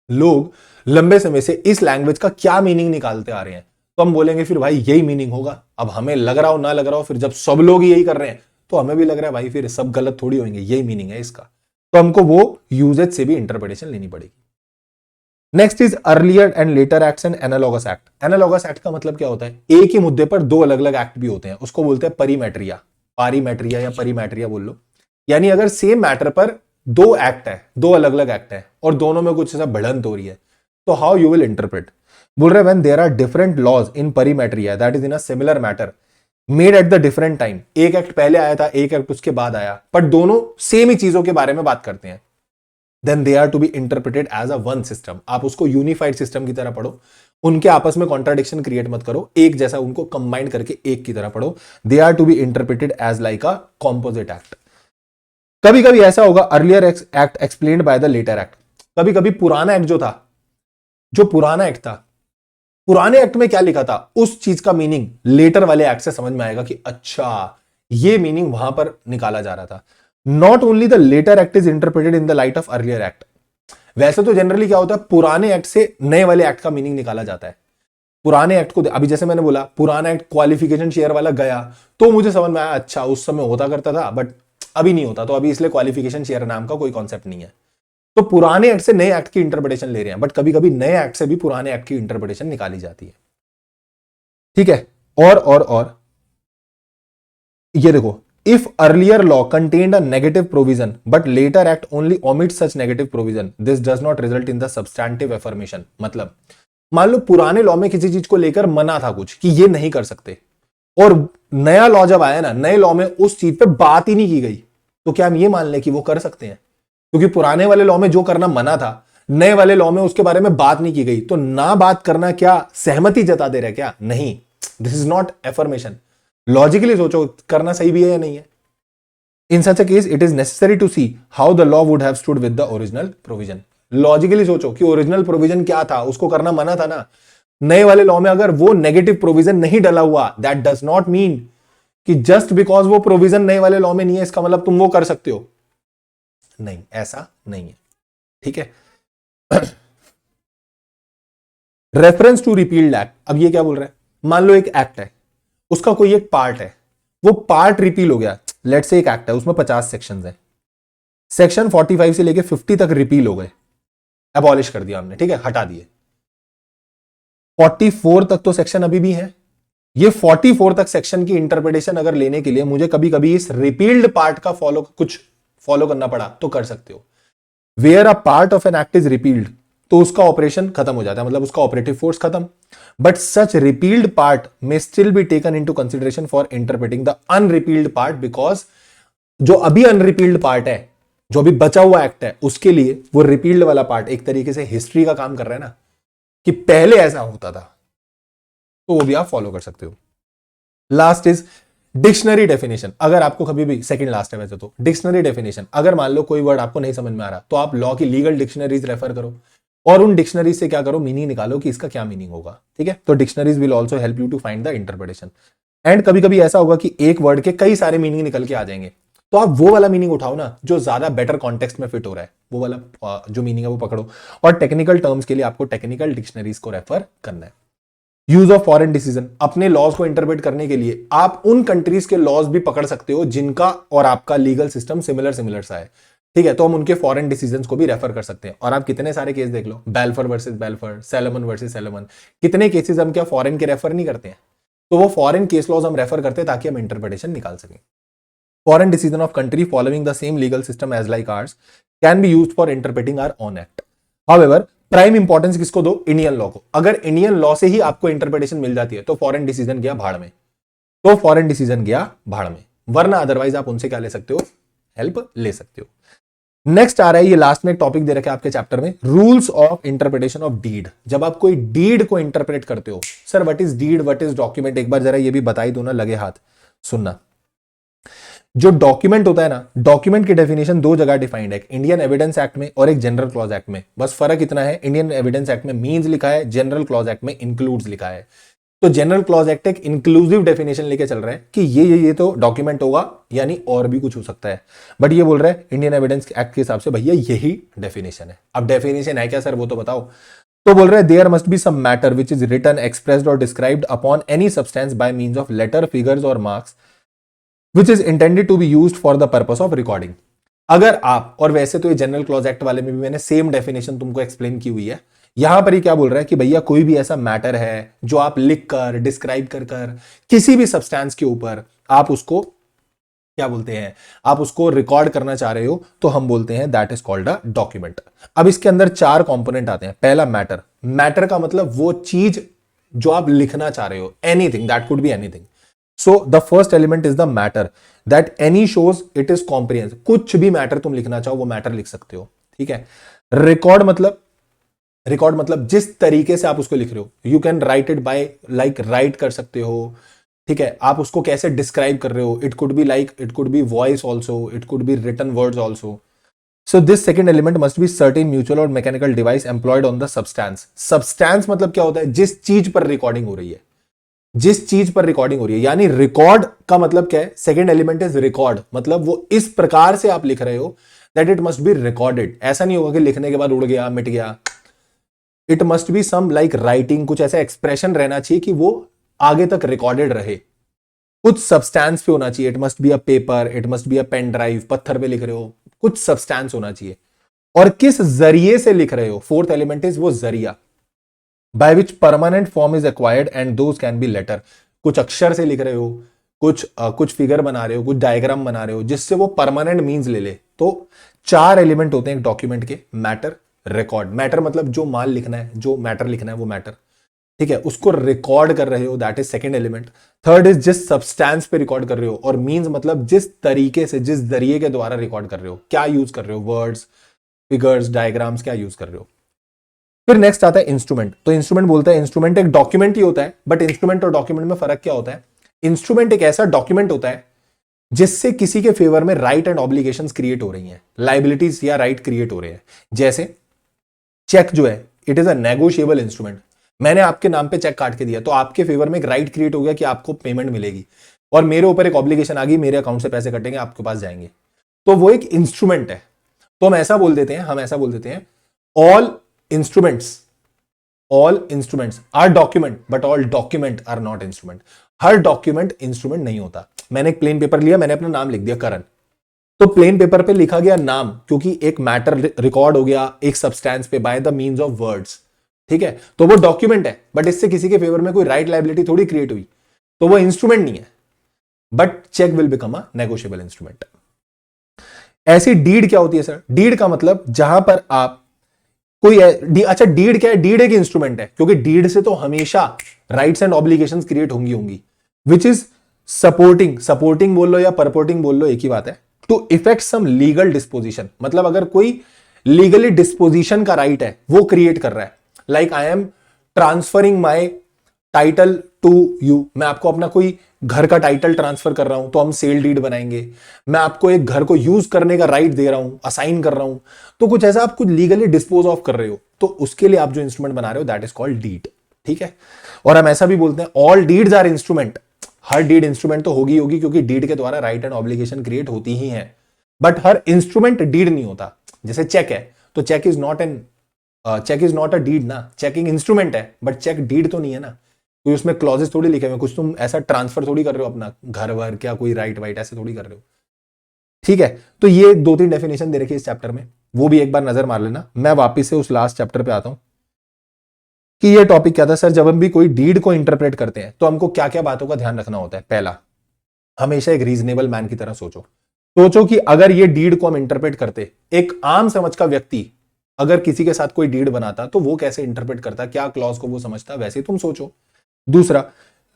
लोग लंबे समय से इस language का क्या meaning निकालते आ रहे हैं, तो हम बोलेंगे फिर भाई यही मीनिंग होगा। अब हमें लग रहा हो ना लग रहा हो, फिर जब सब लोग यही कर रहे हैं तो हमें भी लग रहा है भाई फिर सब गलत थोड़ी होंगे, यही मीनिंग है इसका। तो हमको वो यूजेज से भी इंटरप्रिटेशन लेनी पड़ेगी। Next is earlier and later acts and analogous act. Analogous act का मतलब क्या होता है, एक ही मुद्दे पर दो अलग अलग एक्ट भी होते हैं, उसको बोलते हैं परिमेट्रिया, पारीमेट्रिया या परिमेट्रिया बोल लो। यानी अगर सेम मैटर पर दो एक्ट है, दो अलग अलग एक्ट है और दोनों में कुछ ऐसा भिड़ंत हो रही है, तो हाउ यू विल इंटरप्रेट। बोल रहे when there are different laws in परिमेट्रिया that is in a similar matter made at the different time, एक एक्ट पहले आया था, एक एक्ट उसके बाद आया, पर दोनों सेम ही चीजों के बारे में बात करते हैं, then they are to be interpreted as a one system. आप उसको यूनिफाइड सिस्टम की तरह पढ़ो, उनके आपस में कॉन्ट्राडिक्शन क्रिएट मत करो, एक जैसा उनको कंबाइन करके एक की तरह पढ़ो। They are to be interpreted as like a composite act. कभी कभी ऐसा होगा earlier act explained by the later act. कभी कभी पुराना एक्ट जो पुराना एक्ट था, पुराने एक्ट में क्या लिखा था उस चीज का मीनिंग लेटर वाले एक्ट से समझ में आएगा कि अच्छा ये मीनिंग वहां पर निकाला जा रहा था। Not only the later act is interpreted in the light of earlier act. वैसे तो जनरली क्या होता है, पुराने एक्ट से नए वाले एक्ट का मीनिंग निकाला जाता है। पुराने एक्ट को अभी जैसे मैंने बोला पुराना एक्ट क्वालिफिकेशन शेयर वाला गया तो मुझे समझ में आया अच्छा उस समय होता करता था बट अभी नहीं होता, तो अभी इसलिए क्वालिफिकेशन शेयर नाम का कोई कॉन्सेप्ट नहीं है। तो पुराने एक्ट से नए एक्ट की इंटरप्रिटेशन ले रहे हैं, बट कभी कभी नए एक्ट से भी पुराने एक्ट की इंटरप्रिटेशन निकाली जाती है। ठीक है, और ये देखो, if earlier law contained a negative provision but later act only omit such negative provision this does not result in the substantive affirmation. मतलब मान लो पुराने लॉ में किसी चीज को लेकर मना था कुछ कि ये नहीं कर सकते, और नया लॉ जब आया ना, नए लॉ में उस चीज पे बात ही नहीं की गई, तो क्या हम ये मान लें कि वो कर सकते हैं? क्योंकि पुराने वाले लॉ में जो करना मना था, नए वाले लॉ में उसके बारे में बात नहीं की गई, तो ना बात करना क्या सहमति जता दे रहा है क्या? नहीं, this is not affirmation. Logically सोचो करना सही भी है या नहीं है। In such a case it is necessary to see how the law would have stood with the original provision. Logically सोचो कि ओरिजिनल प्रोविजन क्या था, उसको करना मना था ना। नए वाले लॉ में अगर वो नेगेटिव प्रोविजन नहीं डला हुआ, दैट डज नॉट मीन कि जस्ट बिकॉज वो प्रोविजन नए वाले लॉ में नहीं है इसका मतलब तुम वो कर सकते हो। नहीं, ऐसा नहीं है। ठीक है, रेफरेंस टू रिपील्ड एक्ट। अब ये क्या बोल रहा है, मान लो एक एक्ट है, उसका कोई एक पार्ट है, वो पार्ट रिपील हो गया। लेट्स से एक एक्ट है उसमें 50 सेक्शंस हैं, सेक्शन 45 से लेके 50 तक रिपील हो गए, एबॉलिश कर दिया हमने, ठीक है, हटा दिए। 44 तक तो सेक्शन अभी भी है। ये 44 तक सेक्शन की इंटरप्रिटेशन अगर लेने के लिए मुझे कभी कभी इस रिपील्ड पार्ट का कुछ फॉलो करना पड़ा तो कर सकते हो। Where a part of an act is repealed, तो उसका ऑपरेशन खत्म हो जाता है, मतलब उसका ऑपरेटिव फोर्स खत्म। But such repealed part may still be taken into consideration for interpreting the unrepealed part, because जो अभी अनरिपील्ड पार्ट है, जो अभी बचा हुआ एक्ट है, उसके लिए वो रिपील्ड वाला पार्ट एक तरीके से हिस्ट्री का काम कर रहा है ना, कि पहले ऐसा होता था, तो वो भी आप फॉलो कर सकते हो। Last is dictionary definition. अगर आपको कभी भी, सेकंड लास्ट है वैसे तो, डिक्शनरी डेफिनेशन, अगर मान लो कोई वर्ड आपको नहीं समझ में आ रहा तो आप लॉ की लीगल डिक्शनरीज रेफर करो और उन डिक्शनरीज से क्या करो, मीनिंग निकालो कि इसका क्या मीनिंग होगा। ठीक है, तो dictionaries will also help you to find the interpretation. And कभी कभी ऐसा होगा कि एक वर्ड के कई सारे मीनिंग निकल के आ जाएंगे, तो आप वो वाला मीनिंग उठाओ ना जो ज्यादा बेटर कॉन्टेक्स्ट में फिट हो रहा है, वो वाला जो मीनिंग है वो पकड़ो। और टेक्निकल टर्म्स के लिए आपको टेक्निकल डिक्शनरीज को रेफर करना है। यूज ऑफ फॉरेन डिसीजन, अपने लॉज को इंटरप्रेट करने के लिए आप उन कंट्रीज के लॉज भी पकड़ सकते हो जिनका और आपका लीगल सिस्टम सिमिलर सा है। ठीक है, तो हम उनके फॉरेन डिसीजंस को भी रेफर कर सकते हैं। और आप कितने सारे केस देख लो, Balfour versus Balfour, Salomon versus Salomon, कितने केसेस हम क्या फॉरेन के रेफर नहीं करते हैं? तो वो फॉरेन केस लॉज हम रेफर करते हैं ताकि हम इंटरप्रिटेशन निकाल सकें। Foreign decision of country following the same legal system as like ours can be used for interpreting our own act. However prime importance किसको दो? इंडियन लॉ को। अगर इंडियन लॉ से ही आपको इंटरप्रिटेशन मिल जाती है तो फॉरेन डिसीजन गया भाड़ में, तो फॉरेन डिसीजन गया भाड़ में, वरना अदरवाइज आप उनसे क्या ले सकते हो? हेल्प ले सकते हो। नेक्स्ट आ रहा है, ये लास्ट में एक टॉपिक दे रखा है आपके चैप्टर में, rules of interpretation of deed. जब आप कोई डीड को इंटरप्रेट करते हो, sir what is deed, what is document, एक बार जरा ये भी बताई दो ना, लगे हाथ सुनना। जो डॉक्यूमेंट होता है ना, डॉक्यूमेंट की डेफिनेशन दो जगह डिफाइंड है, इंडियन एविडेंस एक्ट में और एक जनरल क्लॉज एक्ट में। बस फर्क इतना है, इंडियन एविडेंस एक्ट में मीन्स लिखा है, जनरल क्लॉज एक्ट में इंक्लूड्स लिखा है। तो जनरल क्लॉज एक्ट एक इंक्लूसिव डेफिनेशन लेके चल रहा है कि ये तो डॉक्यूमेंट होगा, यानी और भी कुछ हो सकता है। बट ये बोल रहा है इंडियन एविडेंस एक्ट के हिसाब से भैया यही डेफिनेशन है। अब डेफिनेशन है क्या सर, वो तो बताओ। तो बोल रहा है there must be some matter which is written, expressed और described upon any substance by means of letter, figures और marks which is intended to be used for the purpose of recording। अगर आप, और वैसे तो ये जनरल क्लॉज एक्ट वाले में भी मैंने सेम डेफिनेशन तुमको एक्सप्लेन की हुई है, यहां पर ही क्या बोल रहा है कि भैया कोई भी ऐसा मैटर है जो आप लिख कर, डिस्क्राइब कर कर किसी भी सब्सटेंस के ऊपर आप उसको क्या बोलते हैं, आप उसको रिकॉर्ड करना चाह रहे हो, तो हम बोलते हैं that is called a document. अब इसके अंदर 4 कंपोनेंट आते हैं। पहला मैटर, मैटर का मतलब वो चीज जो आप लिखना चाह रहे हो, anything, that could be anything. So the first element is the matter that any shows it is comprehensive. कुछ भी मैटर तुम लिखना चाहो वो मैटर लिख सकते हो, ठीक है। रिकॉर्ड मतलब, रिकॉर्ड मतलब जिस तरीके से आप उसको लिख रहे हो, you can write it by, like right कर सकते हो, ठीक है। आप उसको कैसे डिस्क्राइब कर रहे हो, it could be like, it could be voice also, it could be written words also. So this second element must be certain mutual और mechanical device employed on the substance. Substance मतलब क्या होता है, जिस चीज पर रिकॉर्डिंग हो रही है, जिस चीज पर रिकॉर्डिंग हो रही है, यानी रिकॉर्ड का मतलब क्या है, सेकंड एलिमेंट इज रिकॉर्ड, मतलब वो इस प्रकार से आप लिख रहे हो that it must be recorded. ऐसा नहीं होगा कि लिखने के बाद उड़ गया, मिट गया। It must be some like writing, कुछ ऐसा एक्सप्रेशन रहना चाहिए कि वो आगे तक रिकॉर्डेड रहे, कुछ सब्सटेंस पे होना चाहिए। It must be a paper, it must be a pen drive, पत्थर पे लिख रहे हो, कुछ सब्सटेंस होना चाहिए। और किस जरिए से लिख रहे हो, फोर्थ एलिमेंट इज वो जरिया, by which permanent form is acquired and those can be letter. कुछ अक्षर से लिख रहे हो, कुछ फिगर बना रहे हो, कुछ डायग्राम बना रहे हो, जिससे वो परमानेंट मीन्स ले ले। तो 4 एलिमेंट होते हैं एक डॉक्यूमेंट के, मैटर, रिकॉर्ड। मैटर मतलब जो माल लिखना है, जो मैटर लिखना है वो मैटर, ठीक है, उसको रिकॉर्ड कर रहे हो, that is second element. Third is जिस सब्सटेंस पे रिकॉर्ड कर रहे हो, और मींस मतलब जिस तरीके से, जिस जरिए के द्वारा रिकॉर्ड कर रहे हो, क्या यूज कर रहे हो, वर्ड्स, फिगर्स, डायग्राम्स, क्या यूज कर रहे हो। फिर नेक्स्ट आता है इंस्ट्रूमेंट। तो इंस्ट्रूमेंट बोलता है, इंस्ट्रूमेंट एक डॉक्यूमेंट ही होता है, बट इंस्ट्रूमेंट और डॉक्यूमेंट में फर्क क्या होता है। इंस्ट्रूमेंट एक ऐसा डॉक्यूमेंट होता है जिससे किसी के फेवर में राइट एंड ऑब्लिगेशंस क्रिएट हो रही हैं, लाइबिलिटीज या राइट क्रिएट हो रहे हैं। जैसे चेक जो है, it is a negotiable instrument. मैंने आपके नाम पे चेक काट के दिया, तो आपके फेवर में एक राइट क्रिएट हो गया कि आपको पेमेंट मिलेगी, और मेरे ऊपर एक ऑब्लिगेशन आ गई, मेरे अकाउंट से पैसे कटेंगे, आपके पास जाएंगे, तो वो एक इंस्ट्रूमेंट है। तो हम ऐसा बोल देते हैं, all instruments, all instruments are document, but all document are not instrument. हर डॉक्यूमेंट इंस्ट्रूमेंट नहीं होता। मैंने एक प्लेन पेपर लिया, मैंने अपना नाम लिख दिया करण, तो प्लेन पेपर पे लिखा गया नाम, क्योंकि एक मैटर रिकॉर्ड हो गया एक सब्सटेंस पे by the means of words, ठीक है, तो वो डॉक्यूमेंट है, बट इससे किसी के फेवर में कोई राइट लाइबिलिटी थोड़ी क्रिएट हुई, तो वो इंस्ट्रूमेंट नहीं है। But cheque will become a negotiable instrument. ऐसी डीड क्या होती है सर, डीड का मतलब जहां पर आप कोई अच्छा, डीड क्या है, डीड एक इंस्ट्रूमेंट है, क्योंकि डीड से तो हमेशा राइट्स एंड ऑब्लिगेशंस क्रिएट होंगी, विच इज सपोर्टिंग, सपोर्टिंग बोल लो या परपोर्टिंग बोल लो, एक ही बात है, to effect some legal disposition. मतलब अगर कोई लीगली डिस्पोजिशन का राइट है वो क्रिएट कर रहा है, like I am transferring my title to you, मैं आपको अपना कोई घर का टाइटल ट्रांसफर कर रहा हूं, तो हम सेल डीड बनाएंगे। मैं आपको एक घर को यूज करने का राइट दे रहा हूं, असाइन कर रहा हूं, तो कुछ ऐसा आप कुछ लीगली डिस्पोज ऑफ कर रहे हो, तो उसके लिए आप जो इंस्ट्रूमेंट बना रहे हो दैट इज कॉल्ड डीड, ठीक है। और हम ऐसा भी बोलते हैं ऑल डीड्स आर इंस्ट्रूमेंट। हर डीड इंस्ट्रूमेंट तो होगी, क्योंकि डीड के द्वारा राइट एंड ऑब्लिगेशन क्रिएट होती ही है, बट हर इंस्ट्रूमेंट डीड नहीं होता। जैसे चेक है, तो cheque is not a deed ना, चेकिंग इंस्ट्रूमेंट है, बट चेक डीड तो नहीं है ना, कोई उसमें क्लॉजेस थोड़ी लिखे हुए, कुछ तुम ऐसा ट्रांसफर थोड़ी कर रहे हो अपना घर वर, क्या कोई राइट वाइट ऐसे थोड़ी कर रहे हो, ठीक है। तो ये 2-3 डेफिनेशन दे रखी है इस चैप्टर में, वो भी एक बार नजर मार लेना। मैं वापिस से उस लास्ट चैप्टर पे आता हूं कि ये टॉपिक क्या था सर। जब हम भी कोई डीड को इंटरप्रेट करते हैं तो हमको क्या क्या बातों का ध्यान रखना होता है। पहला, हमेशा एक रीजनेबल मैन की तरह सोचो कि अगर ये डीड को हम इंटरप्रेट करते, एक आम समझ का व्यक्ति अगर किसी के साथ कोई डीड बनाता तो वो कैसे इंटरप्रेट करता, क्या क्लॉज को वो समझता, वैसे तुम सोचो। दूसरा,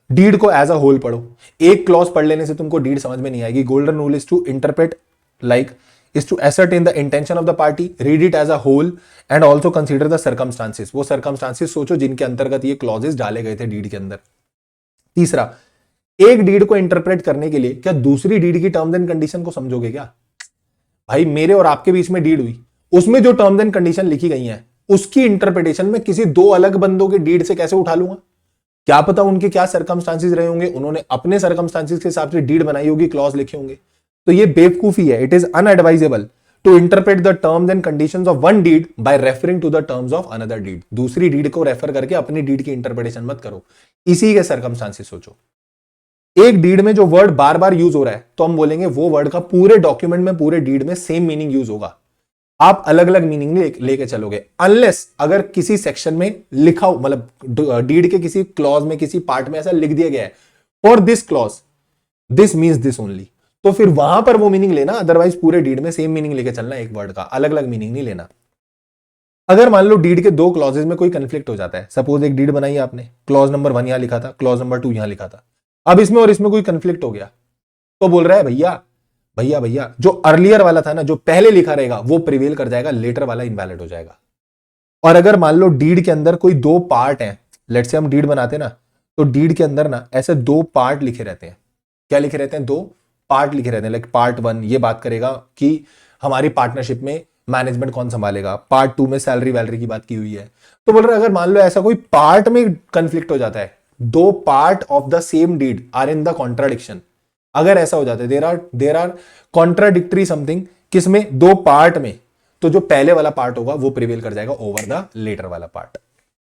डीड को एज अ होल पढ़ो। एक क्लॉज पढ़ लेने से तुमको डीड समझ में नहीं आएगी। Golden rule is to interpret like is to ascertain the intention of the party, read it as a whole and also consider the circumstances। वो circumstances सोचो जिनके अंतर्गत ये क्लॉजेस डाले गए थे डीड के अंदर। तीसरा, एक डीड को इंटरप्रेट करने के लिए क्या दूसरी डीड की टर्म्स एंड कंडीशन को समझोगे क्या। भाई मेरे और आपके बीच में डीड हुई, उसमें जो टर्म्स एंड कंडीशन लिखी गई हैं उसकी इंटरप्रिटेशन में किसी 2 अलग बंदों के डीड से कैसे उठा लूंगा। क्या पता उनके क्या सर्कमस्टांसिस रहे होंगे, उन्होंने अपने सर्कमस्टांसिस के हिसाब से डीड बनाई होगी, क्लॉज लिखे होंगे, तो ये बेवकूफी है। It is unadvisable to interpret the terms and conditions of one deed by referring to the terms of another deed. दूसरी डीड को रेफर करके अपनी डीड की इंटरप्रिटेशन मत करो, इसी के सर्कमस्टांसिस सोचो। एक डीड में जो वर्ड बार बार यूज हो रहा है तो हम बोलेंगे वो वर्ड का पूरे डॉक्यूमेंट में, पूरे डीड में सेम मीनिंग यूज होगा। आप अलग अलग मीनिंग लेके चलोगे, अनलेस अगर किसी सेक्शन में लिखा हो, मतलब डीड के किसी क्लॉज में, किसी पार्ट में ऐसा लिख दिया गया है, for this clause this means this only, तो फिर वहां पर वो मीनिंग लेना। अदरवाइज पूरे डीड में सेम मीनिंग लेके चलना, एक वर्ड का अलग अलग मीनिंग नहीं लेना। अगर मान लो डीड के दो क्लॉजेज में कोई कंफ्लिक्ट हो जाता है, सपोज एक डीड बनाई आपने, क्लॉज नंबर 1 यहां लिखा था, क्लॉज नंबर 2 यहां लिखा था, अब इसमें और इसमें कोई कंफ्लिक्ट हो गया, तो बोल रहा है भैया भैया भैया जो अर्लियर वाला था ना, जो पहले लिखा रहेगा वो प्रिवेल कर जाएगा, लेटर वाला इनवैलिड हो जाएगा। और अगर मान लो डीड के अंदर कोई दो पार्ट हैं, लेट्स से हम डीड बनाते ना, तो डीड के अंदर ना ऐसे दो पार्ट लिखे रहते हैं। क्या लिखे रहते हैं? दो पार्ट लिखे रहते हैं। लाइक पार्ट 1 ये बात करेगा कि हमारी पार्टनरशिप में मैनेजमेंट कौन संभालेगा, पार्ट 2 में सैलरी वैलरी की बात की हुई है। तो बोल रहे अगर मान लो ऐसा कोई पार्ट में कंफ्लिक्ट हो जाता है, दो part of the same deed are in the contradiction, अगर ऐसा हो जाता है, देर आर कॉन्ट्राडिक्टरी समथिंग, किसमें? दो पार्ट में, तो जो पहले वाला पार्ट होगा वो प्रिवेल कर जाएगा ओवर द लेटर वाला पार्ट।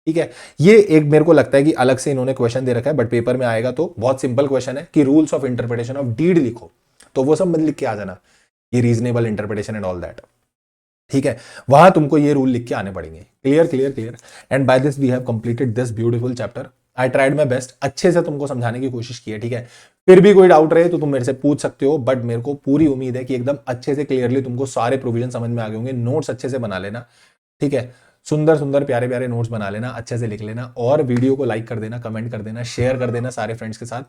ठीक है, ये एक मेरे को लगता है कि अलग से इन्होंने क्वेश्चन दे रखा है, बट पेपर में आएगा तो बहुत सिंपल क्वेश्चन है कि rules of interpretation of deed लिखो, तो वो सब मत लिख के आ जाना, ये reasonable interpretation and all that. ठीक है, वहां तुमको ये रूल लिख के आने पड़ेंगे। Clear clear clear. And by this we have completed this beautiful chapter. I tried my best, अच्छे से तुमको समझाने की कोशिश की है। ठीक है, फिर भी कोई डाउट रहे तो तुम मेरे से पूछ सकते हो, बट मेरे को पूरी उम्मीद है कि एकदम अच्छे से क्लियरली तुमको सारे प्रोविजन समझ में आ गए होंगे। नोट्स अच्छे से बना लेना, ठीक है, सुंदर सुंदर प्यारे प्यारे नोट्स बना लेना, अच्छे से लिख लेना, और वीडियो को लाइक कर देना, कमेंट कर देना, शेयर कर देना सारे फ्रेंड्स के साथ।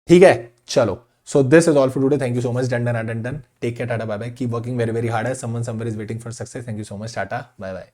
ठीक है, चलो, so this is all for today. Thank you so much. Done. Take care. Tata. Bye bye. Keep working very very hard as someone somewhere is waiting for success. Thank you so much. Tata. Bye bye.